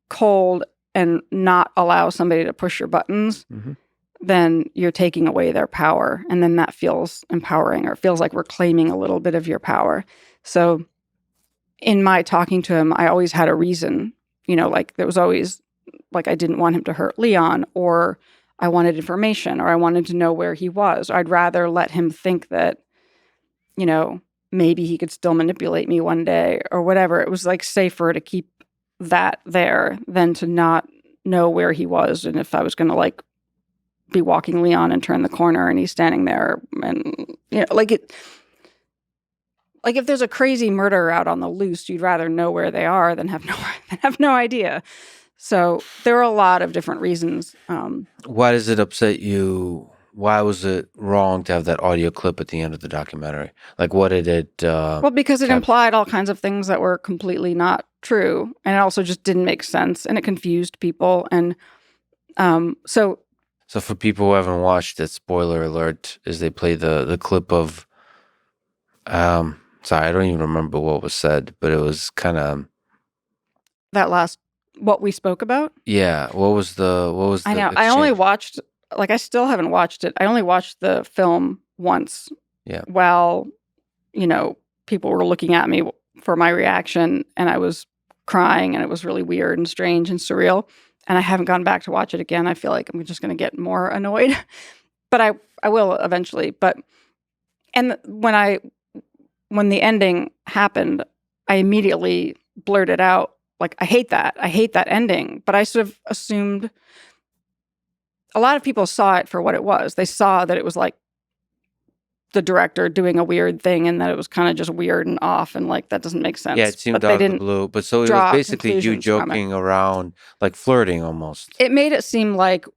cold and not allow somebody to push your buttons, mm-hmm. then you're taking away their power, and then that feels empowering, or feels like reclaiming a little bit of your power. So in my talking to him, I always had a reason, there was always, I didn't want him to hurt Leon, or I wanted information, or I wanted to know where he was. Or I'd rather let him think that, maybe he could still manipulate me one day or whatever. It was safer to keep that there than to not know where he was. And if I was going to be walking Leon and turn the corner and he's standing there, and if there's a crazy murderer out on the loose, you'd rather know where they are than have no idea. So there are a lot of different reasons. Why does it upset you why was it wrong to have that audio clip at the end of the documentary? Like, what did it? Well, because it implied all kinds of things that were completely not true, and it also just didn't make sense, and it confused people. And so for people who haven't watched it, spoiler alert, is they play the clip of. Sorry, I don't even remember what was said, but it was kind of. that last what we spoke about. Yeah, what was the I know. I only watched. Like, I still haven't watched it. I only watched the film once. Yeah. While, people were looking at me for my reaction, and I was crying, and it was really weird and strange and surreal. And I haven't gone back to watch it again. I feel like I'm just going to get more annoyed, but I will eventually. And when the ending happened, I immediately blurted out, like, I hate that ending. But I sort of assumed a lot of people saw it for what it was. They saw that it was like the director doing a weird thing, and that it was kind of just weird and off, and like, that doesn't make sense. Yeah, it seemed out of the blue. But so it was basically you joking around, like flirting almost. It made it seem like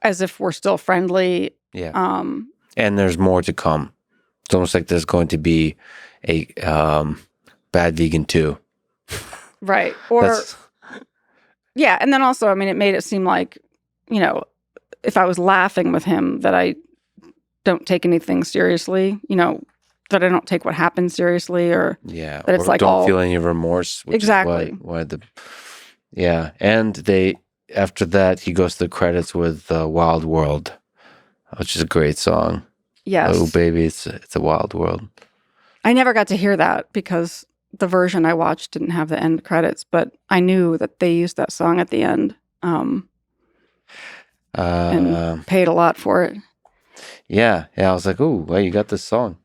as if we're still friendly. Yeah. And there's more to come. It's almost like there's going to be a Bad Vegan 2. Right. Or yeah, and then also, I mean, it made it seem like, if I was laughing with him, that I don't take anything seriously, that I don't take what happened seriously, or that it's like don't feel any remorse. Which exactly. Is why and after that he goes to the credits with Wild World, which is a great song. Yes. Oh baby, it's a wild world. I never got to hear that because the version I watched didn't have the end credits, but I knew that they used that song at the end. And paid a lot for it. Yeah. I was like, oh, well, you got this song.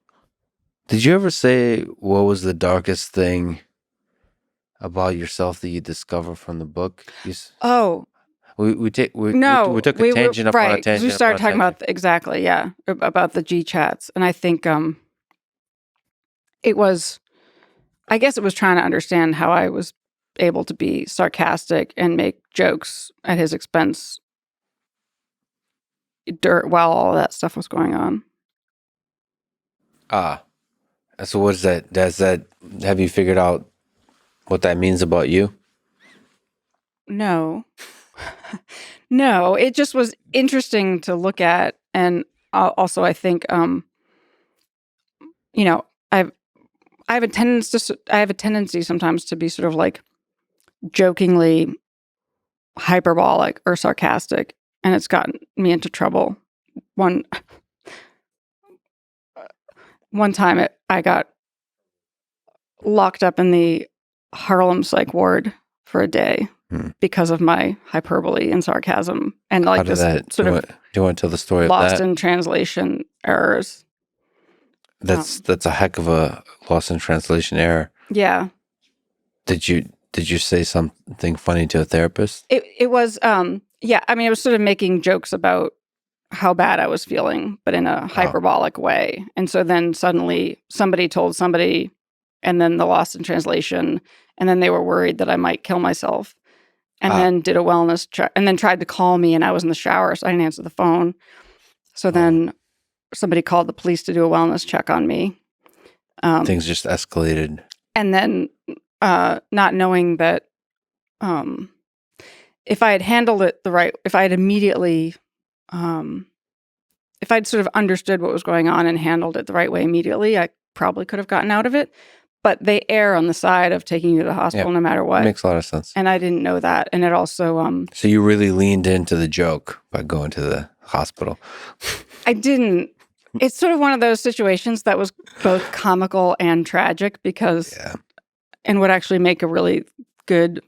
Did you ever say what was the darkest thing about yourself that you discovered from the book? We took a tangent upon a tangent. We started talking about about the G chats, and I think it was trying to understand how I was able to be sarcastic and make jokes at his expense while all that stuff was going on. So what is that? Have you figured out what that means about you? No. No, it just was interesting to look at. And also, I think, I have a tendency sometimes to be sort of like jokingly hyperbolic or sarcastic, and it's gotten me into trouble. One time I got locked up in the Harlem psych ward for a day because of my hyperbole and sarcasm, and like this sort of. Do you want to tell the story of that? Lost in translation errors. That's a heck of a lost in translation error. Yeah. Did you say something funny to a therapist? It was yeah, I mean, it was sort of making jokes about how bad I was feeling, but in a hyperbolic way. And so then suddenly somebody told somebody, and then the lost in translation, and then they were worried that I might kill myself. And then did a wellness check, and then tried to call me, and I was in the shower, so I didn't answer the phone. So then somebody called the police to do a wellness check on me. Things just escalated. And then not knowing that if I had handled it if I had immediately, if I'd sort of understood what was going on and handled it the right way immediately, I probably could have gotten out of it. But they err on the side of taking you to the hospital no matter what. Makes a lot of sense. And I didn't know that. And it also... So you really leaned into the joke by going to the hospital. I didn't. It's sort of one of those situations that was both comical and tragic because... Yeah. And would actually make a really good...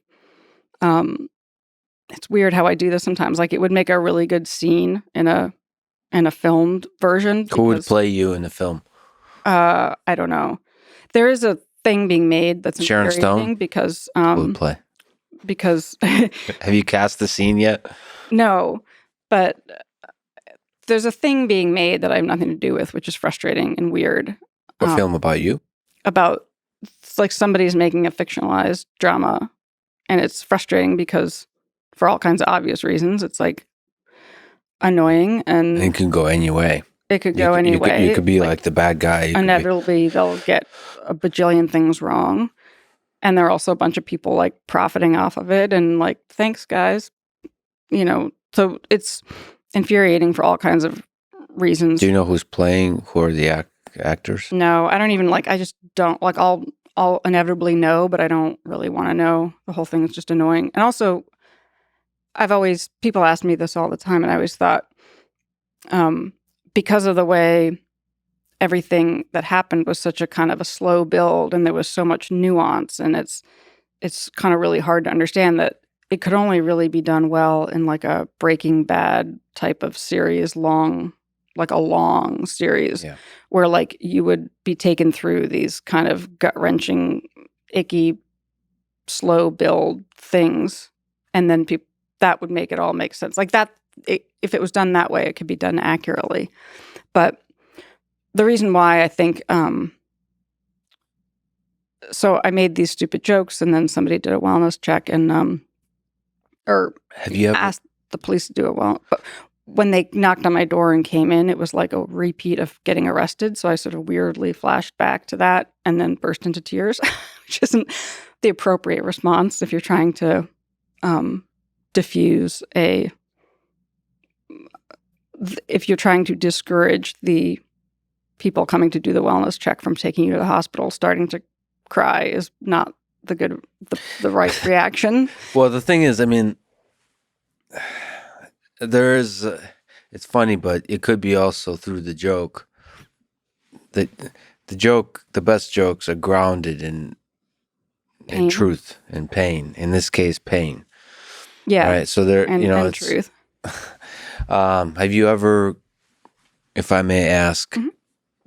it's weird how I do this sometimes. Like, it would make a really good scene in a filmed version. Who would play you in the film? I don't know. There is a thing being made that's Sharon Stone because who would play? Because have you cast the scene yet? No, but there's a thing being made that I have nothing to do with, which is frustrating and weird. A film about you? It's like somebody's making a fictionalized drama, and it's frustrating because for all kinds of obvious reasons, it's like annoying, and It can go any way. it could go any way. You could be like the bad guy. Inevitably, they'll get a bajillion things wrong. And there are also a bunch of people like profiting off of it and like, thanks, guys. So it's infuriating for all kinds of reasons. Do you know who's playing? Who are the actors? No, I don't even like, I just don't like, I'll inevitably know, but I don't really want to know. The whole thing is just annoying. And also, people ask me this all the time, and I always thought, because of the way everything that happened was such a kind of a slow build, and there was so much nuance, and it's kind of really hard to understand that it could only really be done well in like a Breaking Bad type of series, like a long series, where like you would be taken through these kind of gut-wrenching, icky, slow build things, and then that would make it all make sense. Like that, if it was done that way, it could be done accurately. But the reason why I think, so I made these stupid jokes, and then somebody did a wellness check, and or have you ever asked the police to do it. But when they knocked on my door and came in, it was like a repeat of getting arrested. So I sort of weirdly flashed back to that, and then burst into tears, which isn't the appropriate response if you're trying to diffuse if you're trying to discourage the people coming to do the wellness check from taking you to the hospital. Starting to cry is not the right reaction. Well, the thing is, I mean, it's funny, but it could be also through the joke. The best jokes are grounded in truth and pain. In this case, pain. Yeah. Right. So there, and truth. Have you ever, if I may ask,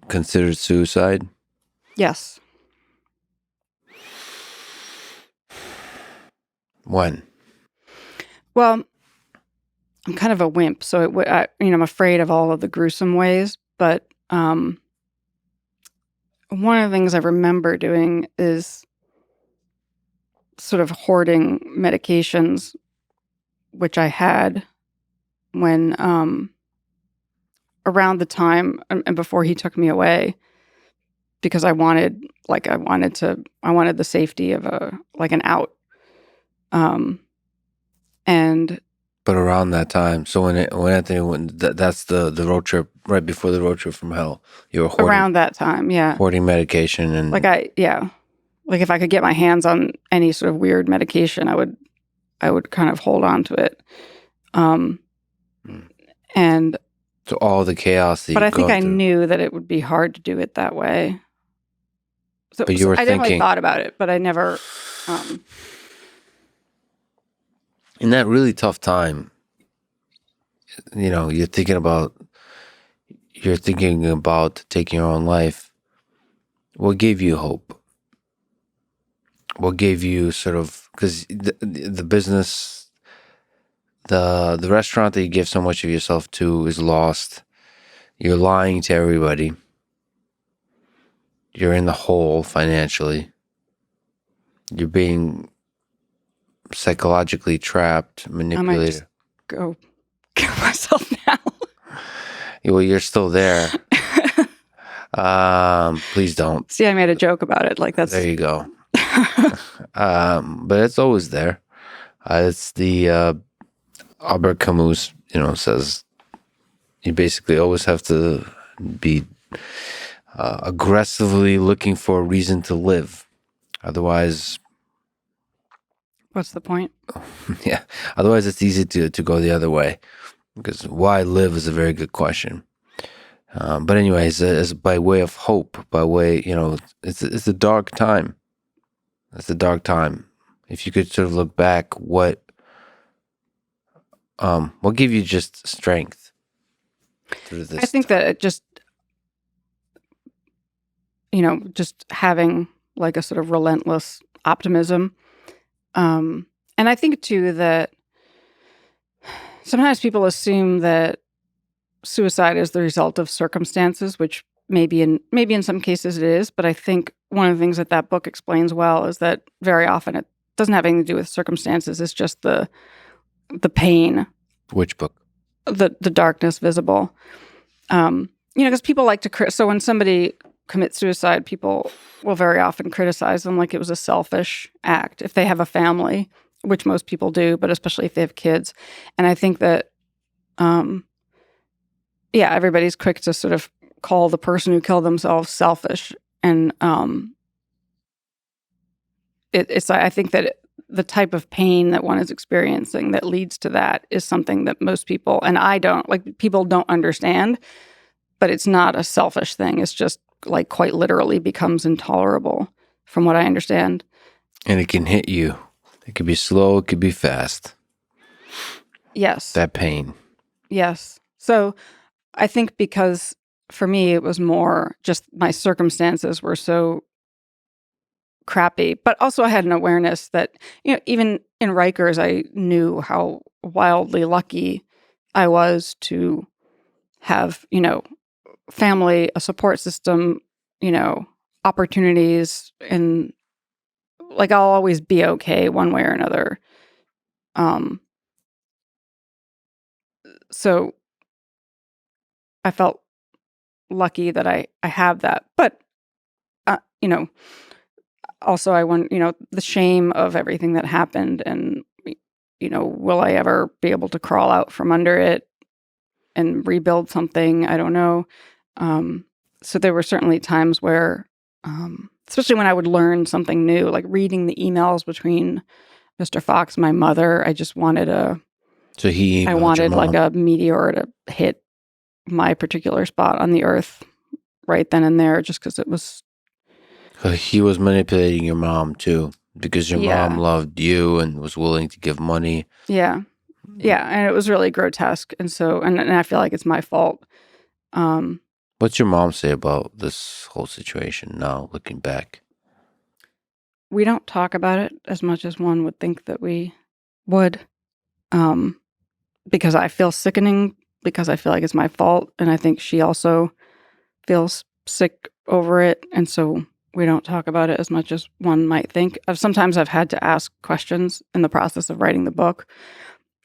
considered suicide? Yes. When? Well, I'm kind of a wimp, so I'm afraid of all of the gruesome ways. But one of the things I remember doing is sort of hoarding medications, which I had when around the time and before he took me away, because I wanted the safety of an out. But around that time, so when Anthony went, that's the road trip, right before the road trip from hell, you were hoarding, around that time, yeah, hoarding medication, and like if I could get my hands on any sort of weird medication, I would kind of hold on to it, and so all the chaos. But I think I knew that it would be hard to do it that way. So, but you were I thinking, definitely thought about it, but I never. In that really tough time, you're thinking about taking your own life. What gave you hope? What gave you sort of, because the business, the restaurant that you give so much of yourself to is lost. You're lying to everybody. You're in the hole financially. You're being psychologically trapped, manipulated. I might just go kill myself now. Well, you're still there. Please don't. See, I made a joke about it. Like that's. There you go. But it's always there. It's the Albert Camus, says you basically always have to be aggressively looking for a reason to live. Otherwise, what's the point? Yeah. Otherwise, it's easy to go the other way, because why live is a very good question. But anyways, as by way of hope, it's a dark time. It's a dark time. If you could sort of look back, what gave you just strength through this? I think that it just, just having like a sort of relentless optimism. And I think too that sometimes people assume that suicide is the result of circumstances, which maybe in some cases it is. But I think one of the things that book explains well is that very often it doesn't have anything to do with circumstances. It's just the pain. Which book? the darkness visible. Because people like to so when somebody commits suicide, people will very often criticize them like it was a selfish act if they have a family, which most people do, but especially if they have kids. And I think that, everybody's quick to sort of call the person who killed themselves selfish. And I think that the type of pain that one is experiencing that leads to that is something that most people, and people don't understand, but it's not a selfish thing. It's just like quite literally becomes intolerable from what I understand. And it can hit you. It could be slow, it could be fast. Yes. That pain. Yes. So I think because for me, it was more just my circumstances were so crappy, but also I had an awareness that, even in Rikers, I knew how wildly lucky I was to have, family, a support system, opportunities, and like I'll always be okay one way or another. So I felt lucky that I have that, but also I want, the shame of everything that happened, and will I ever be able to crawl out from under it and rebuild something? I don't know. So there were certainly times where, especially when I would learn something new, like reading the emails between Mr. Fox and my mother, I just wanted So he I wanted like a meteor to hit my particular spot on the earth right then and there, just because it was. He was manipulating your mom too, because your mom loved you and was willing to give money. Yeah. Yeah. And it was really grotesque. And so, and I feel like it's my fault. What's your mom say about this whole situation now, looking back? We don't talk about it as much as one would think that we would. Because I feel sickening, because I feel like it's my fault. And I think she also feels sick over it. And so we don't talk about it as much as one might think. Sometimes I've had to ask questions in the process of writing the book.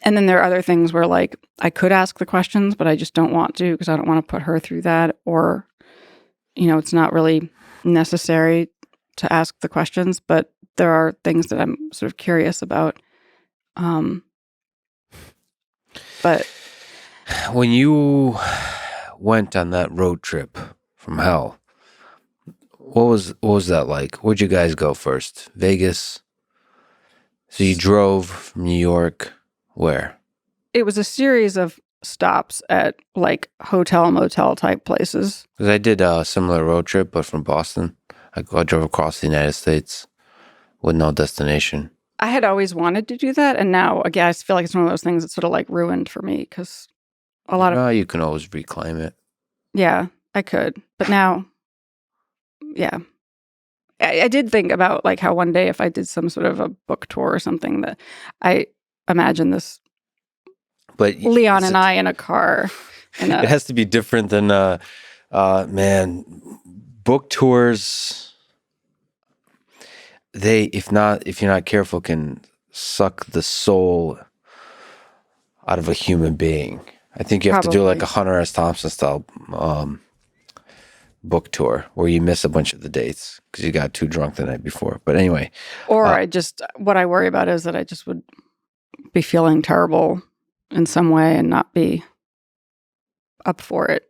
And then there are other things where like I could ask the questions, but I just don't want to because I don't want to put her through that. Or, it's not really necessary to ask the questions, but there are things that I'm sort of curious about. But when you went on that road trip from hell, what was that like? Where'd you guys go first? Vegas? So you drove from New York. Where? It was a series of stops at like hotel, motel type places. Because I did a similar road trip, but from Boston. I drove across the United States with no destination. I had always wanted to do that, and now, again, I feel like it's one of those things that's sort of like ruined for me because a lot of. You can always reclaim it. Yeah, I could, but now, yeah, I did think about like how one day if I did some sort of a book tour or something, that I imagine this, but Leon and I in a car. It has to be different than man, book tours. If you're not careful, can suck the soul out of a human being. I think you have to do like a Hunter S. Thompson style book tour where you miss a bunch of the dates because you got too drunk the night before. But anyway. Or what I worry about is that I just would be feeling terrible in some way and not be up for it.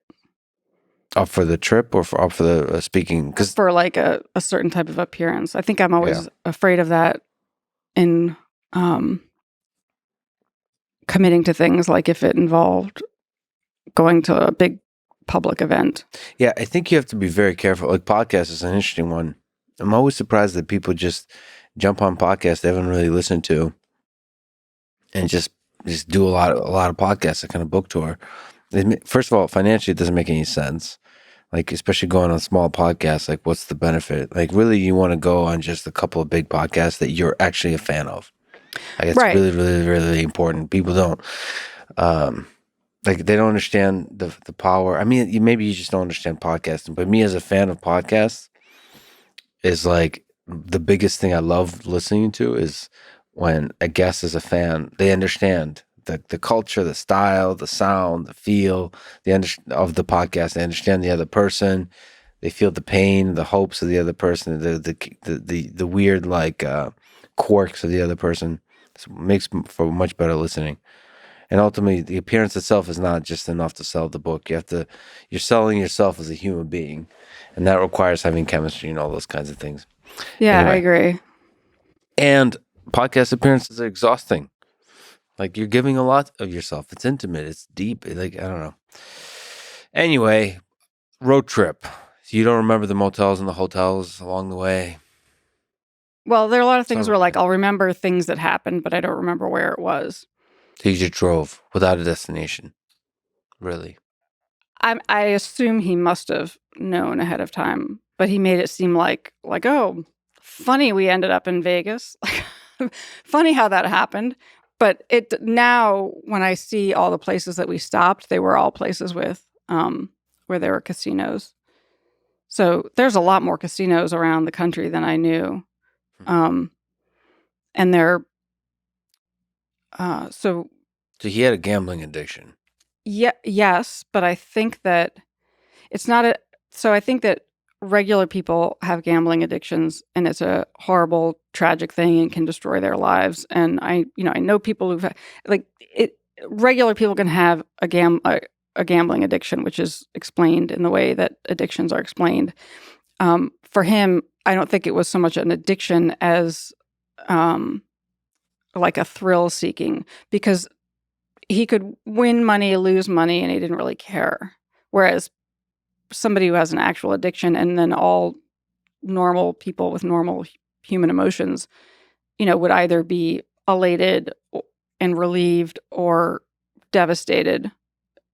Up for the trip or up for the speaking? Cause for like a certain type of appearance. I think I'm always afraid of that in committing to things, like if it involved going to a big public event. Yeah, I think you have to be very careful. Like podcast is an interesting one. I'm always surprised that people just jump on podcasts they haven't really listened to and just do a lot of podcasts, a kind of book tour. First of all, financially, it doesn't make any sense. Like, especially going on small podcasts, like, what's the benefit? Like, really, you want to go on just a couple of big podcasts that you're actually a fan of. Like, it's really, really, really important. People don't, they don't understand the power. I mean, maybe you just don't understand podcasting. But me as a fan of podcasts is like the biggest thing I love listening to is when a guest is a fan, they understand the culture, the style, the sound, the feel, of the podcast. They understand the other person. They feel the pain, the hopes of the other person, the weird quirks of the other person. It makes for much better listening. And ultimately, the appearance itself is not just enough to sell the book. You're selling yourself as a human being, and that requires having chemistry and all those kinds of things. Yeah, Anyway. I agree. And podcast appearances are exhausting. Like, you're giving a lot of yourself. It's intimate. It's deep. I don't know. Anyway, road trip. You don't remember the motels and the hotels along the way? Well, there are a lot of things Sorry. where like I'll remember things that happened, but I don't remember where it was. So you just drove without a destination. Really? I assume he must have known ahead of time, but he made it seem like oh, funny we ended up in Vegas. Funny how that happened. But now when I see all the places that we stopped, they were all places with where there were casinos. So there's a lot more casinos around the country than I knew. And they're so he had a gambling addiction. yes, but I think that it's not a. So I think that regular people have gambling addictions, and it's a horrible, tragic thing, and can destroy their lives. And I know people who've regular people can have a gambling addiction, which is explained in the way that addictions are explained. For him, I don't think it was so much an addiction as like a thrill seeking, because he could win money, lose money, and he didn't really care. Whereas somebody who has an actual addiction, and then all normal people with normal human emotions, would either be elated and relieved or devastated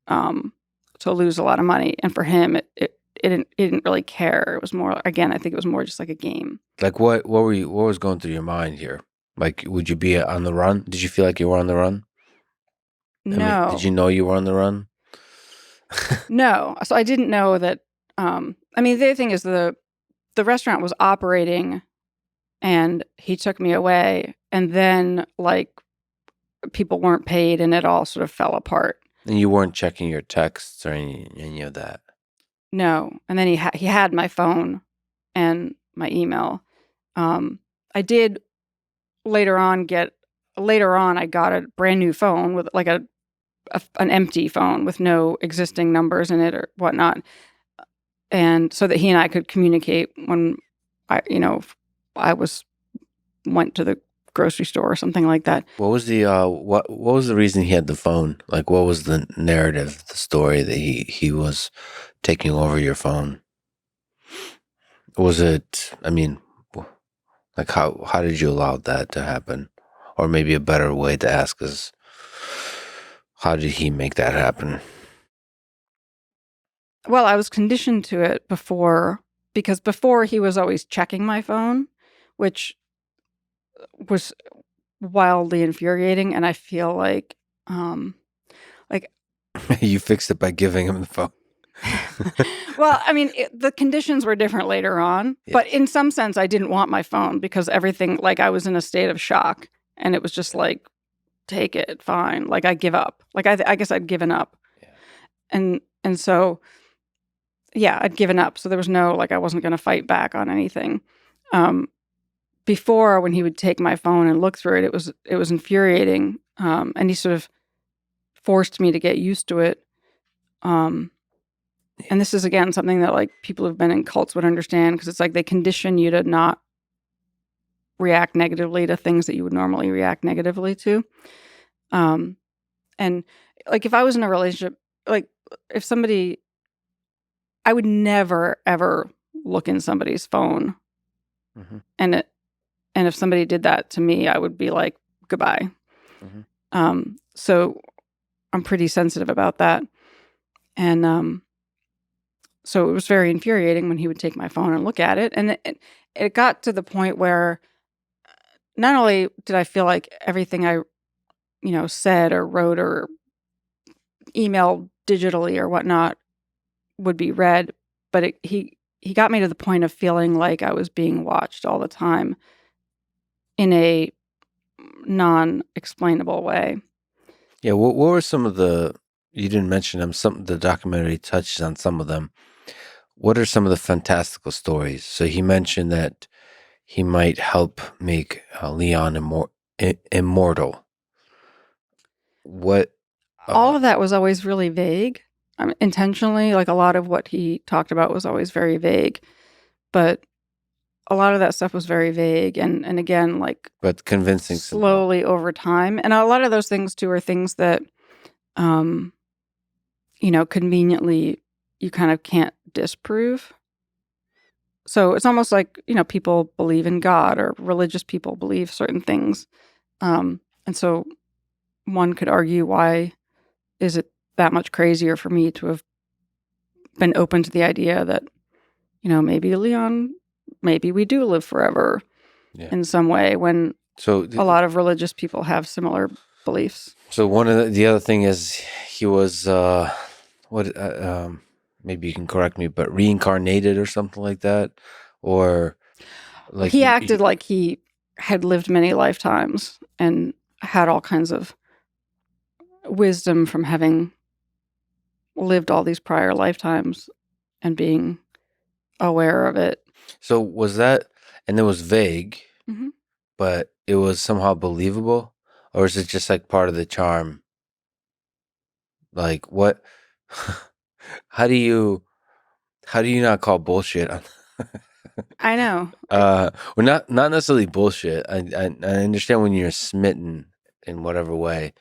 to lose a lot of money. And for him, it didn't really care. It was more, again, I think it was more just like a game. Like, what was going through your mind here? Like, would you be on the run? Did you feel like you were on the run? No. I mean, did you know you were on the run? No. So I didn't know that. The other thing is the restaurant was operating, and he took me away, and then people weren't paid, and it all sort of fell apart. And you weren't checking your texts or any of that? No. And then he had my phone and my email. I did later on I got a brand new phone with like an empty phone with no existing numbers in it or whatnot. And so that he and I could communicate when I went to the grocery store or something like that. What was the what was the reason he had the phone? Like, what was the narrative, the story that he was taking over your phone? Was it, like, how did you allow that to happen? Or maybe a better way to ask is, how did he make that happen? Well, I was conditioned to it before, because before he was always checking my phone, which was wildly infuriating. And I feel like You fixed it by giving him the phone. well, the conditions were different later on, Yes. But in some sense, I didn't want my phone because everything, I was in a state of shock, and it was just like, take it, fine. I give up. I guess I'd given up. Yeah. And so, yeah, I'd given up. So there was no, I wasn't going to fight back on anything. Before, when he would take my phone and look through it, it was infuriating. And he sort of forced me to get used to it. And this is, again, something that people who've been in cults would understand, because it's they condition you to not react negatively to things that you would normally react negatively to. And if I was in a relationship, if somebody, I would never, ever look in somebody's phone. Mm-hmm. And if somebody did that to me, I would be like, goodbye. Mm-hmm. So I'm pretty sensitive about that. And so it was very infuriating when he would take my phone and look at it. And it got to the point where not only did I feel like everything I, said or wrote or emailed digitally or whatnot would be read, but he got me to the point of feeling like I was being watched all the time in a non-explainable way. Yeah, what were some of the, you didn't mention them, the documentary touches on some of them. What are some of the fantastical stories? So he mentioned that he might help make Leon immortal. What? All Uh, of that was always really vague. Intentionally, like a lot of what he talked about was always very vague. But a lot of that stuff was very vague, and again, like but convincing somehow. slowly over time. And a lot of those things too are things that, um, conveniently you kind of can't disprove. So it's almost like, people believe in God or religious people believe certain things. And so one could argue, why is it that much crazier for me to have been open to the idea that, maybe we do live forever Yeah. in some way, when So a lot of religious people have similar beliefs. So one of the other thing is he was what maybe you can correct me, but reincarnated or something like that, or like He acted like he had lived many lifetimes and had all kinds of wisdom from having lived all these prior lifetimes and being aware of it. So was that, and it was vague, Mhm. but it was somehow believable, or is it just like part of the charm? Like what? How do you not call bullshit on? I know. Well, not necessarily bullshit. I understand when you're smitten in whatever way,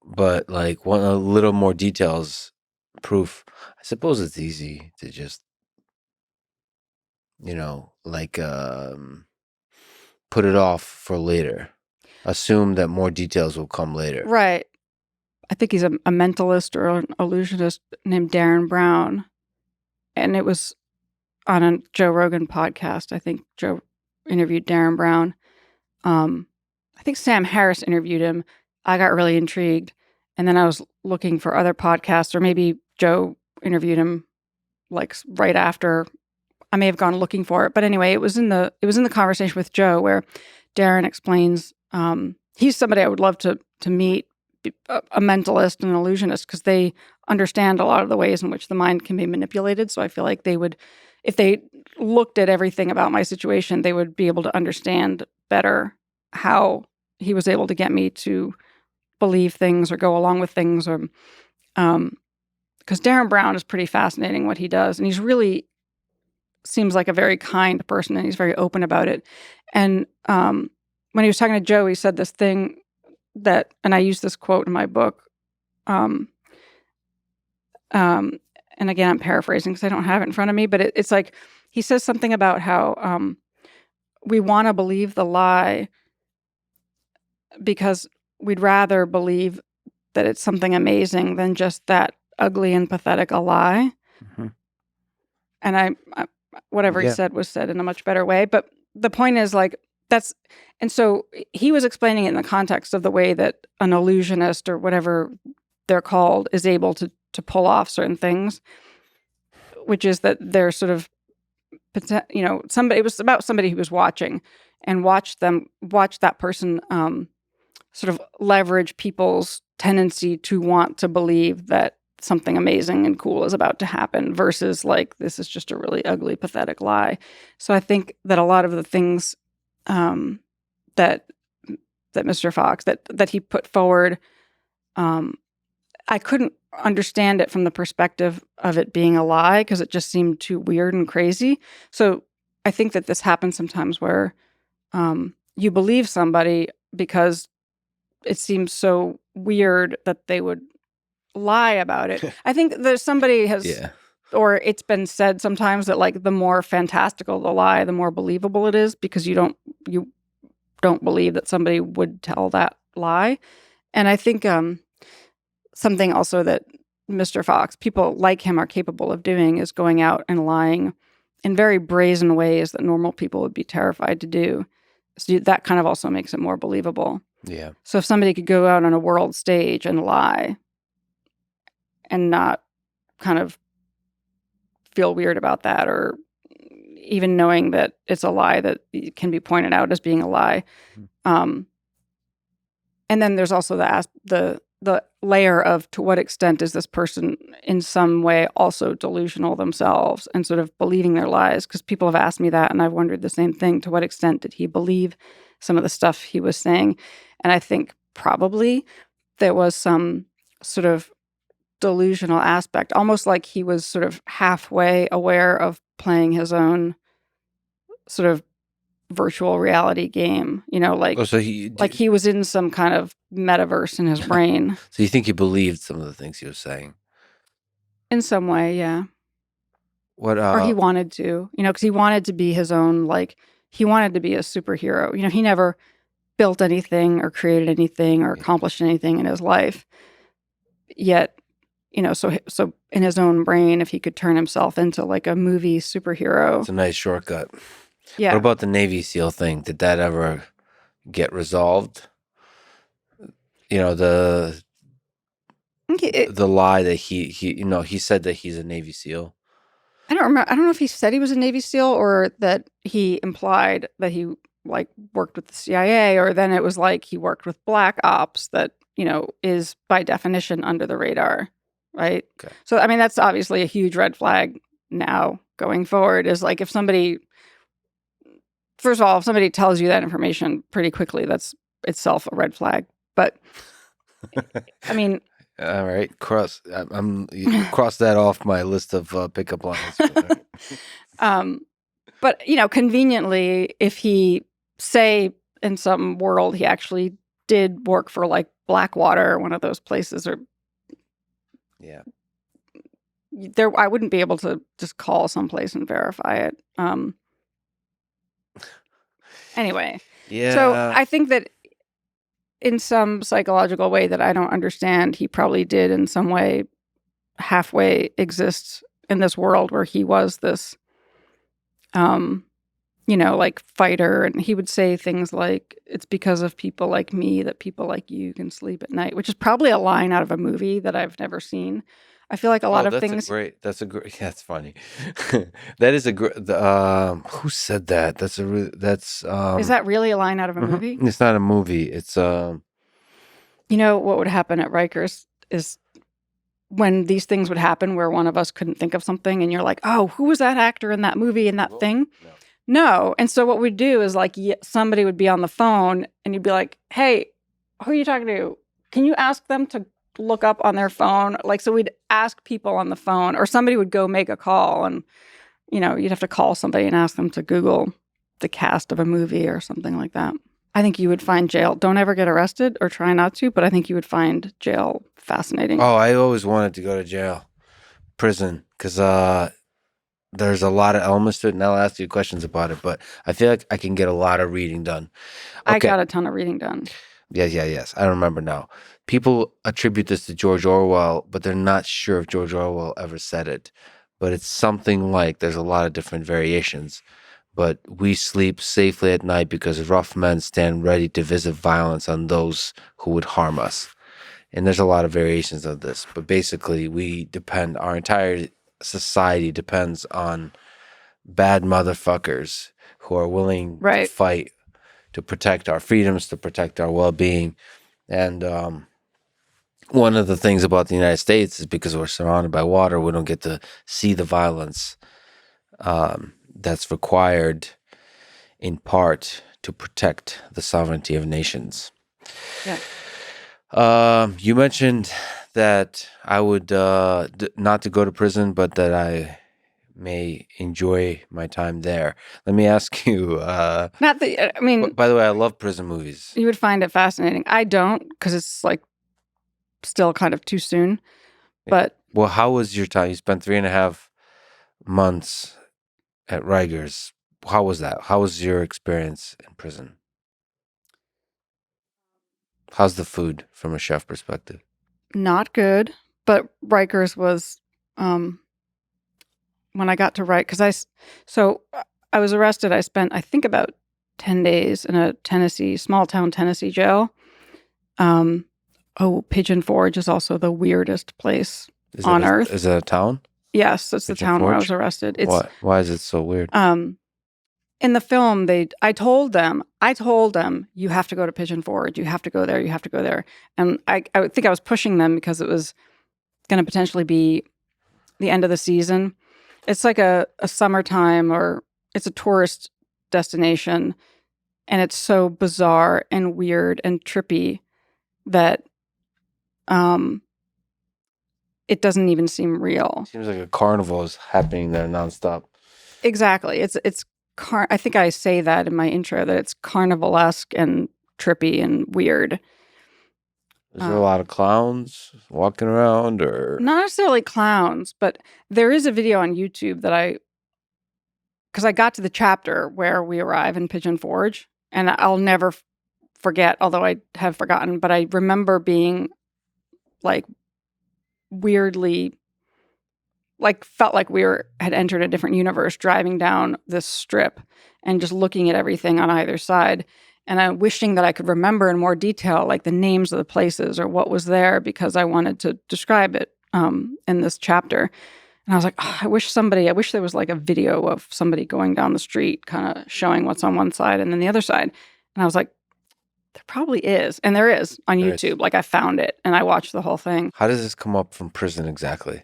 but like one a little more details, proof. I suppose it's easy to just like put it off for later. Assume that more details will come later. Right. I think he's a mentalist or an illusionist named Darren Brown. And it was on a Joe Rogan podcast. I think Joe interviewed Darren Brown. I think Sam Harris interviewed him. I got really intrigued. And then I was looking for other podcasts, or maybe Joe interviewed him like right after. I may have gone looking for it. But anyway, it was in the conversation with Joe where Darren explains, he's somebody I would love to meet, a mentalist and an illusionist, because they understand a lot of the ways in which the mind can be manipulated. So I feel like they would, if they looked at everything about my situation, they would be able to understand better how he was able to get me to believe things or go along with things. Or because Darren Brown is pretty fascinating what he does, and he's really seems like a very kind person, and he's very open about it. And when he was talking to Joe, he said this thing that, and I use this quote in my book. Um, and again, I'm paraphrasing because I don't have it in front of me, but it's like he says something about how we want to believe the lie because we'd rather believe that it's something amazing than just that ugly and pathetic a lie. Mhm. And I whatever he Yeah. said was said in a much better way. But the point is, like, that's, and so he was explaining it in the context of the way that an illusionist or whatever they're called is able to pull off certain things, which is that they're sort of, somebody, it was about somebody who was watching and watch that person sort of leverage people's tendency to want to believe that something amazing and cool is about to happen versus like, this is just a really ugly, pathetic lie. So I think that a lot of the things that Mr. Fox, that he put forward, I couldn't understand it from the perspective of it being a lie because it just seemed too weird and crazy. So I think that this happens sometimes where you believe somebody because it seems so weird that they would lie about it. I think there's somebody has, Yeah. or it's been said sometimes that like the more fantastical the lie, the more believable it is because you don't believe that somebody would tell that lie. And I think something also that Mr. Fox, people like him, are capable of doing is going out and lying in very brazen ways that normal people would be terrified to do. So that kind of also makes it more believable. Yeah. So if somebody could go out on a world stage and lie and not kind of feel weird about that, or even knowing that it's a lie that can be pointed out as being a lie, Mhm. um, And then there's also the layer of to what extent is this person in some way also delusional themselves and sort of believing their lies? Because people have asked me that, and I've wondered the same thing. To what extent did he believe some of the stuff he was saying? And I think probably there was some sort of delusional aspect, almost like he was sort of halfway aware of playing his own sort of virtual reality game, like Oh, so he he was in some kind of metaverse in his brain. So you think he believed some of the things he was saying? In some way, yeah. What? Or he wanted to, because he wanted to be his own, he wanted to be a superhero. He never built anything or created anything or accomplished anything in his life. Yet, so in his own brain, if he could turn himself into like a movie superhero. It's a nice shortcut. Yeah. What about the Navy SEAL thing? Did that ever get resolved? The lie that he said that he's a Navy SEAL. I don't remember. I don't know if he said he was a Navy SEAL or that he implied that he worked with the CIA, or then it was like he worked with Black Ops that, is by definition under the radar, right? Okay. So, I mean, that's obviously a huge red flag now going forward is like if somebody tells you that information pretty quickly, that's itself a red flag. But I mean, all right, cross that off my list of pickup lines. But conveniently, if he say in some world he actually did work for like Blackwater, one of those places, or I wouldn't be able to just call someplace and verify it. Anyway, so I think that in some psychological way that I don't understand, he probably did in some way halfway exist in this world where he was this, fighter. And he would say things like, it's because of people like me that people like you can sleep at night, which is probably a line out of a movie that I've never seen. I feel like a lot of things. That's funny. That is who said that? Is that really a line out of a movie? It's not a movie. It's what would happen at Rikers is when these things would happen where one of us couldn't think of something and you're like, oh, who was that actor in that movie in that thing? No. And so what we'd do is somebody would be on the phone and you'd be like, hey, who are you talking to? Can you ask them to look up on their phone? So we'd ask people on the phone, or somebody would go make a call and, you'd have to call somebody and ask them to Google the cast of a movie or something like that. I think you would find jail. Don't ever get arrested or try not to, but I think you would find jail fascinating. Oh, I always wanted to go to jail, prison, because there's a lot of elements to it, and I'll ask you questions about it, but I feel like I can get a lot of reading done. Okay. I got a ton of reading done. Yes. I remember now. People attribute this to George Orwell, but they're not sure if George Orwell ever said it. But it's something like, there's a lot of different variations. But we sleep safely at night because rough men stand ready to visit violence on those who would harm us. And there's a lot of variations of this. But basically, our entire society depends on bad motherfuckers who are willing to fight to protect our freedoms, to protect our well-being. And one of the things about the United States is because we're surrounded by water, we don't get to see the violence that's required in part to protect the sovereignty of nations. Yeah. You mentioned that I would not to go to prison, but that I may enjoy my time there. Let me ask you. By the way, I love prison movies. You would find it fascinating. I don't, because it's still kind of too soon. But how was your time? You spent 3.5 months at Rikers. How was that? How was your experience in prison? How's the food from a chef perspective? Not good, but Rikers was when I got to Rikers, because I was arrested. I spent, I think, about 10 days in a small town Tennessee jail. Pigeon Forge is also the weirdest place on earth. Is it a town? Yes, it's the town where I was arrested. Why is it so weird? in the film, I told them, you have to go to Pigeon Forge. You have to go there. You have to go there. And I think I was pushing them because it was going to potentially be the end of the season. It's like a summertime, or it's a tourist destination. And it's so bizarre and weird and trippy that it doesn't even seem real. Seems like a carnival is happening there nonstop. Exactly. I think I say that in my intro, that it's carnivalesque and trippy and weird. Is there a lot of clowns walking around, or Not necessarily clowns, but there is a video on YouTube that because I got to the chapter where we arrive in Pigeon Forge, and I'll never forget, although I have forgotten, but I remember being like weirdly, like felt like had entered a different universe driving down this strip and just looking at everything on either side. And I'm wishing that I could remember in more detail, like the names of the places or what was there, because I wanted to describe it in this chapter. And I was like, oh, I wish there was like a video of somebody going down the street, kind of showing what's on one side and then the other side. And I was like, there probably is. And there is on YouTube. Like I found it and I watched the whole thing. How does this come up from prison exactly?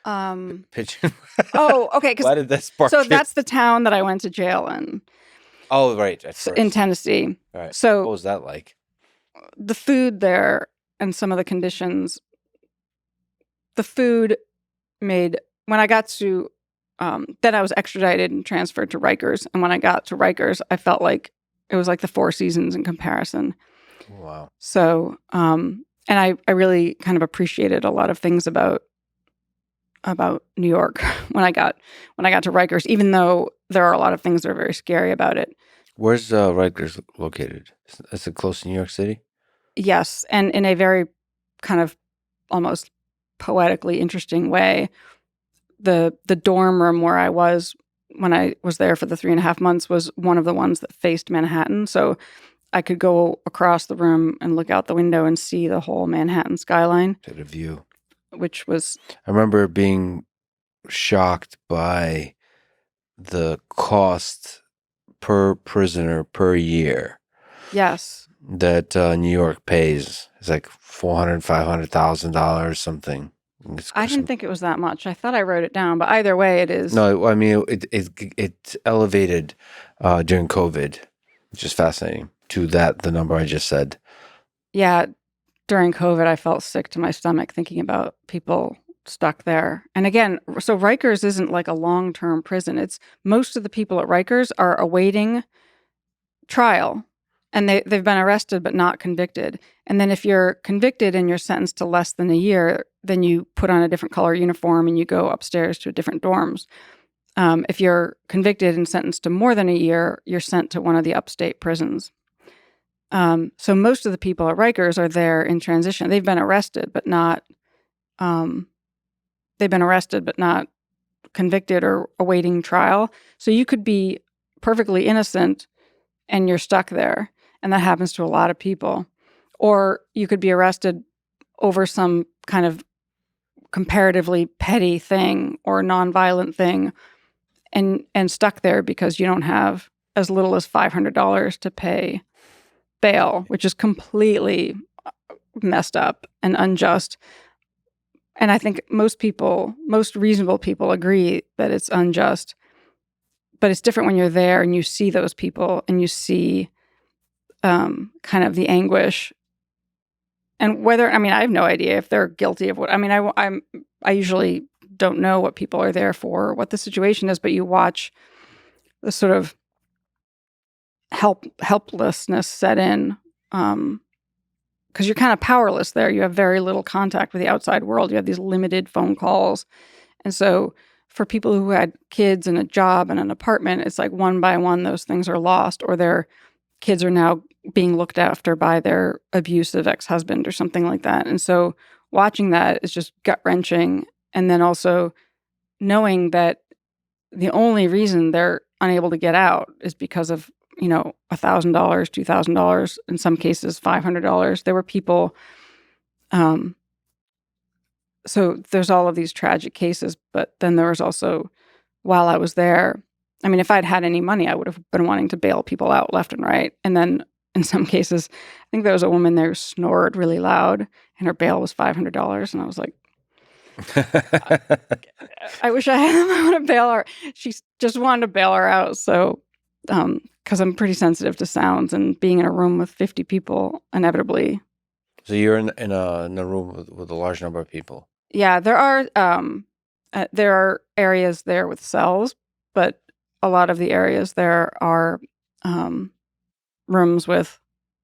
Pigeon. Oh, okay. Why did that spark? So that's the town that I went to jail in. Oh, right. In Tennessee. Right. So what was that like? The food there and some of the conditions. The food made, when I got to, then I was extradited and transferred to Rikers. And when I got to Rikers, I felt like it was like the Four Seasons in comparison. Wow. So, and I really kind of appreciated a lot of things about New York when I got to Rikers, even though there are a lot of things that are very scary about it. Where's Rikers located? Is it close to New York City? Yes, and in a very kind of almost poetically interesting way. The dorm room where I was when I was there for the 3.5 months was one of the ones that faced Manhattan. So I could go across the room and look out the window and see the whole Manhattan skyline. To the view. Which was... I remember being shocked by the cost per prisoner per year. Yes. That New York pays. It's like $400,000, $500,000 something. I didn't think it was that much. I thought I wrote it down, but either way, it is. No, I mean it elevated during COVID, which is fascinating. To the number I just said. Yeah, during COVID, I felt sick to my stomach thinking about people stuck there. And again, so Rikers isn't like a long-term prison. It's most of the people at Rikers are awaiting trial, and they've been arrested but not convicted. And then if you're convicted and you're sentenced to less than a year, then you put on a different color uniform and you go upstairs to different dorms. If you're convicted and sentenced to more than a year, you're sent to one of the upstate prisons. So most of the people at Rikers are there in transition. They've been arrested, but not convicted or awaiting trial. So you could be perfectly innocent and you're stuck there. And that happens to a lot of people. Or you could be arrested over some kind of comparatively petty thing or nonviolent thing and stuck there because you don't have as little as $500 to pay bail, which is completely messed up and unjust. And I think most reasonable people agree that it's unjust. But it's different when you're there and you see those people and you see kind of the anguish. And I have no idea if they're guilty of what. I mean, I usually don't know what people are there for, or what the situation is, but you watch the sort of helplessness set in because you're kind of powerless there. You have very little contact with the outside world. You have these limited phone calls. And so for people who had kids and a job and an apartment, it's like one by one those things are lost, or their kids are now being looked after by their abusive ex-husband or something like that. And so watching that is just gut-wrenching. And then also knowing that the only reason they're unable to get out is because of, $1,000, $2,000, in some cases $500. There were people, so there's all of these tragic cases, but then there was also, while I was there, I mean, if I'd had any money, I would have been wanting to bail people out left and right. And then in some cases, I think there was a woman there who snored really loud and her bail was $500. And I was like, I wish I had the money to bail her. She just wanted to bail her out. So, because I'm pretty sensitive to sounds and being in a room with 50 people, inevitably. So you're in a room with a large number of people. Yeah, there are areas there with cells, but a lot of the areas there are rooms with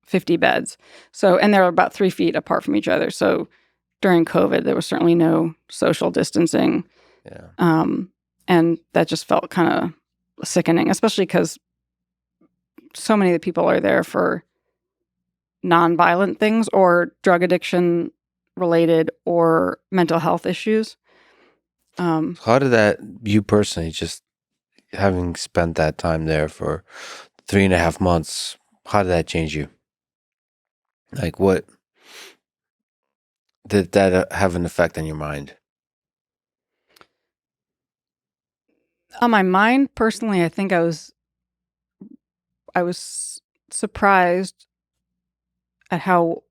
50 beds. So, and they're about 3 feet apart from each other. So during COVID, there was certainly no social distancing. Yeah. And that just felt kind of sickening, especially because so many of the people are there for nonviolent things or drug addiction related or mental health issues. How did that, you personally, just having spent that time there for 3.5 months, how did that change you? Like, what did that have an effect on your mind? On my mind, personally, I think I was surprised at how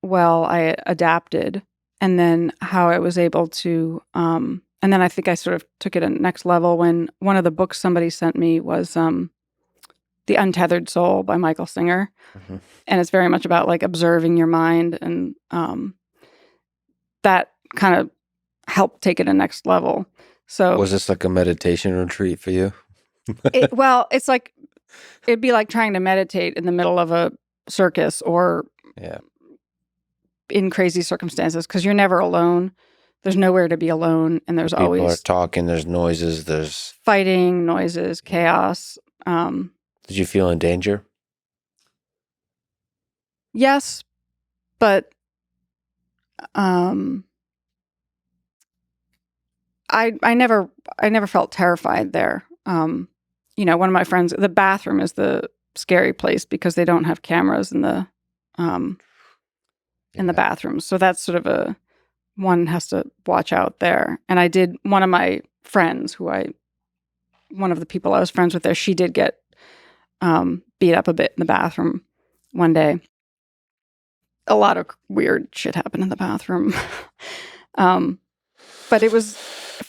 well I adapted, and then how I was able to. And then I think I sort of took it a next level when one of the books somebody sent me was "The Untethered Soul" by Michael Singer, Mm-hmm. and it's very much about like observing your mind, and that kind of helped take it a next level. So Was this like a meditation retreat for you? well, it's like it'd be like trying to meditate in the middle of a circus or Yeah. in crazy circumstances because you're never alone. There's nowhere to be alone, and there's People always are talking, there's noises, there's... fighting, noises, chaos. Did you feel in danger? Yes, but I never felt terrified there. You know, one of my friends, the bathroom is the scary place because they don't have cameras in the bathroom. So that's sort of one has to watch out there. And I did, one of my friends one of the people I was friends with there, she did get beat up a bit in the bathroom one day. A lot of weird shit happened in the bathroom. But it was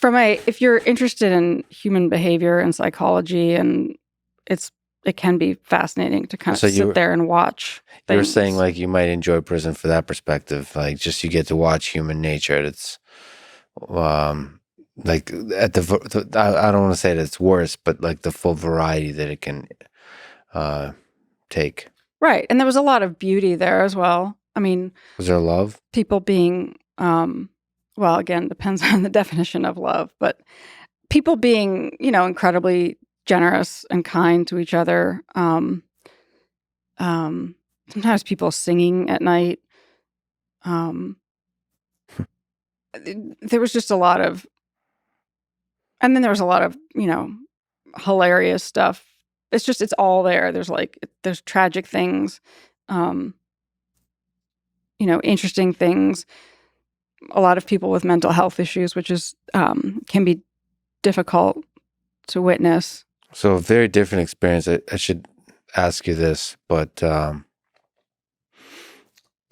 if you're interested in human behavior and psychology, and it can be fascinating to kind of sit there and watch things. You were saying like you might enjoy prison for that perspective, like just you get to watch human nature. It's like at I don't want to say that it's worse, but like the full variety that it can take. Right. And there was a lot of beauty there as well. I mean, was there love? People being well, again, depends on the definition of love, but people being, you know, incredibly generous and kind to each other. Sometimes people singing at night. There was just a lot of, and then there was a lot of, you know, hilarious stuff. It's all there. There's tragic things, you know, interesting things. A lot of people with mental health issues, which is can be difficult to witness. So a very different experience. I should ask you this, but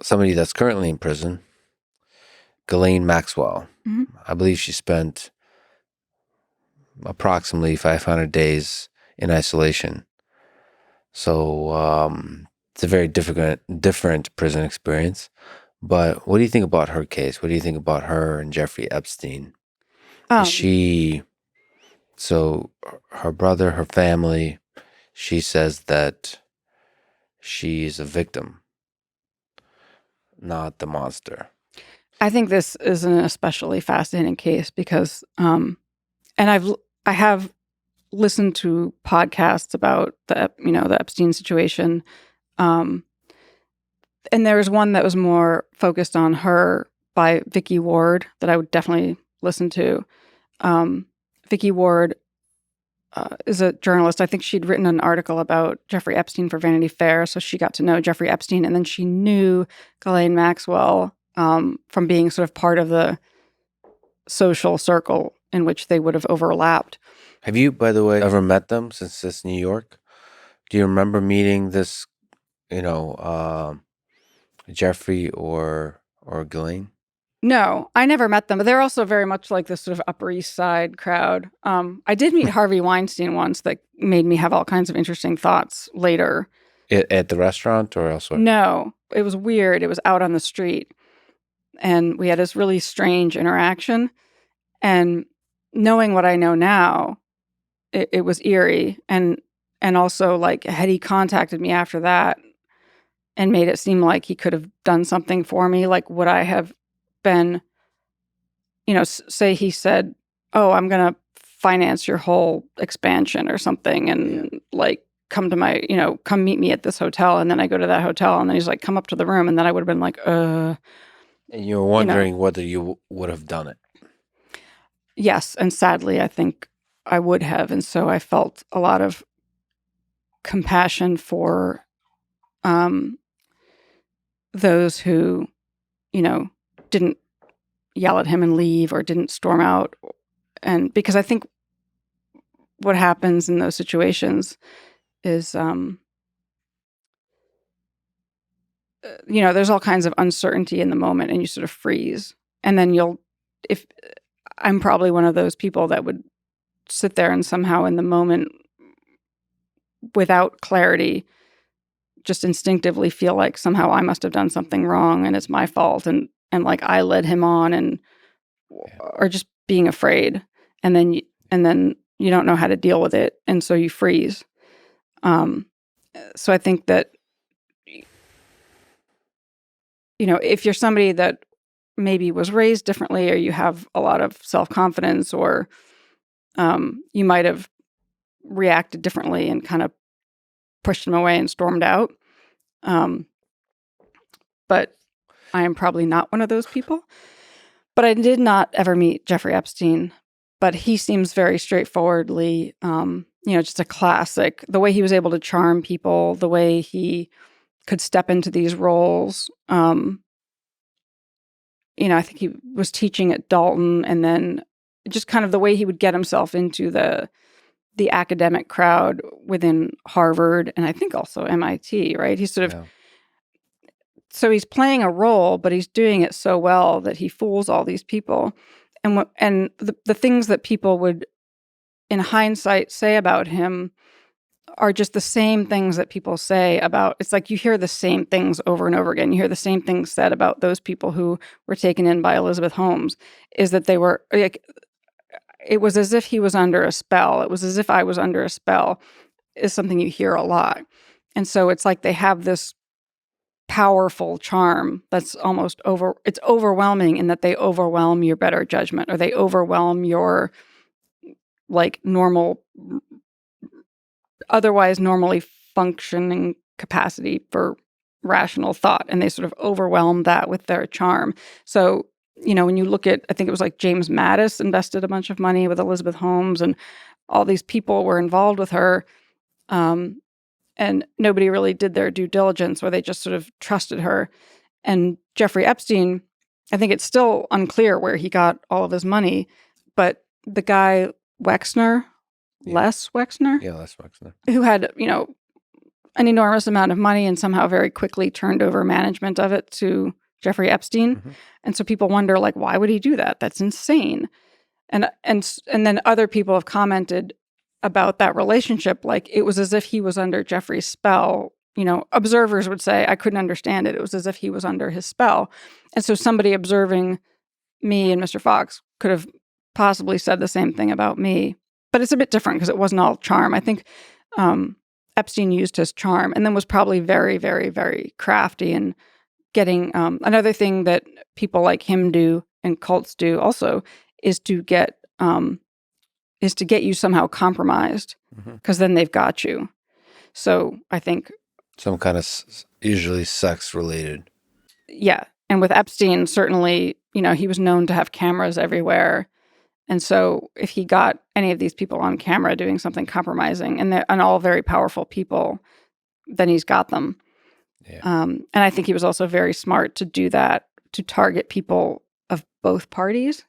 somebody that's currently in prison, Ghislaine Maxwell, Mm-hmm. I believe she spent approximately 500 days in isolation. So it's a very different prison experience. But what do you think about her case? What do you think about her and Jeffrey Epstein? So her brother, her family, she says that she's a victim, not the monster. I think this is an especially fascinating case because, and I have listened to podcasts about the Epstein situation, and there was one that was more focused on her by Vicky Ward that I would definitely listen to. Vicky Ward is a journalist. I think she'd written an article about Jeffrey Epstein for Vanity Fair, so she got to know Jeffrey Epstein, and then she knew Ghislaine Maxwell from being sort of part of the social circle in which they would have overlapped. Have you, by the way, ever met them since it's New York? Do you remember meeting this, you know, Jeffrey or Ghislaine? No, I never met them, but they're also very much like this sort of Upper East Side crowd. I did meet Harvey Weinstein once that made me have all kinds of interesting thoughts later. At the restaurant or elsewhere? No, it was weird. It was out on the street. And we had this really strange interaction. And knowing what I know now, it was eerie. And also, like, had he contacted me after that and made it seem like he could have done something for me, like, would I have been, say he said, oh, I'm going to finance your whole expansion or something, and like, come meet me at this hotel. And then I go to that hotel, and then he's like, come up to the room. And then I would have been like, And you were wondering whether you would have done it. Yes. And sadly, I think I would have. And so I felt a lot of compassion for those who, didn't yell at him and leave or didn't storm out. And because I think what happens in those situations is, there's all kinds of uncertainty in the moment, and you sort of freeze. And then if I'm probably one of those people that would sit there and somehow in the moment, without clarity, just instinctively feel like somehow I must have done something wrong and it's my fault, and like I led him on, or just being afraid, and then you don't know how to deal with it, and so you freeze. So I think that if you're somebody that maybe was raised differently, or you have a lot of self-confidence, or you might have reacted differently and kind of pushed him away and stormed out. But I am probably not one of those people. But I did not ever meet Jeffrey Epstein. But he seems very straightforwardly, just a classic. The way he was able to charm people, the way he could step into these roles. I think he was teaching at Dalton, and then just kind of the way he would get himself into the academic crowd within Harvard, and I think also MIT, right? He's sort of, so he's playing a role, but he's doing it so well that he fools all these people. And the things that people would, in hindsight, say about him are just the same things that people say about, it's like you hear the same things over and over again. You hear the same things said about those people who were taken in by Elizabeth Holmes, is that they were like, it was as if he was under a spell. It was as if I was under a spell, is something you hear a lot. And so it's like they have this powerful charm that's almost it's overwhelming, in that they overwhelm your better judgment, or they overwhelm your like otherwise normally functioning capacity for rational thought. And they sort of overwhelm that with their charm. So, when you look at, I think it was like James Mattis invested a bunch of money with Elizabeth Holmes, and all these people were involved with her. And nobody really did their due diligence, or they just sort of trusted her. And Jeffrey Epstein, I think it's still unclear where he got all of his money, but the guy Wexner, Les Wexner, who had, an enormous amount of money and somehow very quickly turned over management of it to Jeffrey Epstein. Mm-hmm. And so people wonder, like, why would he do that? That's insane. And then other people have commented about that relationship, like it was as if he was under Jeffrey's spell. Observers would say, I couldn't understand it. It was as if he was under his spell. And so somebody observing me and Mr. Fox could have possibly said the same thing about me. But it's a bit different because it wasn't all charm. I think Epstein used his charm, and then was probably very, very, very crafty in getting, another thing that people like him do and cults do also is to get you somehow compromised, because then they've got you. So I think some kind of usually sex related. Yeah. And with Epstein, certainly, he was known to have cameras everywhere. And so if he got any of these people on camera doing something compromising, and they're all very powerful people, then he's got them. Yeah. And I think he was also very smart to do that, to target people of both parties,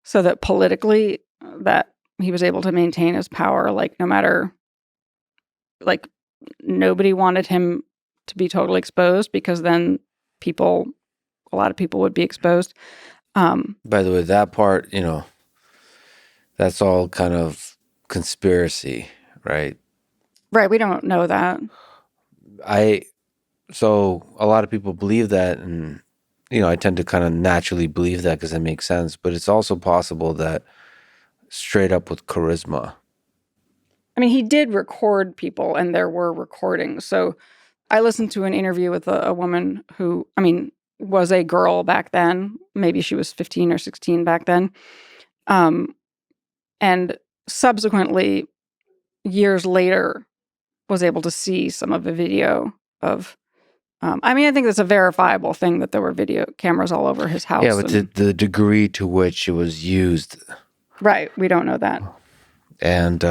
so that politically that he was able to maintain his power, like, no matter, like, nobody wanted him to be totally exposed, because then a lot of people would be exposed. By the way, that part, that's all kind of conspiracy, right? Right, we don't know that. So a lot of people believe that, and I tend to kind of naturally believe that because it makes sense. But it's also possible that straight up with charisma. I mean, he did record people, and there were recordings. So I listened to an interview with a woman who, I mean, was a girl back then. Maybe she was 15 or 16 back then. And subsequently, years later, was able to see some of the video of, I mean, I think that's a verifiable thing that there were video cameras all over his house. Yeah, but the degree to which it was used. Right, we don't know that. And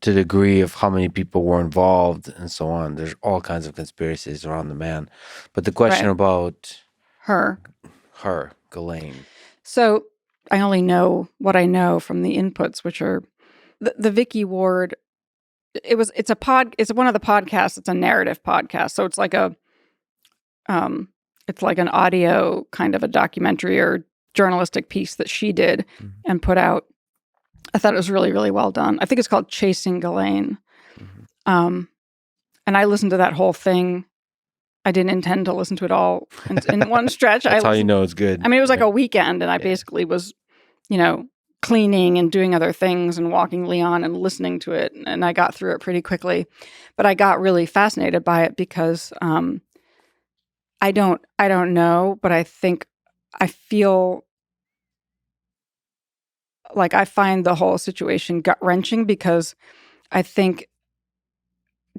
to the degree of how many people were involved and so on. There's all kinds of conspiracies around the man. But the question about her, Ghislaine. So I only know what I know from the inputs, which are the Vicky Ward. It's one of the podcasts. It's a narrative podcast. So it's like it's like an audio kind of a documentary or journalistic piece that she did and put out. I thought it was really, really well done. I think it's called Chasing Ghislaine. And I listened to that whole thing. I didn't intend to listen to it all in one stretch. That's how you know it's good. I mean, it was like a weekend, and I basically was, cleaning and doing other things and walking Leon and listening to it, and I got through it pretty quickly. But I got really fascinated by it because I don't know, but I feel like I find the whole situation gut-wrenching, because I think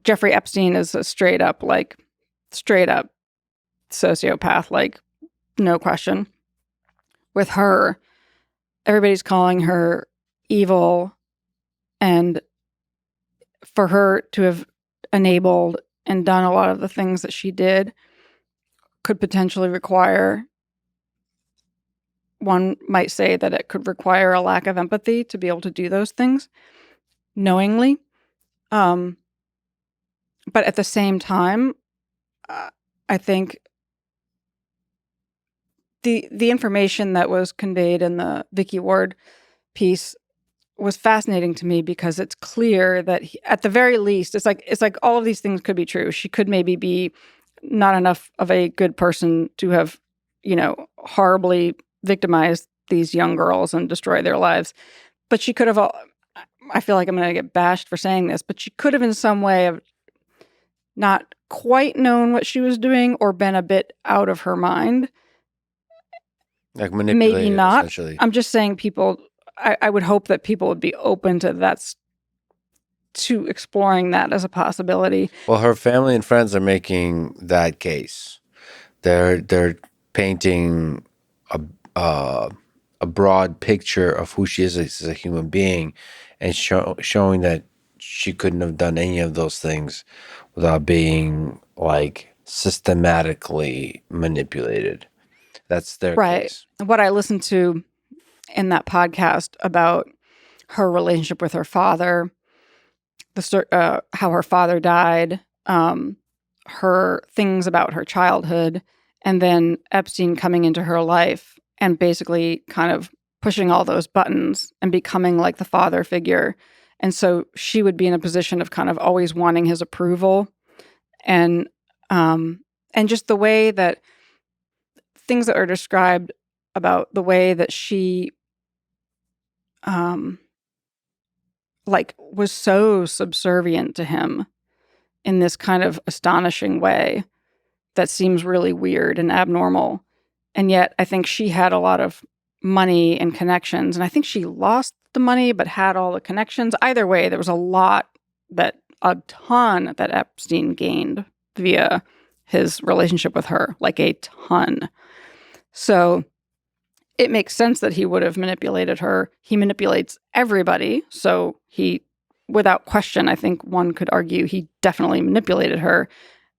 Jeffrey Epstein is a straight up sociopath, like, no question. With her, everybody's calling her evil, and for her to have enabled and done a lot of the things that she did could potentially require, one might say that it could require a lack of empathy to be able to do those things knowingly. But at the same time, I think the information that was conveyed in the Vicky Ward piece was fascinating to me, because it's clear that at the very least, it's like all of these things could be true. She could maybe be not enough of a good person to have, horribly victimized these young girls and destroy their lives. But she could have, I feel like I'm going to get bashed for saying this, but she could have in some way have not quite known what she was doing, or been a bit out of her mind. Like manipulated, maybe not. Essentially. I'm just saying I would hope that people would be open to exploring that as a possibility. Well, her family and friends are making that case. They're painting a broad picture of who she is as a human being, and showing that she couldn't have done any of those things without being like systematically manipulated. That's their case. What I listened to in that podcast about her relationship with her father, how her father died, her things about her childhood, and then Epstein coming into her life and basically kind of pushing all those buttons and becoming like the father figure. And so she would be in a position of kind of always wanting his approval, and just the way that things that are described about the way that she was so subservient to him in this kind of astonishing way that seems really weird and abnormal. And yet I think she had a lot of money and connections, and I think she lost the money but had all the connections. Either way, there was a ton that Epstein gained via his relationship with her, like a ton. So it makes sense that he would have manipulated her. He manipulates everybody. So he, without question, I think one could argue he definitely manipulated her.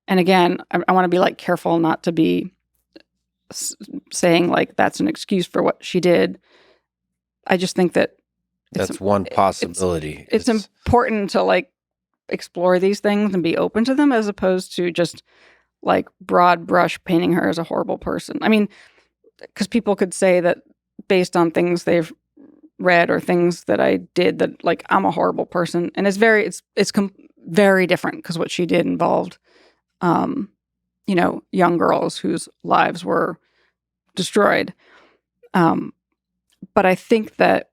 And again, I want to be like careful not to be saying like that's an excuse for what she did. I just think that That's one possibility. It's important to like explore these things and be open to them, as opposed to just like broad brush painting her as a horrible person. I mean, because people could say that based on things they've read or things that I did, that like I'm a horrible person, and it's very different, because what she did involved, young girls whose lives were destroyed. But I think that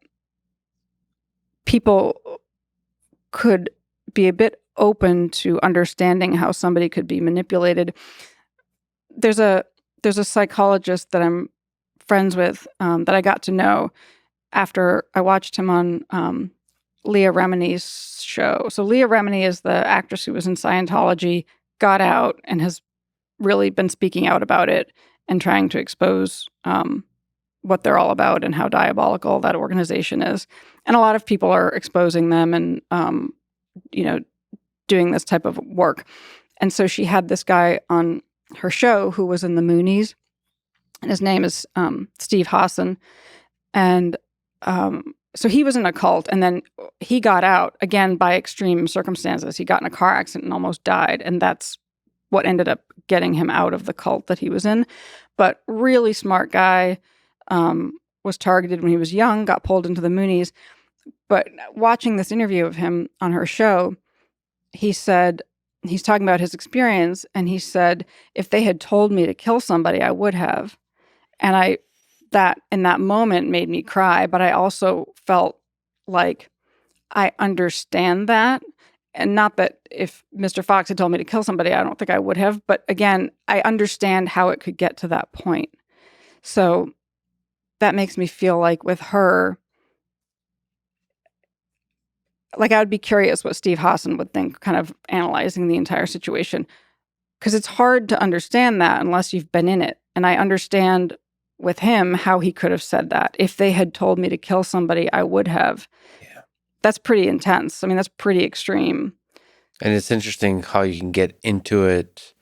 people could be a bit open to understanding how somebody could be manipulated. There's a psychologist that I'm friends with, that I got to know after I watched him on Leah Remini's show. So Leah Remini is the actress who was in Scientology, got out, and has really been speaking out about it and trying to expose what they're all about and how diabolical that organization is. And a lot of people are exposing them and, doing this type of work. And so she had this guy on her show who was in the Moonies, and his name is Steve Hassan. And so he was in a cult, and then he got out, again, by extreme circumstances. He got in a car accident and almost died, and that's what ended up getting him out of the cult that he was in. But really smart guy, was targeted when he was young, got pulled into the Moonies. But watching this interview of him on her show, he said, he's talking about his experience, and he said, if they had told me to kill somebody, I would have. And that in that moment made me cry, but I also felt like I understand that. And not that if Mr. Fox had told me to kill somebody, I don't think I would have. But again, I understand how it could get to that point. So that makes me feel like with her, like I would be curious what Steve Hassan would think, kind of analyzing the entire situation. Because it's hard to understand that unless you've been in it. And I understand with him how he could have said that. If they had told me to kill somebody, I would have. Yeah. That's pretty intense. I mean, that's pretty extreme. And it's interesting how you can get into it,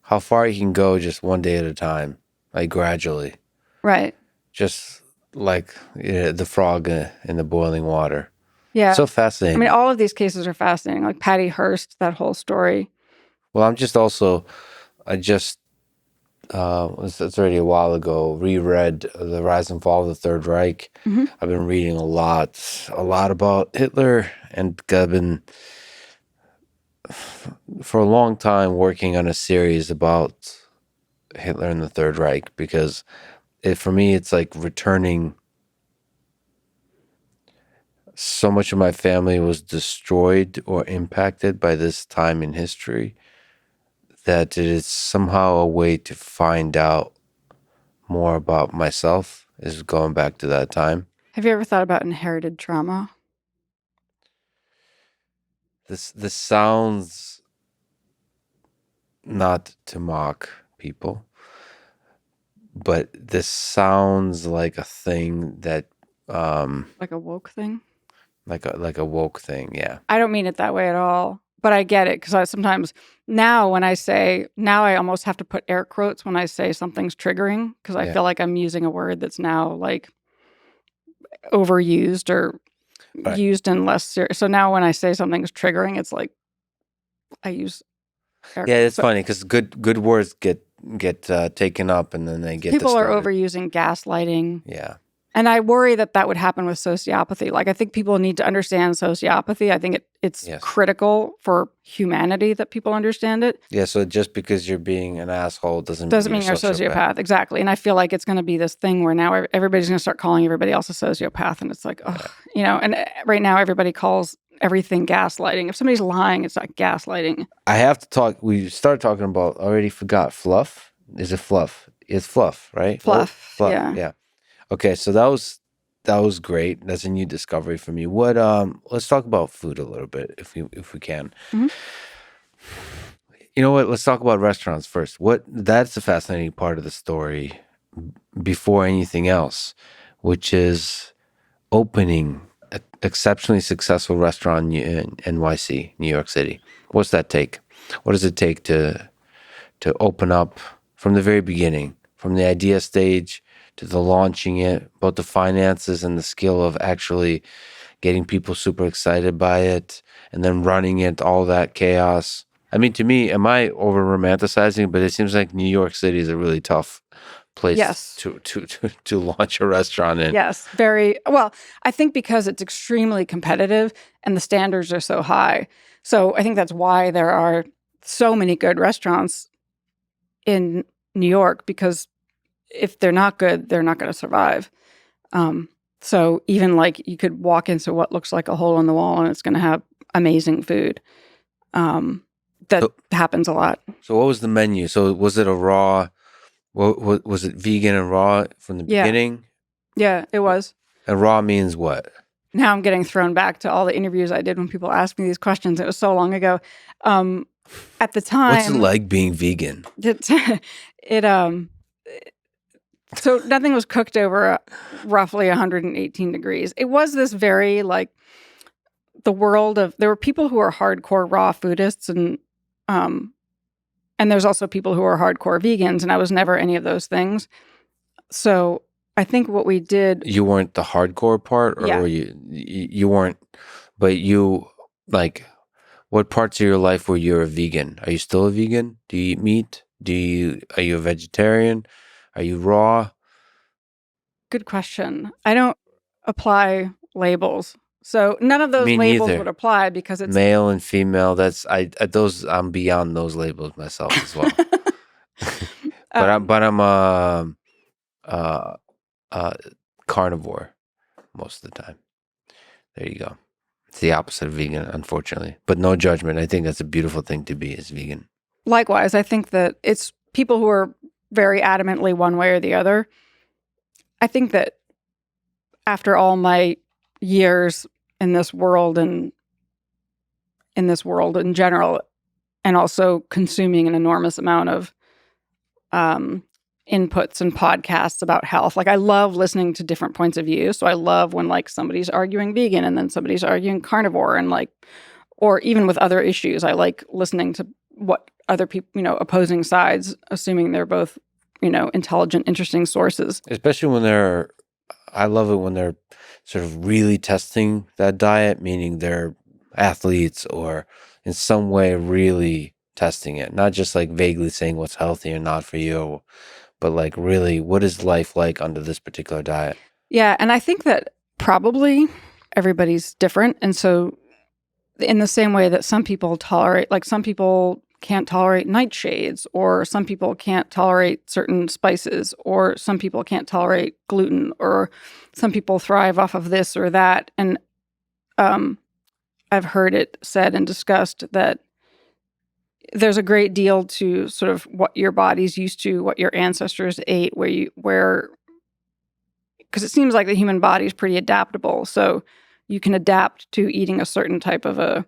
how far you can go just one day at a time, like gradually. Right. Just like the frog in the boiling water. Yeah. So fascinating. I mean, all of these cases are fascinating. Like Patty Hearst, that whole story. Well, it's already a while ago, reread The Rise and Fall of the Third Reich. Mm-hmm. I've been reading a lot about Hitler, and I've been, for a long time, working on a series about Hitler and the Third Reich, because for me, it's like returning. So much of my family was destroyed or impacted by this time in history that it is somehow a way to find out more about myself, is going back to that time. Have you ever thought about inherited trauma? This sounds, not to mock people, but this sounds like a thing that Like a woke thing? like a woke thing, yeah. I don't mean it that way at all, but I get it, because I sometimes now I almost have to put air quotes when I say something's triggering, because I feel like I'm using a word that's now like overused or used in less serious. So now when I say something's triggering, it's like I use air quotes. It's funny because good words get taken up, and then they get people distorted. are overusing gaslighting. Yeah. And I worry that would happen with sociopathy. Like, I think people need to understand sociopathy. I think it's critical for humanity that people understand it. Yeah, so just because you're being an asshole doesn't mean you're a sociopath. Exactly. And I feel like it's going to be this thing where now everybody's going to start calling everybody else a sociopath. And it's like, and right now everybody calls everything gaslighting. If somebody's lying, it's not gaslighting. I have to talk. We started talking about, already forgot, fluff. Is it fluff? It's fluff, right? Fluff. Yeah. Okay, so that was great. That's a new discovery for me. What let's talk about food a little bit if we can. Mm-hmm. You know what? Let's talk about restaurants first. That's the fascinating part of the story before anything else, which is opening an exceptionally successful restaurant in NYC, New York City. What's that take? What does it take to open up from the very beginning, from the idea stage to the launching it, both the finances and the skill of actually getting people super excited by it, and then running it, all that chaos. I mean, to me, am I over romanticizing? But it seems like New York City is a really tough place Yes. to launch a restaurant in. Yes, very well. I think because it's extremely competitive and the standards are so high. So I think that's why there are so many good restaurants in New York, because if they're not good, they're not going to survive. So even like you could walk into what looks like a hole in the wall and it's going to have amazing food. That happens a lot. So what was the menu? So was it a raw? What was it, vegan and raw from the beginning? Yeah, it was. And raw means what? Now I'm getting thrown back to all the interviews I did when people asked me these questions. It was so long ago. At the time, what's it like being vegan? So nothing was cooked over roughly 118 degrees. It was this very like the world of, there were people who are hardcore raw foodists and there's also people who are hardcore vegans, and I was never any of those things. So I think what we did. You weren't the hardcore part, or were you weren't, but you like, what parts of your life were you a vegan? Are you still a vegan? Do you eat meat? Are you a vegetarian? Are you raw? Good question. I don't apply labels. So none of those labels would apply because it's male and female. That's I'm beyond those labels myself as well. but I'm carnivore most of the time. There you go. It's the opposite of vegan, unfortunately. But no judgment. I think that's a beautiful thing to be, as vegan. Likewise, I think that it's people who are very adamantly one way or the other. I think that after all my years in this world and in this world in general, and also consuming an enormous amount of inputs and podcasts about health. Like I love listening to different points of view. So I love when like somebody's arguing vegan and then somebody's arguing carnivore, and like, or even with other issues, I like listening to what other people, opposing sides, assuming they're both, intelligent, interesting sources. Especially I love it when they're sort of really testing that diet, meaning they're athletes or in some way really testing it, not just like vaguely saying what's healthy or not for you, but like really, what is life like under this particular diet? Yeah. And I think that probably everybody's different. And so in the same way that some people some people can't tolerate nightshades, or some people can't tolerate certain spices, or some people can't tolerate gluten, or some people thrive off of this or that. And I've heard it said and discussed that there's a great deal to sort of what your body's used to, what your ancestors ate, because it seems like the human body is pretty adaptable. So you can adapt to eating a certain type of a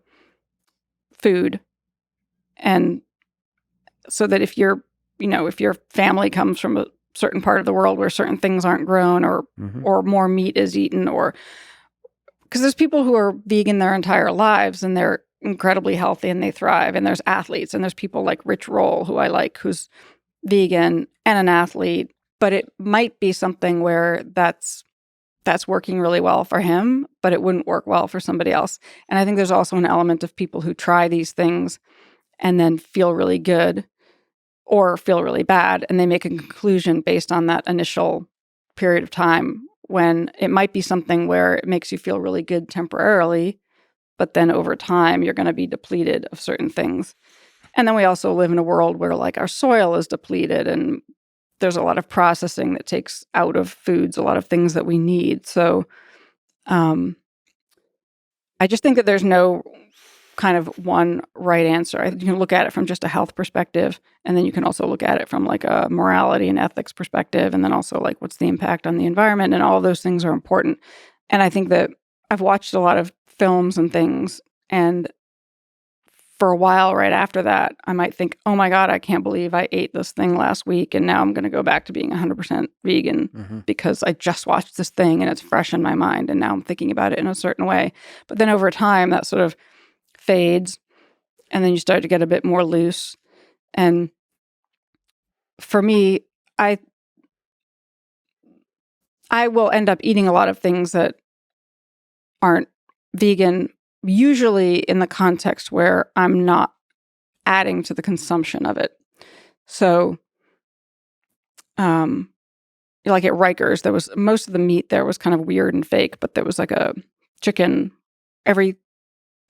food. And so that if your family comes from a certain part of the world where certain things aren't grown, or more meat is eaten, or because there's people who are vegan their entire lives and they're incredibly healthy and they thrive. And there's athletes, and there's people like Rich Roll, who I like, who's vegan and an athlete, but it might be something where that's working really well for him, but it wouldn't work well for somebody else. And I think there's also an element of people who try these things and then feel really good or feel really bad, and they make a conclusion based on that initial period of time, when it might be something where it makes you feel really good temporarily, but then over time you're going to be depleted of certain things. And then we also live in a world where like our soil is depleted, and there's a lot of processing that takes out of foods a lot of things that we need. So I just think that there's no kind of one right answer. You can look at it from just a health perspective, and then you can also look at it from like a morality and ethics perspective, and then also like what's the impact on the environment, and all of those things are important. And I think that I've watched a lot of films and things, and for a while right after that, I might think, oh my God, I can't believe I ate this thing last week, and now I'm going to go back to being 100% vegan because I just watched this thing and it's fresh in my mind, and now I'm thinking about it in a certain way. But then over time, that sort of fades, and then you start to get a bit more loose. And for me, I will end up eating a lot of things that aren't vegan usually in the context where I'm not adding to the consumption of it. So, like at Rikers, there was most of the meat there was kind of weird and fake, but there was like a chicken every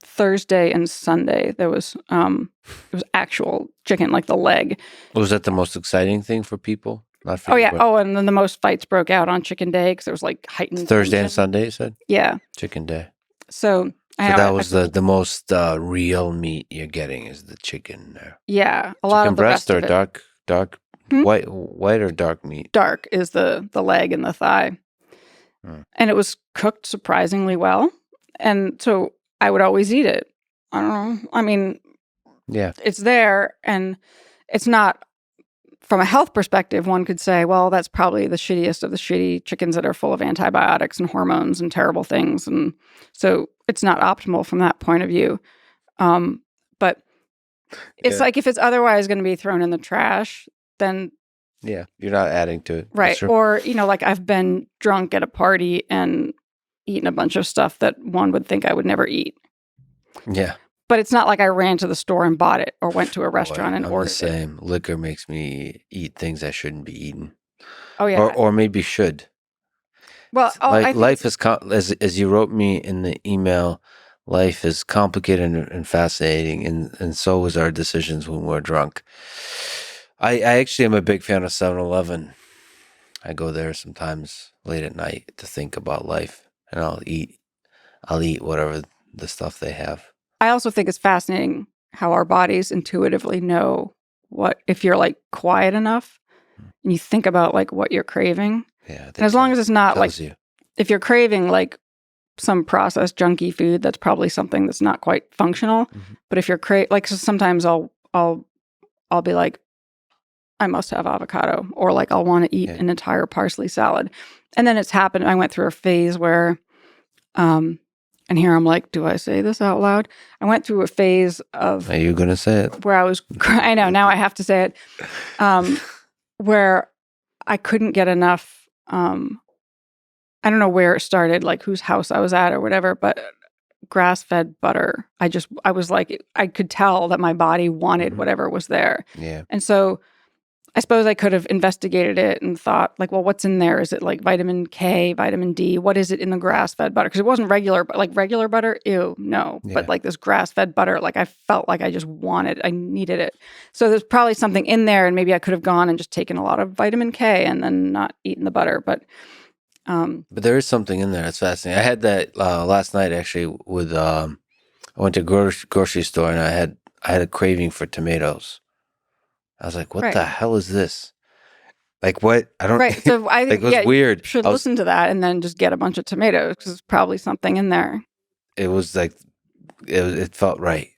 Thursday and Sunday. There was it was actual chicken, like the leg. Was that the most exciting thing for people? Not for Oh you, yeah. but Oh, and then the most fights broke out on Chicken Day because there was like heightened Thursday and tension. Sunday, you said? Yeah. Chicken day. So So that was the most real meat you're getting is the chicken there. Yeah, a lot Chicken of the breast rest or of it. dark Hmm? white or dark meat? Dark is the leg and the thigh. And it was cooked surprisingly well. And so I would always eat it. I don't know. I mean, Yeah. it's there and it's not, from a health perspective, one could say, well, that's probably the shittiest of the shitty chickens that are full of antibiotics and hormones and terrible things. And so it's not optimal from that point of view. But it's like if it's otherwise going to be thrown in the trash, then Yeah, you're not adding to it. right. Sure. Or, like I've been drunk at a party and eaten a bunch of stuff that one would think I would never eat. Yeah. But it's not like I ran to the store and bought it or went to a restaurant and I'm ordered the it. same. Liquor makes me eat things I shouldn't be eating. Oh, yeah. Or maybe should. Well, I think life is, as you wrote me in the email, life is complicated and fascinating, and so is our decisions when we're drunk. I actually am a big fan of 7-Eleven. I go there sometimes late at night to think about life, and I'll eat whatever the stuff they have. I also think it's fascinating how our bodies intuitively know what, if you're like quiet enough and you think about like what you're craving. Yeah. And as long as it's not like, you. if you're craving like some processed junky food, that's probably something that's not quite functional. Mhm. But if you're like, so sometimes I'll be like, I must have avocado, or like I'll want to eat an entire parsley salad. And then it's happened. I went through a phase where, and here I'm like, do I say this out loud? I went through a phase of. Are you going to say it? Where I was, I know, now I have to say it, where I couldn't get enough, I don't know where it started, like whose house I was at or whatever, but grass-fed butter. I was like, I could tell that my body wanted whatever was there. Yeah. And so I suppose I could have investigated it and thought like, well, what's in there? Is it like vitamin K, vitamin D? What is it in the grass-fed butter? Because it wasn't regular, but like regular butter, ew, no. Yeah. But like this grass-fed butter, like I felt like I needed it. So there's probably something in there, and maybe I could have gone and just taken a lot of vitamin K and then not eaten the butter. But there is something in there that's fascinating. I had that last night actually with I went to grocery store and I had a craving for tomatoes. I was like, what the hell is this? Like what? I don't. Right. So I like, it was weird. You should listen to that and then just get a bunch of tomatoes because there's probably something in there. It was like it felt right.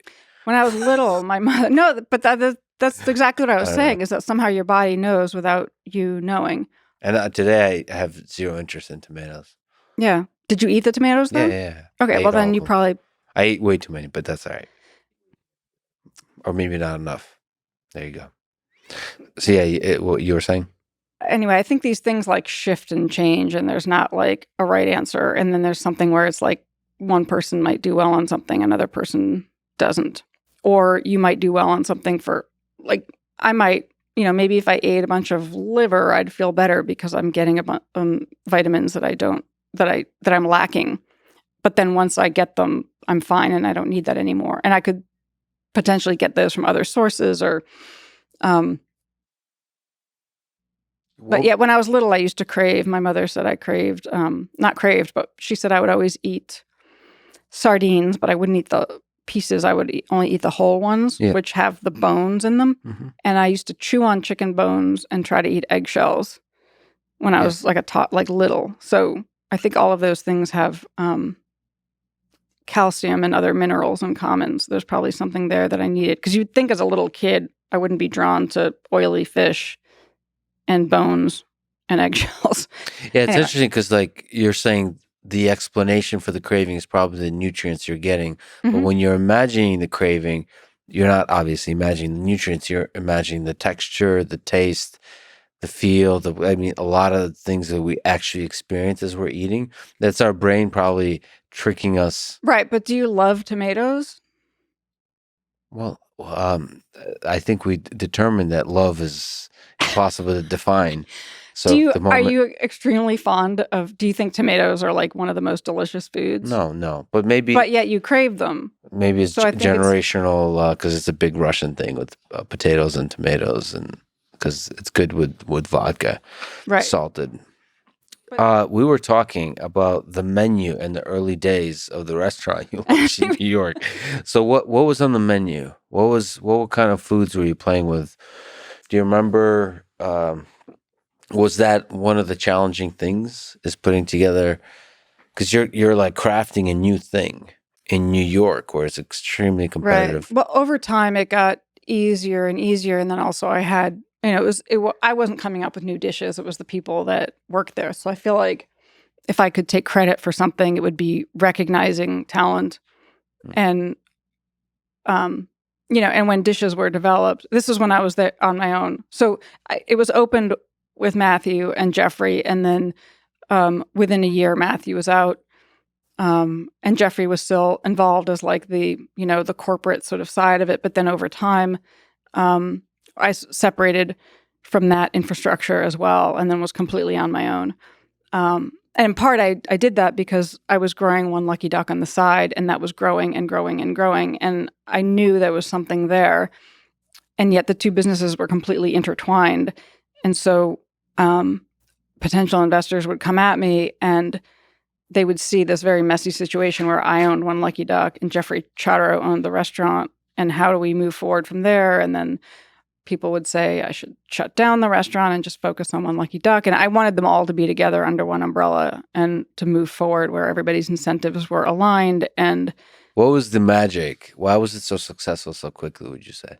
When I was little, my mother but that's exactly what I was saying. Is that somehow your body knows without you knowing. And today I have zero interest in tomatoes. Yeah. Did you eat the tomatoes though? Yeah. Okay. Well, then you probably. I ate way too many, but that's all right. Or maybe not enough. There you go. So yeah, what you were saying? Anyway, I think these things like shift and change, and there's not like a right answer. And then there's something where it's like one person might do well on something, another person doesn't. Or you might do well on something for like, I might, maybe if I ate a bunch of liver, I'd feel better because I'm getting a bunch vitamins that I'm lacking. But then once I get them, I'm fine and I don't need that anymore. And I could potentially get those from other sources or, but yeah, when I was little, I used to crave, my mother said I craved, not craved, but she said I would always eat sardines, but I wouldn't eat the pieces. I would only eat the whole ones, which have the bones in them. Mm-hmm. And I used to chew on chicken bones and try to eat eggshells when I was like little. So I think all of those things have calcium and other minerals in common. So there's probably something there that I needed. Because you'd think as a little kid, I wouldn't be drawn to oily fish and bones and eggshells. Yeah, it's interesting because like you're saying the explanation for the craving is probably the nutrients you're getting. Mm-hmm. But when you're imagining the craving, you're not obviously imagining the nutrients. You're imagining the texture, the taste, the feel, a lot of the things that we actually experience as we're eating. That's our brain probably tricking us. Right, but do you love tomatoes? Well, I think we determined that love is impossible to define. So the Are moment, you extremely fond of, do you think tomatoes are like one of the most delicious foods? no, but maybe But yet you crave them. it's So I think generational because it's a big Russian thing with potatoes and tomatoes, and because it's good with vodka, Right. salted. But- We were talking about the menu in the early days of the restaurant you launched in New York. So what was on the menu? What kind of foods were you playing with? Do you remember? Was that one of the challenging things? Is putting together, because you're like crafting a new thing in New York where it's extremely competitive. Right. Well, over time it got easier and easier, and then also I had, I wasn't coming up with new dishes. It was the people that worked there. So I feel like if I could take credit for something, it would be recognizing talent, and and when dishes were developed. This is when I was there on my own. So it was opened with Matthew and Jeffrey, and then within a year, Matthew was out. And Jeffrey was still involved as like the corporate sort of side of it. But then over time, I separated from that infrastructure as well, and then was completely on my own. And in part, I did that because I was growing One Lucky Duck on the side, and that was growing and growing and growing. And I knew there was something there. And yet the two businesses were completely intertwined. And so potential investors would come at me, and they would see this very messy situation where I owned One Lucky Duck and Jeffrey Charro owned the restaurant. And how do we move forward from there? And then people would say I should shut down the restaurant and just focus on One Lucky Duck. And I wanted them all to be together under one umbrella and to move forward where everybody's incentives were aligned. And What was the magic? Why was it so successful so quickly, would you say?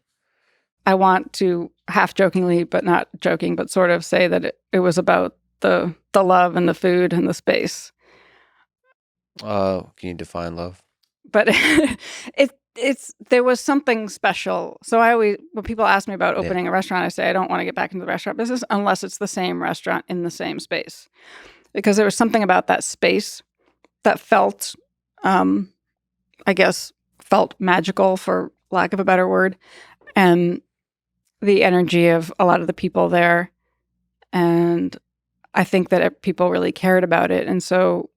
I want to half jokingly, but not joking, but sort of say that it was about the love and the food and the space. Can you define love? But there was something special. So when people ask me about opening a restaurant, I say I don't want to get back into the restaurant business unless it's the same restaurant in the same space, because there was something about that space that felt, felt magical, for lack of a better word, and the energy of a lot of the people there, and I think that people really cared about it, and so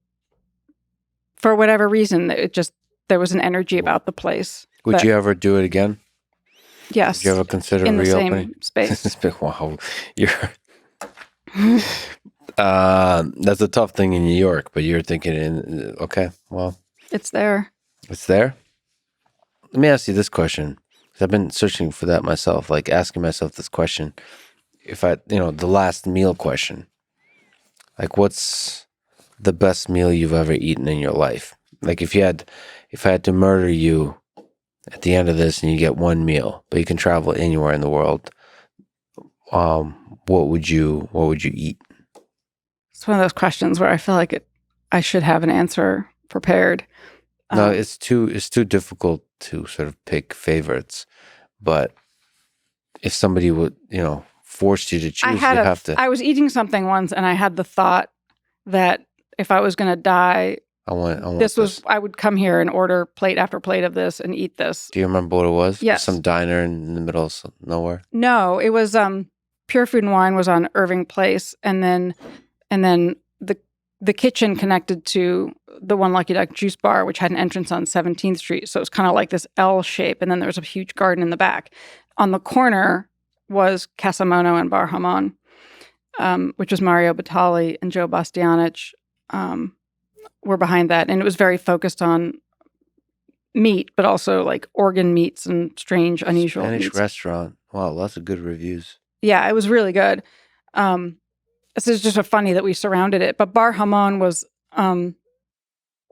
for whatever reason, there was an energy about the place. Would you ever do it again? Yes. Would you ever consider in the reopening? same space? Wow, that's a tough thing in New York, but you're thinking, okay, well, It's there. it's there. Let me ask you this question, because I've been searching for that myself, like asking myself this question. If the last meal question, like what's the best meal you've ever eaten in your life? Like if I had to murder you at the end of this and you get one meal, but you can travel anywhere in the world, what would you eat? It's one of those questions where I feel like I should have an answer prepared. No, it's too difficult to sort of pick favorites. But if somebody would, force you to choose, you have to. I was eating something once, and I had the thought that if I was going to die, I want this. I would come here and order plate after plate of this and eat this. Do you remember what it was? Yes. Some diner in the middle of nowhere? No, it was Pure Food and Wine was on Irving Place, and then the kitchen connected to the One Lucky Duck juice bar, which had an entrance on 17th Street. So it was kind of like this L shape, and then there was a huge garden in the back. On the corner was Casamono and Bar Hamon, which was Mario Batali and Joe Bastianich were behind that. And it was very focused on meat, but also like organ meats and strange, unusual Spanish meats. restaurant. Wow, lots of good reviews. Yeah, it was really good. This is just funny that we surrounded it. But Bar Hamon was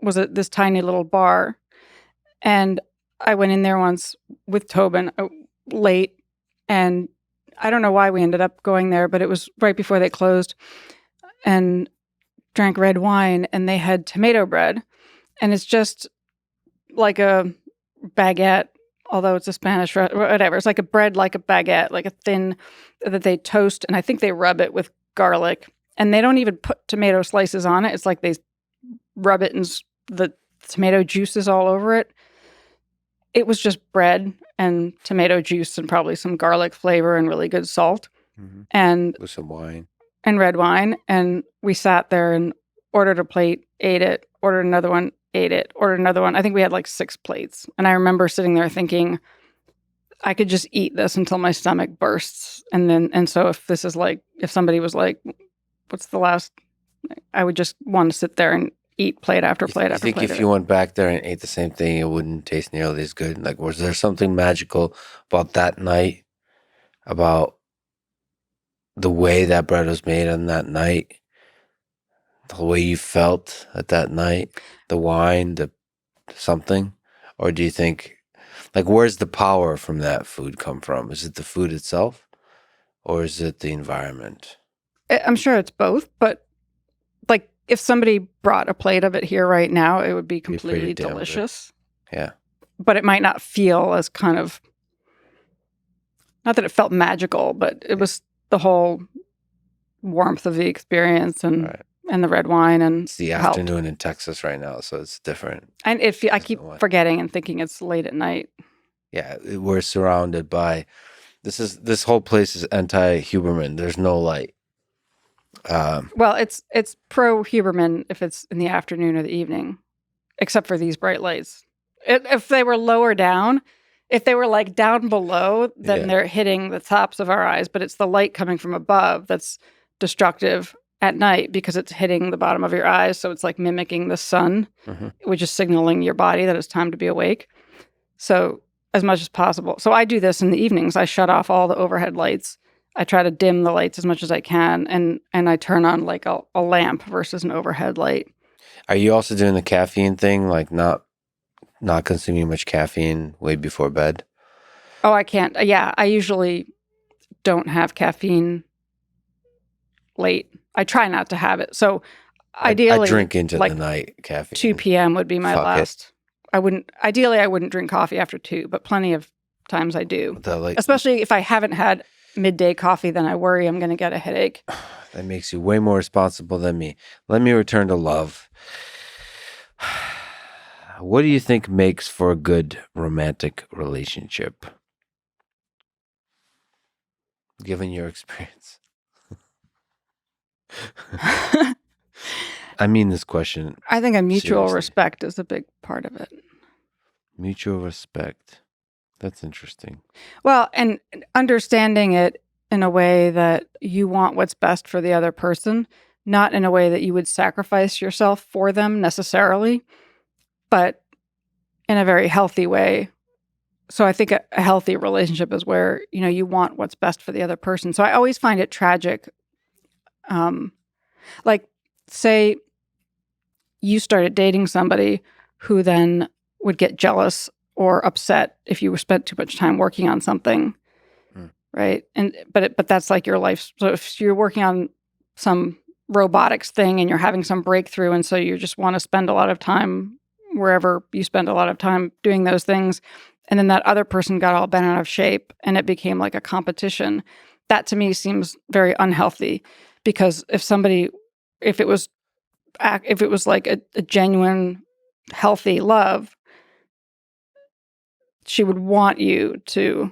this tiny little bar. And I went in there once with Tobin late, and I don't know why we ended up going there, but it was right before they closed, and drank red wine, and they had tomato bread, and it's just like a baguette although it's a Spanish, whatever. It's like a bread, like a baguette, like a thin that they toast, and I think they rub it with garlic, and they don't even put tomato slices on it. It's like they rub it and the tomato juice is all over it. It was just bread and tomato juice and probably some garlic flavor and really good salt and With some wine. and red wine. And we sat there and ordered a plate, ate it, ordered another one, ate it, ordered another one. I think we had like 6 plates. And I remember sitting there thinking, I could just eat this until my stomach bursts. And so if somebody was like, what's the last, I would just want to sit there and eat plate after plate after plate. I think if you went back there and ate the same thing, it wouldn't taste nearly as good. Like, was there something magical about that night? About the way that bread was made on that night? The way you felt at that night? The wine, the something? Or do you think, like, where's the power from that food come from? Is it the food itself? Or is it the environment? I'm sure it's both, but like if somebody brought a plate of it here right now, it would be completely delicious. Yeah. But it might not feel as kind of, not that it felt magical, but it was the whole warmth of the experience and the red wine and it's the afternoon in Texas right now, so it's different. And I keep forgetting and thinking it's late at night. Yeah, we're surrounded by this whole place is anti-Huberman. There's no light. Well, it's pro Huberman if it's in the afternoon or the evening, except for these bright lights. If they were lower down, if they were like down below, then they're hitting the tops of our eyes. But it's the light coming from above that's destructive at night because it's hitting the bottom of your eyes. So it's like mimicking the sun, which is signaling your body that it's time to be awake. So as much as possible. So I do this in the evenings. I shut off all the overhead lights. I try to dim the lights as much as I can, and I turn on like a lamp versus an overhead light. Are you also doing the caffeine thing, like not consuming much caffeine way before bed? Oh, I can't. Yeah, I usually don't have caffeine late. I try not to have it. So ideally, I drink into like the night caffeine. 2 p.m. would be my last. I wouldn't drink coffee after 2, but plenty of times I do. Especially if I haven't had midday coffee, then I worry I'm going to get a headache. That makes you way more responsible than me. Let me return to love. What do you think makes for a good romantic relationship? Given your experience. I mean this question. I think a mutual respect is a big part of it. Mutual respect. That's interesting. Well, and understanding it in a way that you want what's best for the other person, not in a way that you would sacrifice yourself for them necessarily, but in a very healthy way. So I think a healthy relationship is where, you want what's best for the other person. So I always find it tragic. Like, say you started dating somebody who then would get jealous or upset if you spent too much time working on something, right? But that's like your life. So if you're working on some robotics thing and you're having some breakthrough, and so you just want to spend a lot of time wherever you spend a lot of time doing those things, and then that other person got all bent out of shape and it became like a competition, that to me seems very unhealthy. Because if it was like a genuine, healthy love, she would want you to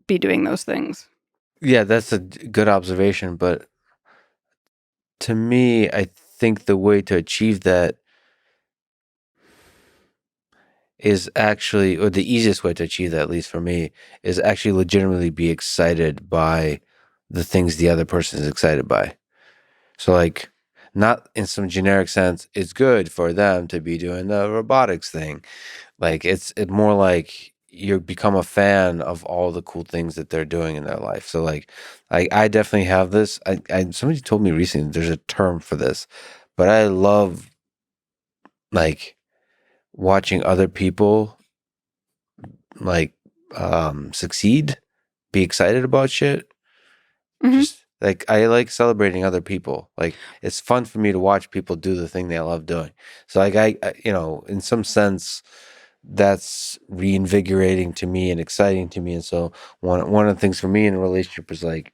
be doing those things. Yeah, that's a good observation. But to me, I think the way to achieve that is actually, or the easiest way to achieve that, at least for me, is actually legitimately be excited by the things the other person is excited by. So like, not in some generic sense, it's good for them to be doing the robotics thing. Like it's more like you become a fan of all the cool things that they're doing in their life. So like, I definitely have this. Somebody told me recently there's a term for this, but I love like watching other people like succeed, be excited about shit. Just like I like celebrating other people. Like it's fun for me to watch people do the thing they love doing. So like I in some sense, that's reinvigorating to me and exciting to me. And so one of the things for me in a relationship is like,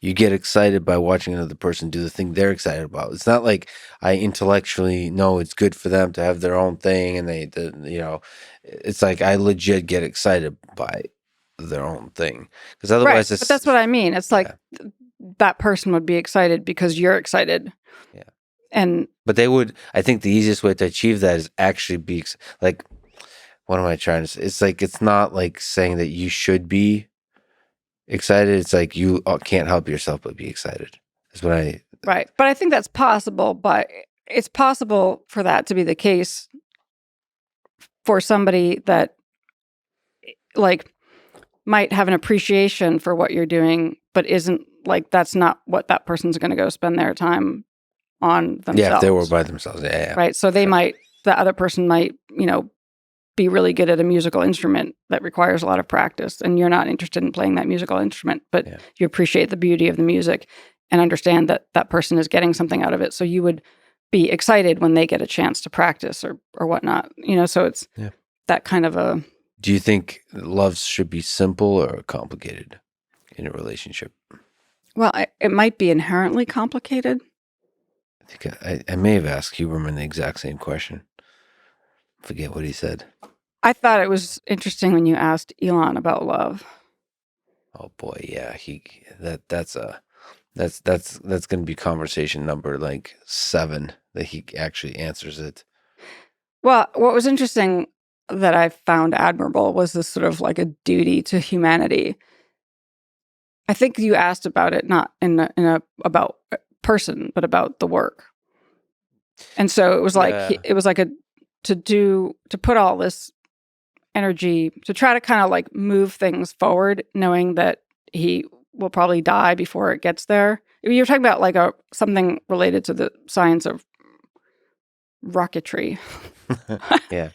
you get excited by watching another person do the thing they're excited about. It's not like I intellectually know it's good for them to have their own thing, and it's like I legit get excited by their own thing, because Right. otherwise, But that's what I mean. It's like yeah, that person would be excited because you're excited. yeah. And But they would. I think the easiest way to achieve that is actually be like. What am I trying to say? It's like, it's not like saying that you should be excited. It's like you can't help yourself but be excited. That's what I. right. But I think that's possible, but it's possible for that to be the case for somebody that like might have an appreciation for what you're doing, but isn't like, that's not what that person's going to go spend their time on themselves. Yeah, if they were by themselves. Yeah. Right. So they might, the other person might, be really good at a musical instrument that requires a lot of practice, and you're not interested in playing that musical instrument, but you appreciate the beauty of the music and understand that that person is getting something out of it. So you would be excited when they get a chance to practice or whatnot, so it's that kind of a. Do you think love should be simple or complicated in a relationship? Well, it might be inherently complicated. I think I may have asked Huberman the exact same question. Forget what he said. I thought it was interesting when you asked Elon about love. Oh boy, yeah, that's going to be conversation number like 7 that he actually answers it. Well, what was interesting that I found admirable was this sort of like a duty to humanity. I think you asked about it not in a about a person, but about the work. And so it was like to put all this energy to try to kind of like move things forward, knowing that he will probably die before it gets there. You're talking about like something related to the science of rocketry. Yeah.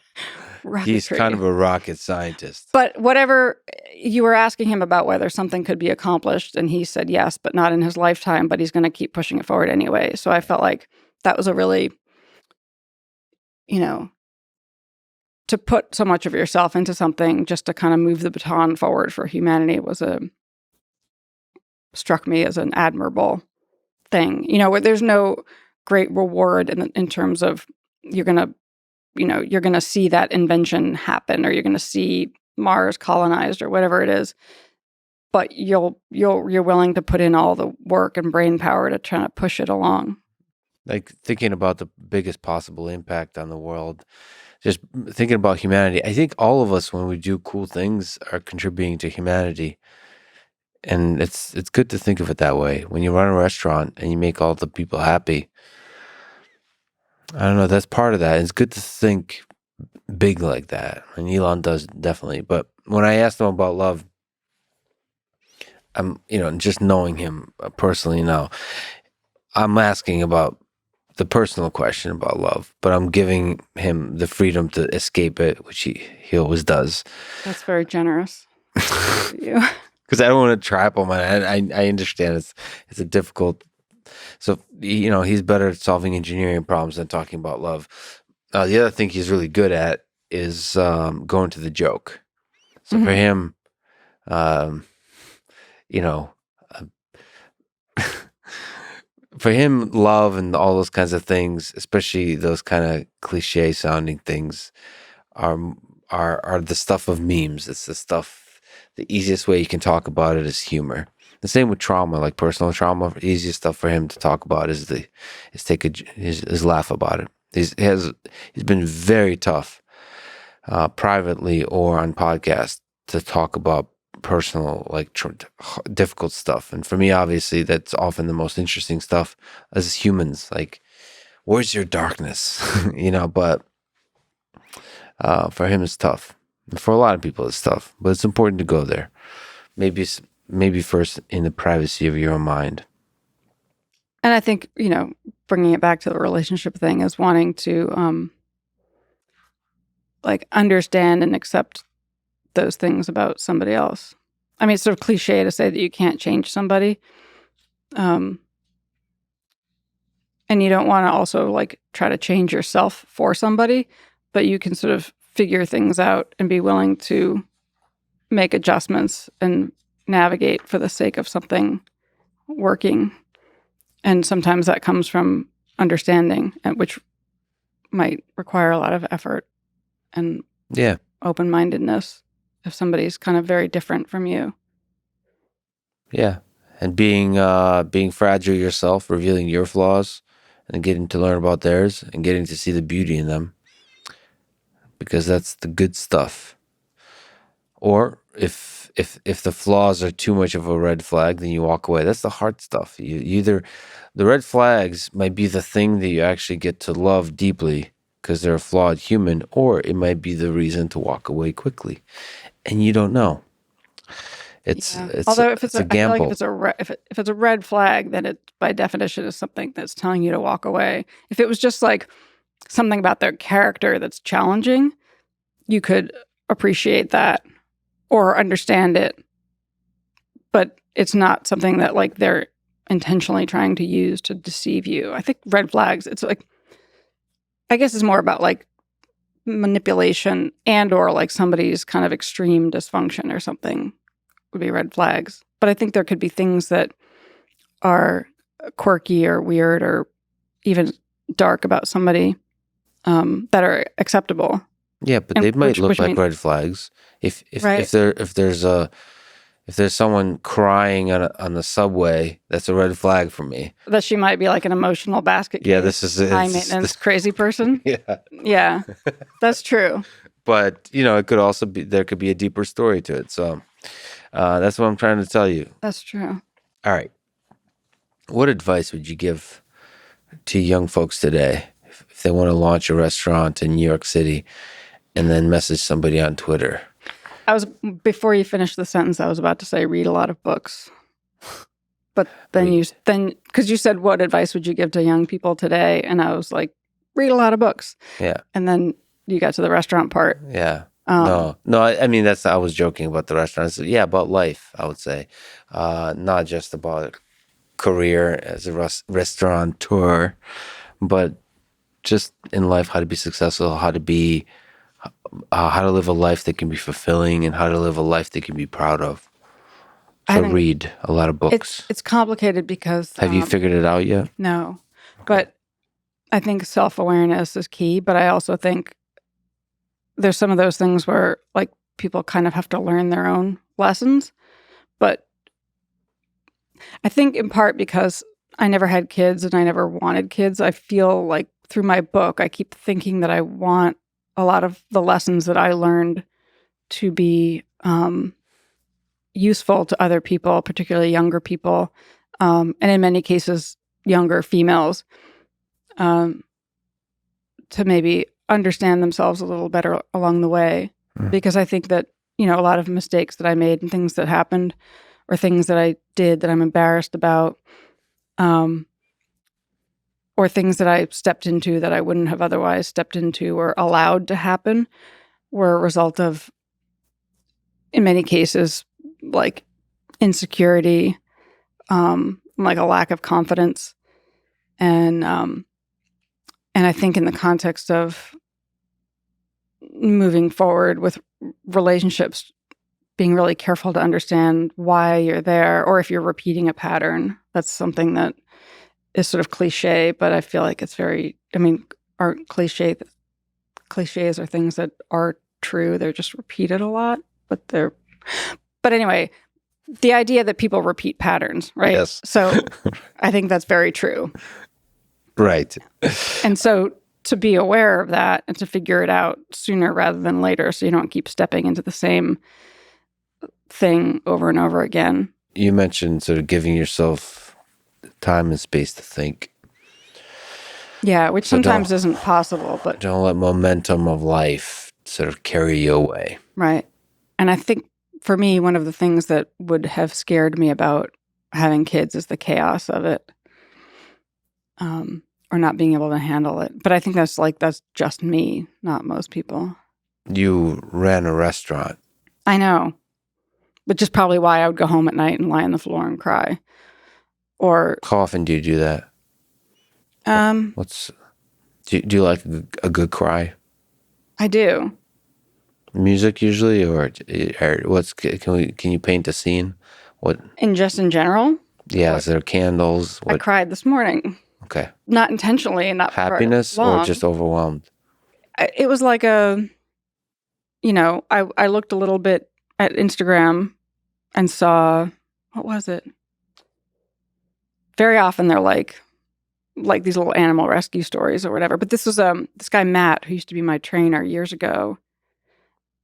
Rocketry. He's kind of a rocket scientist. But whatever, you were asking him about whether something could be accomplished, and he said yes, but not in his lifetime, but he's going to keep pushing it forward anyway. So I felt like that was a really, to put so much of yourself into something just to kind of move the baton forward for humanity struck me as an admirable thing. Where there's no great reward in terms of you're going to see that invention happen, or you're going to see Mars colonized or whatever it is. But you're willing to put in all the work and brain power to try to push it along. Like thinking about the biggest possible impact on the world, just thinking about humanity. I think all of us, when we do cool things, are contributing to humanity. And it's good to think of it that way. When you run a restaurant and you make all the people happy, I don't know, that's part of that. It's good to think big like that. And Elon does definitely. But when I asked him about love, I'm, just knowing him personally now, I'm asking about the personal question about love, but I'm giving him the freedom to escape it, which he always does. That's very generous. You. Because I don't want to trap him. I understand it's a difficult. So he's better at solving engineering problems than talking about love. The other thing he's really good at is going to the joke. So for him, for him, love and all those kinds of things, especially those kind of cliche sounding things, are the stuff of memes. It's the stuff. The easiest way you can talk about it is humor. The same with trauma, like personal trauma. The easiest stuff for him to talk about is laugh about it. He's been very tough, privately or on podcasts, to talk about personal, like difficult stuff. And for me, obviously, that's often the most interesting stuff as humans. Like, where's your darkness? But for him, it's tough. For a lot of people, it's tough, but it's important to go there. Maybe first in the privacy of your own mind. And I think, bringing it back to the relationship thing is wanting to like understand and accept those things about somebody else. I mean, it's sort of cliche to say that you can't change somebody. And you don't want to also like try to change yourself for somebody, but you can sort of figure things out and be willing to make adjustments and navigate for the sake of something working. And sometimes that comes from understanding, which might require a lot of effort and open-mindedness if somebody's kind of very different from you. Yeah. And being fragile yourself, revealing your flaws and getting to learn about theirs and getting to see the beauty in them. Because that's the good stuff. Or if the flaws are too much of a red flag, then you walk away. That's the hard stuff. You either the red flags might be the thing that you actually get to love deeply because they're a flawed human, or it might be the reason to walk away quickly, and you don't know. It's although if it's a gamble. I feel like if it's a red flag, then it by definition is something that's telling you to walk away. If it was just like something about their character that's challenging, you could appreciate that or understand it, but it's not something that like they're intentionally trying to use to deceive you. I think red flags, it's like, I guess it's more about like manipulation and or like somebody's kind of extreme dysfunction or something would be red flags. But I think there could be things that are quirky or weird or even dark about somebody that are acceptable. Yeah, but they might look like red flags. If there's someone crying on the subway, that's a red flag for me. That she might be like an emotional basket case. Yeah, this is high maintenance crazy person. Yeah, that's true. But it could also be there could be a deeper story to it. So that's what I'm trying to tell you. That's true. All right, what advice would you give to young folks today if they want to launch a restaurant in New York City and then message somebody on Twitter? Before you finish the sentence, I was about to say read a lot of books. But then because you said what advice would you give to young people today? And I was like, read a lot of books. Yeah. And then you got to the restaurant part. Yeah. No, I mean, I was joking about the restaurants. Yeah, about life, I would say. Not just about career as a restaurateur, but just in life, how to be successful, how to live a life that can be fulfilling and how to live a life that can be proud of. So read a lot of books. It's complicated because... Have you figured it out yet? No. Okay. But I think self-awareness is key. But I also think there's some of those things where like people kind of have to learn their own lessons. But I think in part because I never had kids and I never wanted kids, I feel like through my book, I keep thinking that I want a lot of the lessons that I learned to be useful to other people, particularly younger people, and in many cases, younger females, to maybe understand themselves a little better along the way. Because I think that, a lot of mistakes that I made and things that happened or things that I did that I'm embarrassed about, or things that I stepped into that I wouldn't have otherwise stepped into or allowed to happen were a result of, in many cases, like insecurity, like a lack of confidence. And I think in the context of moving forward with relationships, being really careful to understand why you're there, or if you're repeating a pattern. That's something that is sort of cliche, but I feel like it's aren't cliches are things that are true. They're just repeated a lot, but anyway, the idea that people repeat patterns, right? Yes. So I think that's very true. Right. And so to be aware of that and to figure it out sooner rather than later so you don't keep stepping into the same thing over and over again. You mentioned sort of giving yourself time and space to think. Yeah, which sometimes isn't possible, but don't let momentum of life sort of carry you away. Right. And I think for me, one of the things that would have scared me about having kids is the chaos of it, or not being able to handle it. But I think that's just me, not most people. You ran a restaurant. I know, which is probably why I would go home at night and lie on the floor and cry. Or how often do you do that? Do you like a good cry? I do. Music usually, or what's can you paint a scene? What? In general, Yeah, is there candles? I What? cried this morning. Okay. Not intentionally and not for Happiness long. or just overwhelmed? It was like I looked a little bit at Instagram and saw, what was it? Very often they're like these little animal rescue stories or whatever. But this was this guy Matt, who used to be my trainer years ago,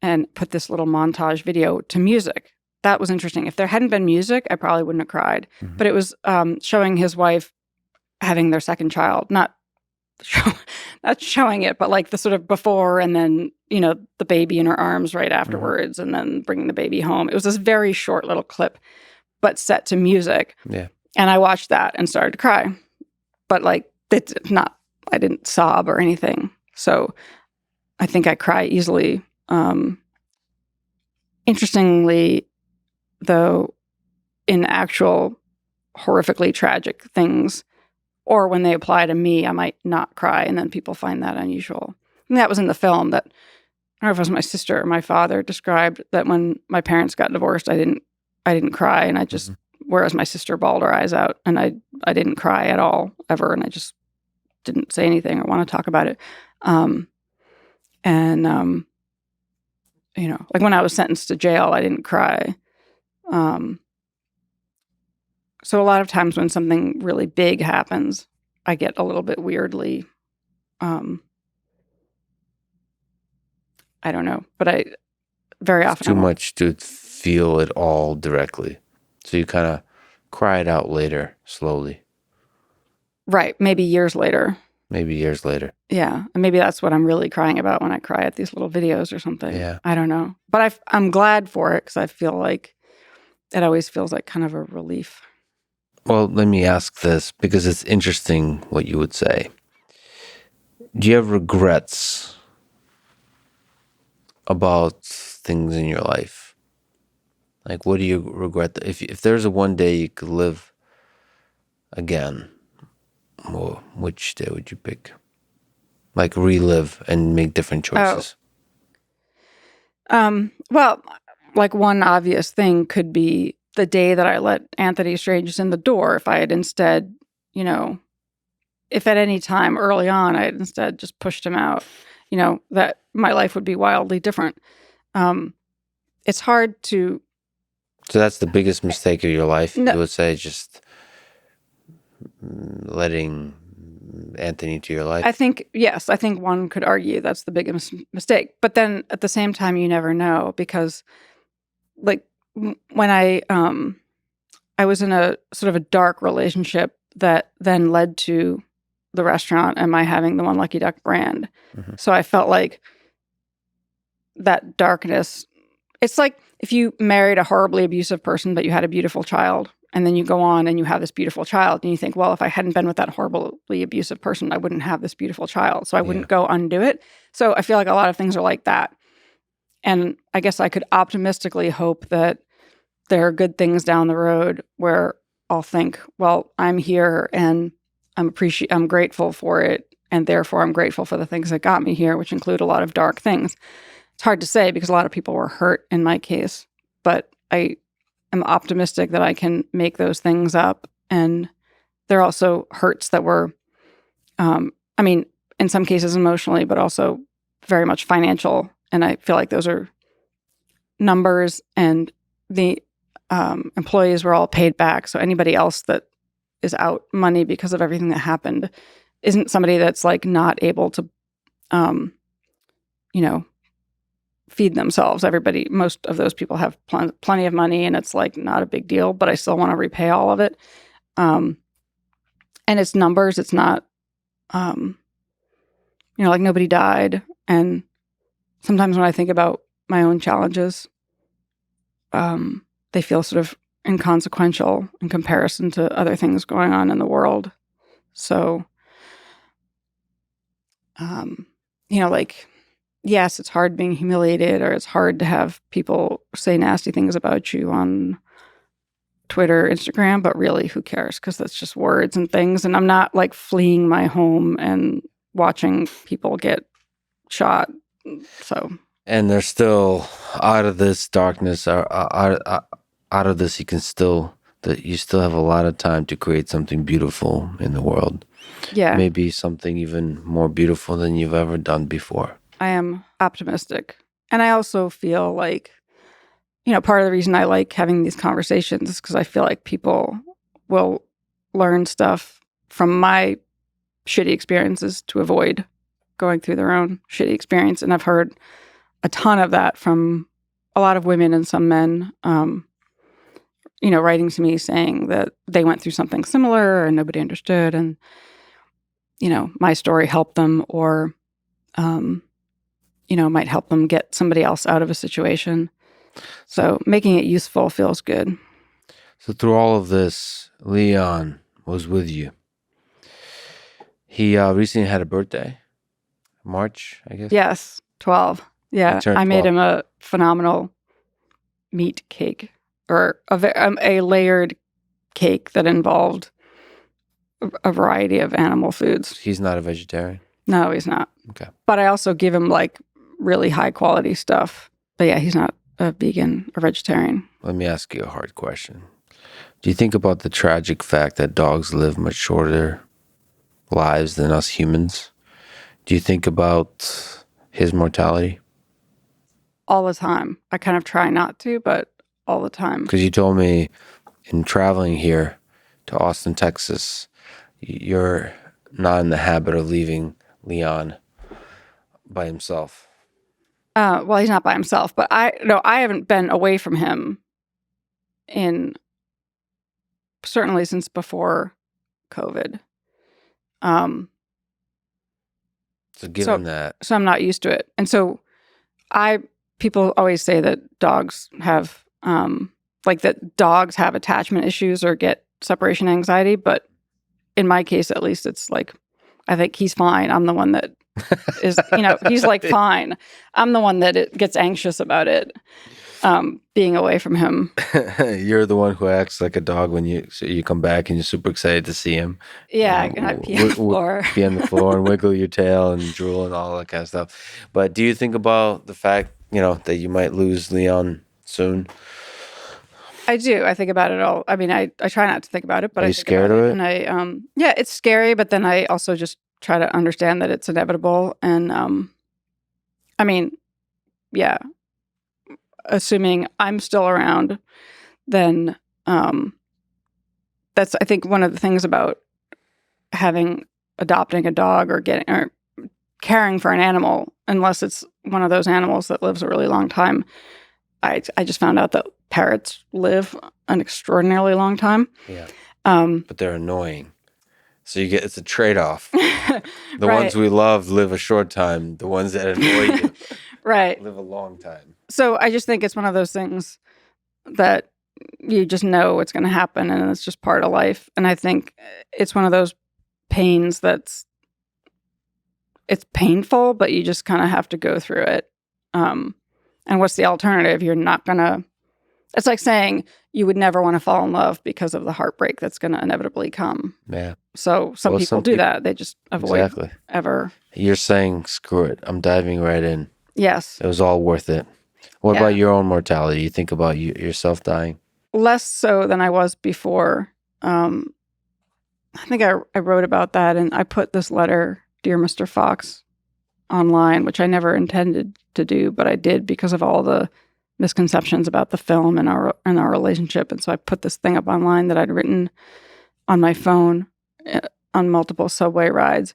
and put this little montage video to music. That was interesting. If there hadn't been music, I probably wouldn't have cried. Mhm. But it was showing his wife having their second child, not showing it, but like the sort of before and then, the baby in her arms right afterwards and then bringing the baby home. It was this very short little clip, but set to music. Yeah. And I watched that and started to cry. But like, I didn't sob or anything. So I think I cry easily. Interestingly, though, in actual horrifically tragic things, or when they apply to me, I might not cry, and then people find that unusual. And that was in the film that, I don't know if it was my sister or my father described that when my parents got divorced, I didn't cry, and I just, whereas my sister bawled her eyes out, and I didn't cry at all, ever, and I just didn't say anything or want to talk about it. Like when I was sentenced to jail, I didn't cry. So a lot of times when something really big happens, I get a little bit weirdly, I don't know, but I very often. It's too much to feel it all directly. So you kind of cry it out later, slowly. Right. Maybe years later. Yeah. And maybe that's what I'm really crying about when I cry at these little videos or something. Yeah. I don't know. But I'm glad for it because I feel like it always feels like kind of a relief. Well, let me ask this because it's interesting what you would say. Do you have regrets about things in your life? Like, what do you regret? If there's a one day you could live again, well, which day would you pick? Like relive and make different choices. Well, like one obvious thing could be the day that I let Anthony Strangis in the door. If I had instead, if at any time early on I had instead just pushed him out, that my life would be wildly different. It's hard to. So that's the biggest mistake of your life, you would say, just letting Anthony into your life? Yes, I think one could argue that's the biggest mistake. But then at the same time, you never know because like when I was in a sort of a dark relationship that then led to the restaurant and my having the One Lucky Duck brand. Mm-hmm. So I felt like that darkness, it's like if you married a horribly abusive person, but you had a beautiful child, and then you go on and you have this beautiful child, and you think, well, if I hadn't been with that horribly abusive person, I wouldn't have this beautiful child. So I wouldn't go undo it. So I feel like a lot of things are like that. And I guess I could optimistically hope that there are good things down the road where I'll think, well, I'm here and I'm grateful for it. And therefore I'm grateful for the things that got me here, which include a lot of dark things. It's hard to say because a lot of people were hurt in my case, but I am optimistic that I can make those things up. And there are also hurts that were, in some cases emotionally, but also very much financial. And I feel like those are numbers, and the employees were all paid back. So anybody else that is out money because of everything that happened isn't somebody that's like not able to, feed themselves. Most of those people have plenty of money, and it's like not a big deal, but I still want to repay all of it. And it's numbers. It's not, like nobody died. And sometimes when I think about my own challenges, they feel sort of inconsequential in comparison to other things going on in the world. So, yes, it's hard being humiliated, or it's hard to have people say nasty things about you on Twitter, Instagram, but really, who cares? Because that's just words and things. And I'm not like fleeing my home and watching people get shot So And they're still out of this darkness, or out of this. You still have a lot of time to create something beautiful in the world. yeah, Maybe something even more beautiful than you've ever done before. I am optimistic. And I also feel like, part of the reason I like having these conversations is because I feel like people will learn stuff from my shitty experiences to avoid going through their own shitty experience. And I've heard a ton of that from a lot of women and some men, writing to me saying that they went through something similar and nobody understood. And, my story helped them or, might help them get somebody else out of a situation. So making it useful feels good. So through all of this, Leon was with you. He recently had a birthday, March, I guess. Yes, 12. Yeah, turned I made 12. him a phenomenal meat cake or a layered cake that involved a variety of animal foods. He's not a vegetarian. No, he's not. Okay. But I also give him like really high quality stuff. But yeah, he's not a vegan or vegetarian. Let me ask you a hard question. Do you think about the tragic fact that dogs live much shorter lives than us humans? Do you think about his mortality? All the time. I kind of try not to, but all the time. Because you told me in traveling here to Austin, Texas, you're not in the habit of leaving Leon by himself. Well, he's not by himself, but I haven't been away from him certainly since before COVID. So given that, So I'm not used to it. And so people always say that dogs have, that dogs have attachment issues or get separation anxiety. But in my case, at least, it's like, I think he's fine. I'm the one that is, he's like fine. I'm the one that gets anxious about it, being away from him. You're the one who acts like a dog when you come back and you're super excited to see him. Yeah, and I pee on the floor. Pee on the floor and wiggle your tail and drool and all that kind of stuff. But do you think about the fact, that you might lose Leon soon? I do. I think about it all. I mean, I try not to think about it, but Are I you think scared about of it. And it's scary, but then I also just try to understand that it's inevitable. And assuming I'm still around, then that's, I think, one of the things about adopting a dog or caring for an animal, unless it's one of those animals that lives a really long time. I just found out that parrots live an extraordinarily long time. Yeah. But they're annoying. So it's a trade-off. The Right. ones we love live a short time. The ones that annoy you right. live a long time. So I just think it's one of those things that you just know it's going to happen and it's just part of life. And I think it's one of those pains it's painful, but you just kind of have to go through it. And what's the alternative? You're not going to... It's like saying you would never want to fall in love because of the heartbreak that's going to inevitably come. Yeah. So some people do that. They just avoid ever. You're saying, screw it. I'm diving right in. Yes. It was all worth it. What about your own mortality? You think about yourself dying? Less so than I was before. I think I wrote about that, and I put this letter, Dear Mr. Fox, online, which I never intended to do, but I did because of all the misconceptions about the film and our relationship. And so I put this thing up online that I'd written on my phone on multiple subway rides.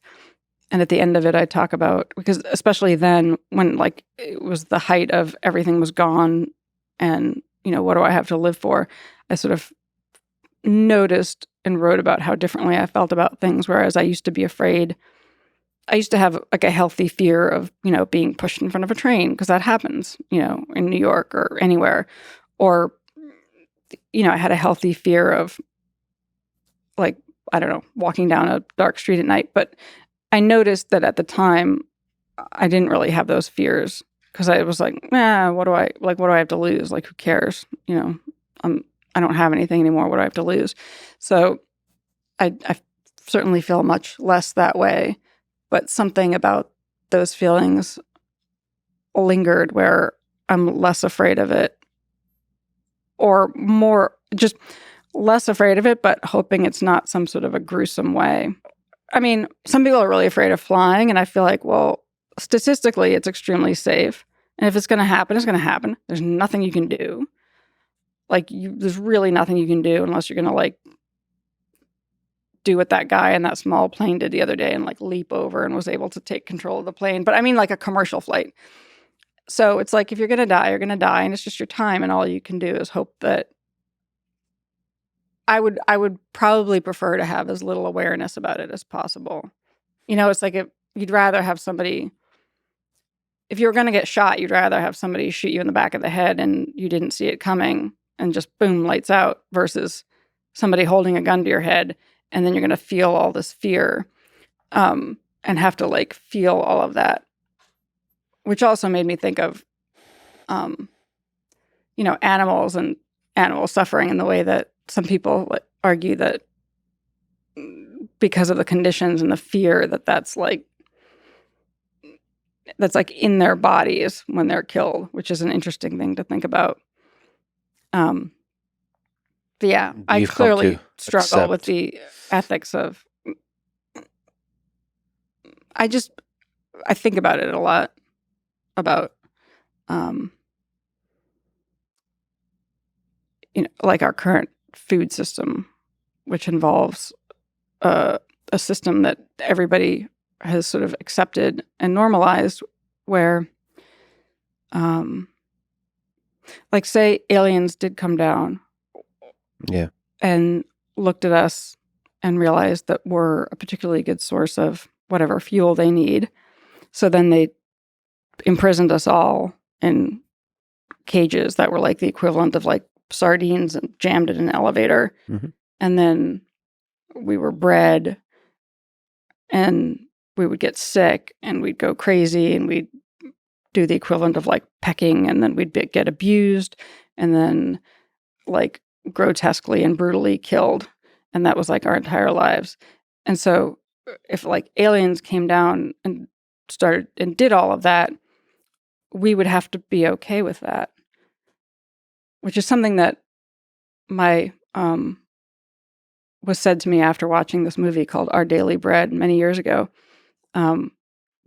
And at the end of it, I talk about, because especially then when like it was the height of everything was gone and, what do I have to live for? I sort of noticed and wrote about how differently I felt about things. Whereas I used to be afraid. I used to have like a healthy fear of, being pushed in front of a train because that happens, in New York or anywhere. Or, I had a healthy fear of like, I don't know, walking down a dark street at night. But I noticed that at the time, I didn't really have those fears because I was like, what do I have to lose? Like, who cares? I don't have anything anymore. What do I have to lose? So I certainly feel much less that way. But something about those feelings lingered where I'm less afraid of it, or more just less afraid of it, but hoping it's not some sort of a gruesome way. I mean, some people are really afraid of flying, and I feel like, well, statistically, it's extremely safe. And if it's going to happen, it's going to happen. There's nothing you can do. There's really nothing you can do unless you're going to do what that guy in that small plane did the other day and leap over and was able to take control of the plane. But I mean, like a commercial flight. So it's like, if you're going to die, you're going to die, and it's just your time, and all you can do is hope that. I would probably prefer to have as little awareness about it as possible. It's like, if you'd rather have somebody, if you were going to get shot, you'd rather have somebody shoot you in the back of the head and you didn't see it coming and just boom, lights out, versus somebody holding a gun to your head, and then you're going to feel all this fear and have to feel all of that, which also made me think of, animals and animal suffering in the way that some people argue that because of the conditions and the fear that's in their bodies when they're killed, which is an interesting thing to think about. But yeah, I clearly struggle with the ethics of. I think about it a lot about, our current food system, which involves a system that everybody has sort of accepted and normalized, where, say aliens did come down, yeah, and looked at us and realized that we're a particularly good source of whatever fuel they need. So then they imprisoned us all in cages that were the equivalent of sardines and jammed it in an elevator. Mm-hmm. And then we were bred, and we would get sick, and we'd go crazy, and we'd do the equivalent of pecking, and then we'd get abused, and then grotesquely and brutally killed. And that was our entire lives. And so if aliens came down and started and did all of that, we would have to be okay with that, which is something that was said to me after watching this movie called Our Daily Bread many years ago. But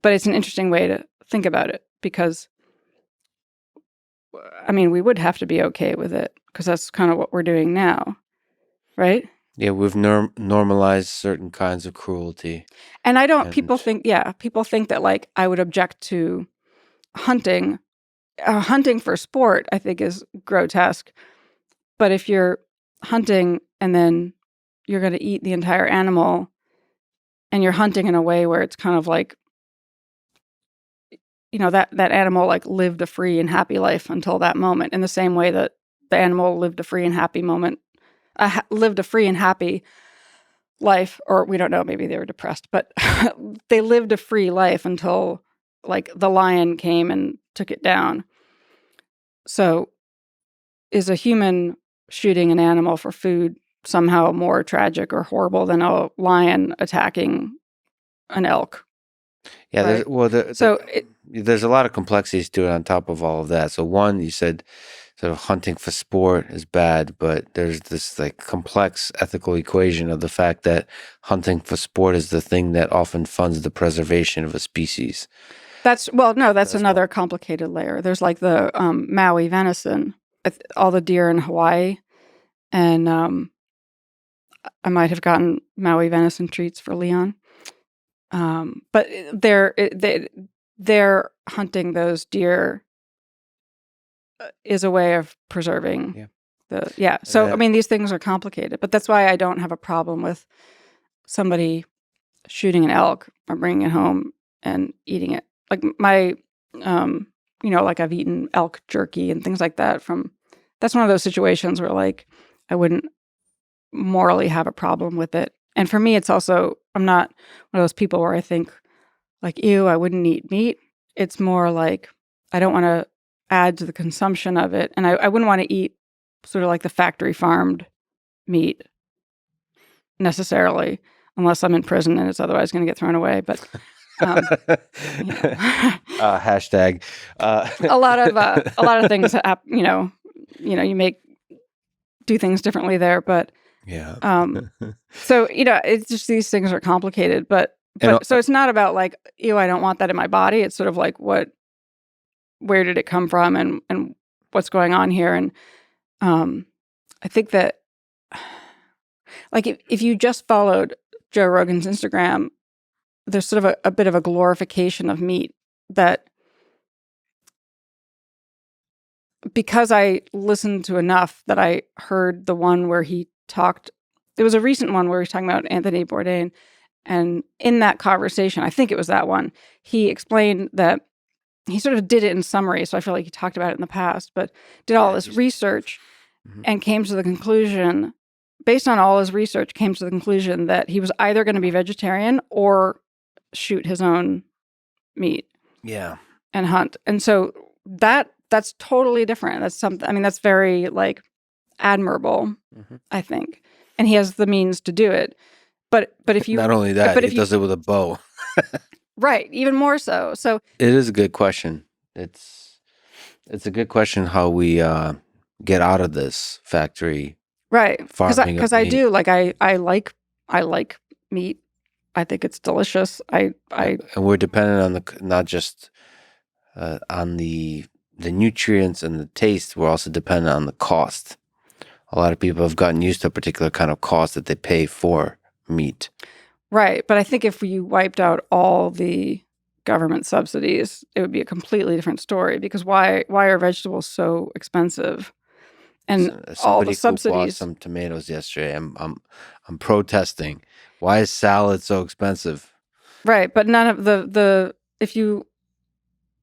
it's an interesting way to think about it, because, I mean, we would have to be okay with it, because that's kind of what we're doing now, right? Yeah, we've normalized certain kinds of cruelty. And people think that I would object to hunting. Hunting for sport, I think, is grotesque. But if you're hunting and then you're going to eat the entire animal, and you're hunting in a way where it's kind of that animal lived a free and happy life until that moment, in the same way that the animal lived a free and happy life, or we don't know, maybe they were depressed, but they lived a free life until the lion came and took it down. So is a human shooting an animal for food somehow more tragic or horrible than a lion attacking an elk? Yeah, right? There's a lot of complexities to it on top of all of that. So one, you said sort of hunting for sport is bad, but there's this complex ethical equation of the fact that hunting for sport is the thing that often funds the preservation of a species. That's another complicated layer. There's the Maui venison, all the deer in Hawaii, and I might have gotten Maui venison treats for Leon. But they're hunting those deer is a way of preserving So I mean, these things are complicated, but that's why I don't have a problem with somebody shooting an elk or bringing it home and eating it. I've eaten elk jerky and things like that that's one of those situations where I wouldn't morally have a problem with it. And for me, it's also, I'm not one of those people where I think ew, I wouldn't eat meat. It's more I don't want to add to the consumption of it. And I wouldn't want to eat sort of the factory farmed meat necessarily, unless I'm in prison and it's otherwise going to get thrown away. But You know, Hashtag. a lot of things that you make do things differently there, but Yeah. so it's just these things are complicated, but so it's not about like, ew, I don't want that in my body. It's sort of like where did it come from, and what's going on here, and I think that like if you just followed Joe Rogan's Instagram, there's sort of a bit of a glorification of meat that, because I listened to enough, that I heard the one where he talked. There was a recent one where he was talking about Anthony Bourdain, and in that conversation, I think it was that one, he explained that he sort of did it in summary. So I feel like he talked about it in the past, but did all this research and came to the conclusion, based on all his research, came to the conclusion that he was either going to be vegetarian or shoot his own meat. Yeah. And hunt. And so that's totally different. That's something, I mean, that's very like admirable, I think. And he has the means to do it. But if you not only that, but he does it with a bow. Right, even more so. So it is a good question. It's a good question how we get out of this factory. Right. Farming Because I do like I like meat. I think it's delicious. And we're dependent on not just on the nutrients and the taste. We're also dependent on the cost. A lot of people have gotten used to a particular kind of cost that they pay for meat. Right, but I think if you wiped out all the government subsidies, it would be a completely different story. Because why are vegetables so expensive? And all the subsidies. Somebody bought some tomatoes yesterday. I'm protesting. Why is salad so expensive? Right, but none of the if you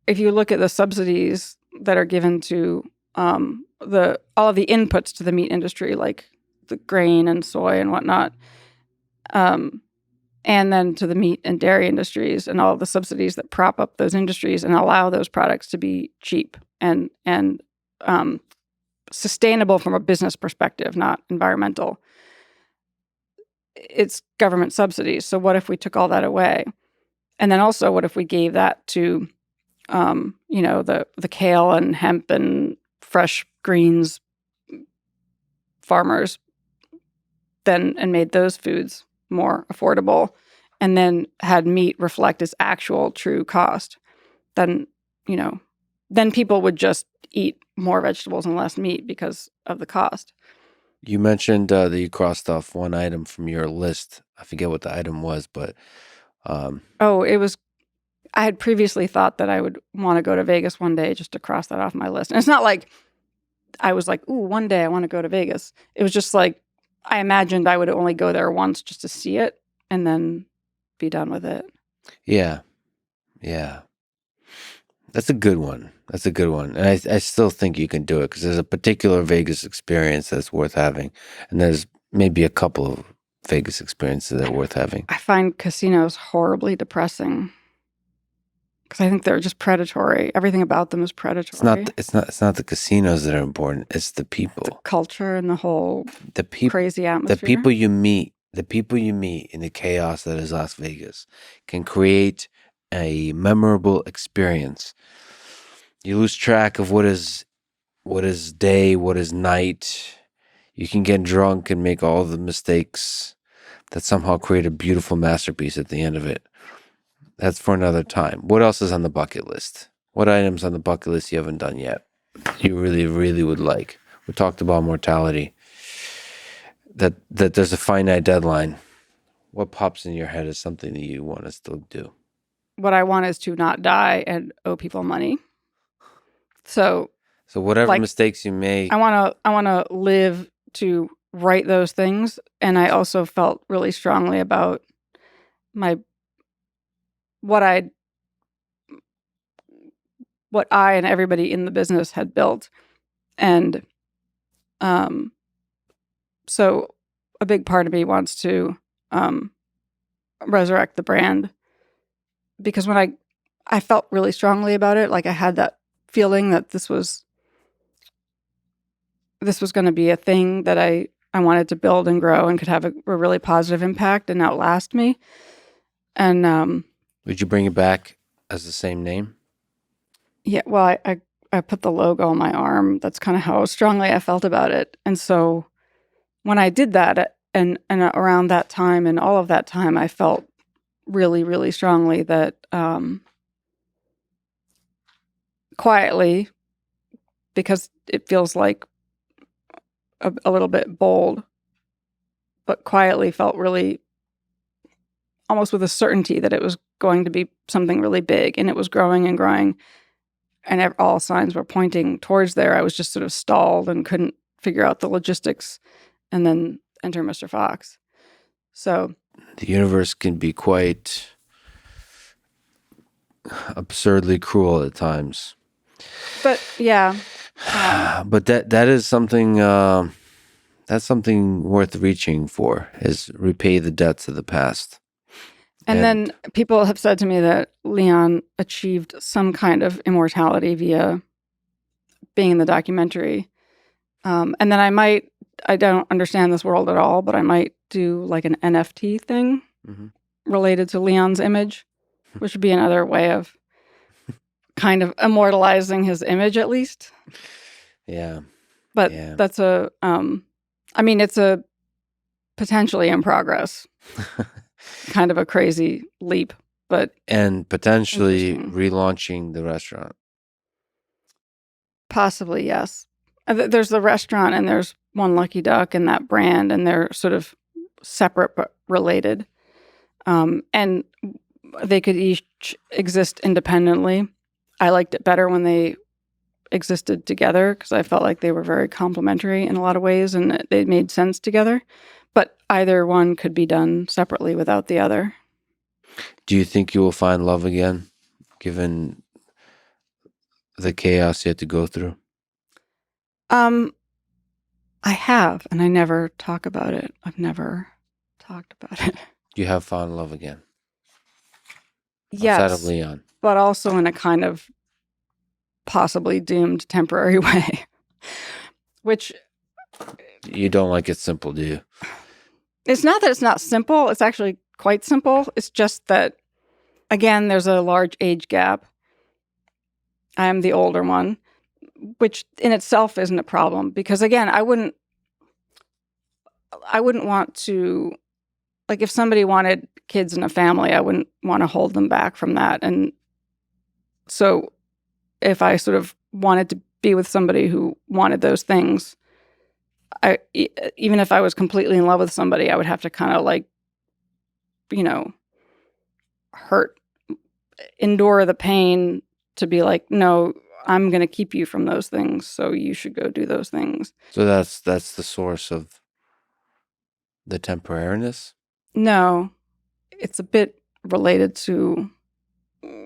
look at the subsidies that are given to all of the inputs to the meat industry, like the grain and soy and whatnot, and then to the meat and dairy industries and all the subsidies that prop up those industries and allow those products to be cheap and sustainable from a business perspective, not environmental. It's government subsidies. So what if we took all that away? And then also, what if we gave that to, the kale and hemp and fresh greens farmers, and made those foods more affordable, and then had meat reflect its actual true cost? Then people would just eat more vegetables and less meat because of the cost. You mentioned that you crossed off one item from your list. I forget what the item was, but it was. I had previously thought that I would want to go to Vegas one day, just to cross that off my list. And it's not like I was like, ooh, one day I want to go to Vegas. It was just like I imagined I would only go there once just to see it and then be done with it. Yeah. That's a good one. And I still think you can do it because there's a particular Vegas experience that's worth having. And there's maybe a couple of Vegas experiences that are worth having. I find casinos horribly depressing because I think they're just predatory. Everything about them is predatory. It's not the casinos that are important. It's the people. The culture and the whole crazy atmosphere. The people you meet in the chaos that is Las Vegas can create a memorable experience. You lose track of what is day, what is night. You can get drunk and make all the mistakes that somehow create a beautiful masterpiece at the end of it. That's for another time. What else is on the bucket list? What items on the bucket list you haven't done yet? You really, really would like. We talked about mortality. That there's a finite deadline. What pops in your head is something that you want to still do? What I want is to not die and owe people money. So whatever mistakes you make, I want to live to right those things. And I also felt really strongly about what I and everybody in the business had built. And so a big part of me wants to resurrect the brand, because when I felt really strongly about it, like I had that feeling that this was going to be a thing that I wanted to build and grow and could have a really positive impact and outlast me. And Would you bring it back as the same name? Yeah, well, I put the logo on my arm. That's kind of how strongly I felt about it. And so when I did that, and around that time and all of that time, I felt really, really strongly that quietly, because it feels like a little bit bold, but quietly felt really almost with a certainty that it was going to be something really big, and it was growing and growing, and all signs were pointing towards there. I was just sort of stalled and couldn't figure out the logistics, and then enter Mr. Fox. So The universe can be quite absurdly cruel at times. but yeah, But that is something that's something worth reaching for, is repay the debts of the past. and then people have said to me that Leon achieved some kind of immortality via being in the documentary. And then I don't understand this world at all, but I might do like an NFT thing Mhm. related to Leon's image, which would be another way of kind of immortalizing his image at least. Yeah. But Yeah. that's I mean, it's a potentially in progress, kind of a crazy leap, but And potentially interesting. relaunching the restaurant. Possibly, yes. There's the restaurant and there's One Lucky Duck and that brand, and they're sort of separate but related. And they could each exist independently. I liked it better when they existed together because I felt like they were very complementary in a lot of ways and they made sense together. But either one could be done separately without the other. Do you think you will find love again, given the chaos you had to go through? I have, and I never talk about it. I've never talked about it. You have found love again outside of Yes, Leon. but also in a kind of possibly doomed temporary way, which You don't like it simple, do you? it's not that it's not simple. It's actually quite simple. It's just that, again, there's a large age gap. I am the older one, which in itself isn't a problem because, again, I wouldn't want to, like, if somebody wanted kids in a family, I wouldn't want to hold them back from that. And so if I sort of wanted to be with somebody who wanted those things, even if I was completely in love with somebody, I would have to kind of like, endure the pain to be like, no, I'm going to keep you from those things. So you should go do those things. So that's the source of the temporariness? No, it's a bit related to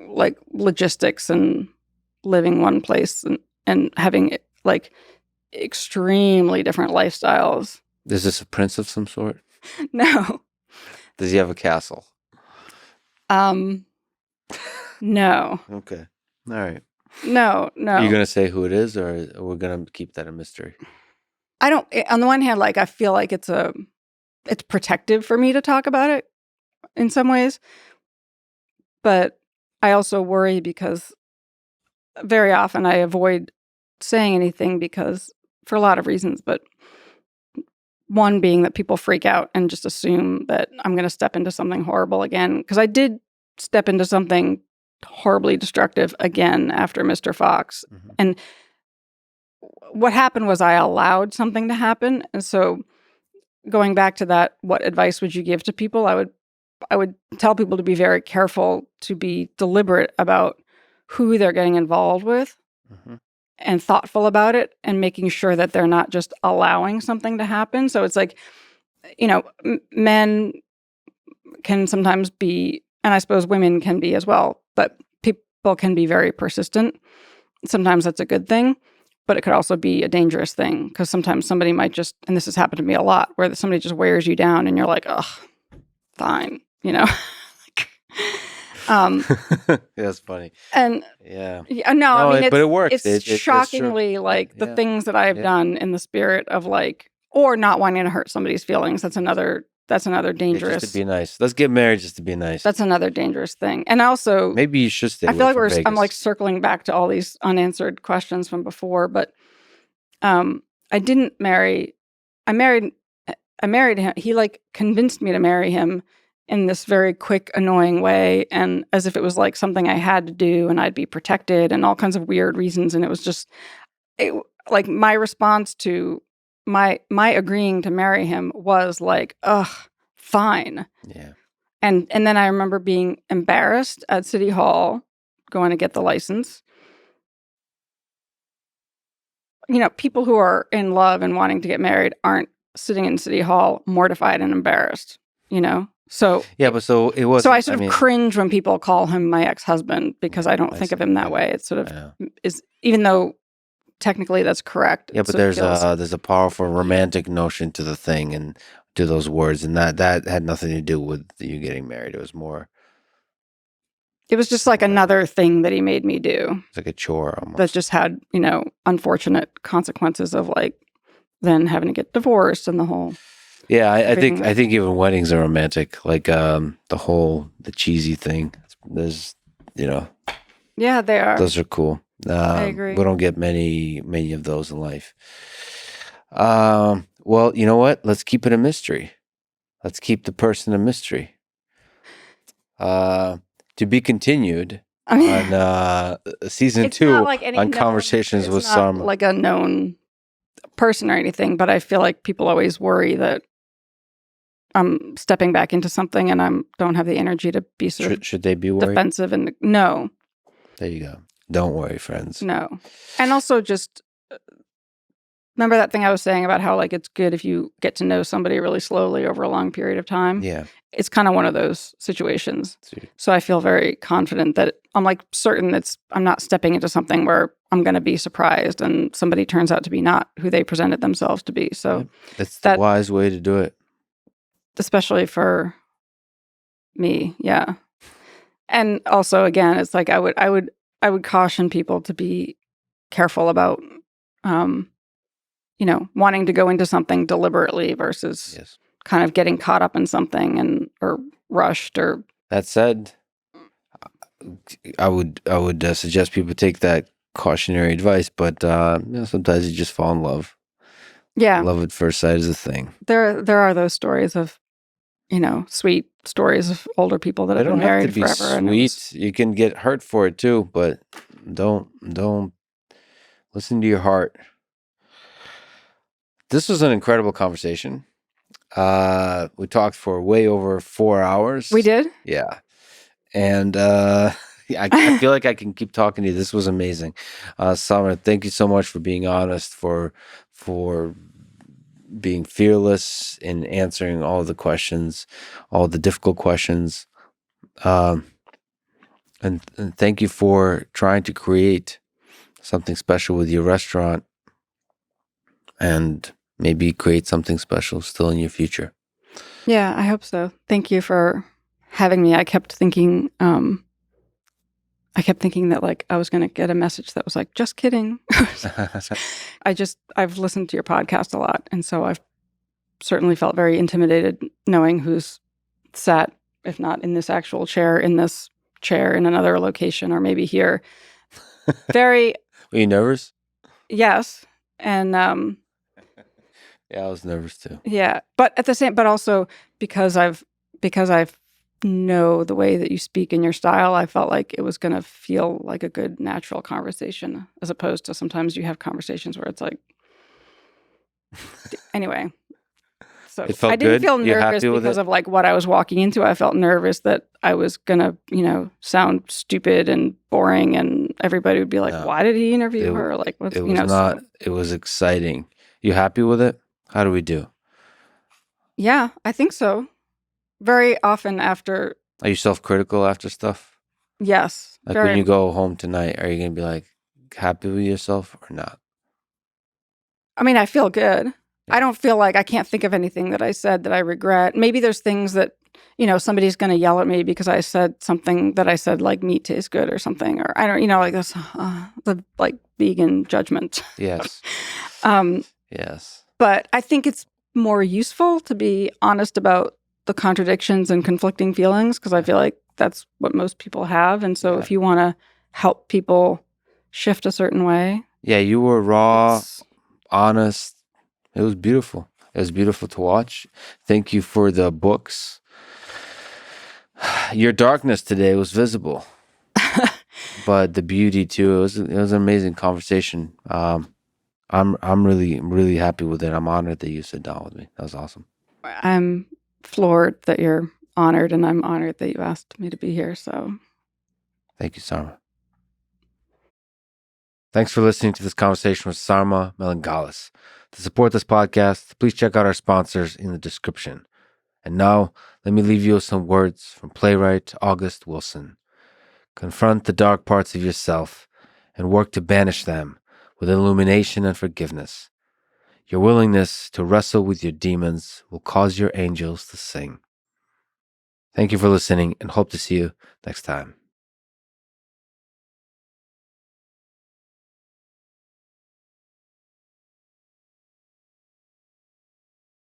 like logistics and living one place and having like extremely different lifestyles. Is this a prince of some sort? No. Does he have a castle? No. Okay. All right. No. Are you going to say who it is, or we're going to keep that a mystery? I don't, on the one hand, like, I feel like it's protective for me to talk about it in some ways. But I also worry because very often I avoid saying anything because for a lot of reasons, but one being that people freak out and just assume that I'm going to step into something horrible again. Because I did step into something horribly destructive again after Mr. Fox. Mm-hmm. And what happened was I allowed something to happen. And so going back to that, what advice would you give to people? I would tell people to be very careful, to be deliberate about who they're getting involved with. Mm-hmm. And thoughtful about it and making sure that they're not just allowing something to happen. So it's like, men can sometimes be, and I suppose women can be as well, but people can be very persistent. Sometimes that's a good thing, but it could also be a dangerous thing because sometimes somebody might just, and this has happened to me a lot, where somebody just wears you down and you're like, oh, fine, That's funny. And yeah, no, I mean, but it works. It's shockingly like the things that I've done in the spirit of like, or not wanting to hurt somebody's feelings. That's That's another Yeah, dangerous. just to be nice. Let's get married just to be nice. That's another dangerous thing. And also, Maybe you should stay I away feel like from Vegas. I'm like circling back to all these unanswered questions from before, but I didn't marry. I married him. He like convinced me to marry him in this very quick, annoying way, and as if it was like something I had to do, and I'd be protected, and all kinds of weird reasons. And it was just, like my response to my agreeing to marry him was like, ugh, fine. Yeah. And then I remember being embarrassed at City Hall, going to get the license. You know, people who are in love and wanting to get married aren't sitting in City Hall mortified and embarrassed, you know? So Yeah, but so it was. so I sort of cringe when people call him my ex-husband because I don't think of him that way. It sort of is, even though technically that's correct. Yeah, but there's a powerful romantic notion to the thing and to those words, and that had nothing to do with you getting married. It was more. It was just like another thing that he made me do. It's like a chore almost. That just had, you know, unfortunate consequences of like then having to get divorced and the whole. Yeah, I think even weddings are romantic. Like the cheesy thing. There's, you know. Yeah, they are. Those are cool. I agree. We don't get many of those in life. Well, you know what? Let's keep it a mystery. Let's keep the person a mystery. To be continued on season 2 on Conversations with Sarma. Like a known person or anything, but I feel like people always worry that I'm stepping back into something and I don't have the energy to be should they be worried? Defensive. And no. There you go. Don't worry, friends. No. And also just remember that thing I was saying about how like it's good if you get to know somebody really slowly over a long period of time. Yeah. It's kind of one of those situations. So I feel very confident that I'm like certain I'm not stepping into something where I'm going to be surprised and somebody turns out to be not who they presented themselves to be. So that's the wise way to do it. Especially for me. Yeah. And also again, it's like I would caution people to be careful about, you know, wanting to go into something deliberately versus kind of getting caught up in something or rushed or. That said, I would suggest people take that cautionary advice, but you know, sometimes you just fall in love. Yeah, love at first sight is a thing. There are those stories of, you know, sweet stories of older people that have been married forever. Sweet, you can get hurt for it too, but don't listen to your heart. This was an incredible conversation. We talked for way over 4 hours. We did? Yeah. And I feel like I can keep talking to you. This was amazing. Sarma, thank you so much for being honest, for being fearless in answering all the questions, all the difficult questions. And thank you for trying to create something special with your restaurant and maybe create something special still in your future. Yeah, I hope so. Thank you for having me. I kept thinking that like I was going to get a message that was like, just kidding. I've listened to your podcast a lot. And so I've certainly felt very intimidated knowing who's sat, if not in this actual chair, in this chair in another location, or maybe here. Very. Were you nervous? Yes. And, yeah, I was nervous too. Yeah. But also because I've know the way that you speak and your style, I felt like it was going to feel like a good natural conversation, as opposed to sometimes you have conversations where it's like, anyway. So I didn't feel nervous because of like what I was walking into. I felt nervous that I was going to, you know, sound stupid and boring and everybody would be like, why did he interview her? Like, what's, it was not, it was exciting. You happy with it? How do we do? Yeah, I think so. Very often after. Are you self-critical after stuff? Yes. Like when you go home tonight, are you going to be like happy with yourself or not? I mean, I feel good. Yeah. I don't feel like I can't think of anything that I said that I regret. Maybe there's things that, you know, somebody's going to yell at me because I said something that I said like meat tastes good or something, or I don't, you know, like this, the like vegan judgment. Yes. Yes. But I think it's more useful to be honest about the contradictions and conflicting feelings, because I feel like that's what most people have. And so if you want to help people shift a certain way. Yeah, you were raw, honest. It was beautiful. It was beautiful to watch. Thank you for the books. Your darkness today was visible, but the beauty too. It was an amazing conversation. I'm really happy with it. I'm honored that you sat down with me. That was awesome. I'm floored that you're honored, and I'm honored that you asked me to be here. So thank you, Sarma. Thanks for listening to this conversation with Sarma Melngailis. To support this podcast, please check out our sponsors in the description. And now, let me leave you with some words from playwright August Wilson. Confront the dark parts of yourself and work to banish them with illumination and forgiveness. Your willingness to wrestle with your demons will cause your angels to sing. Thank you for listening and hope to see you next time.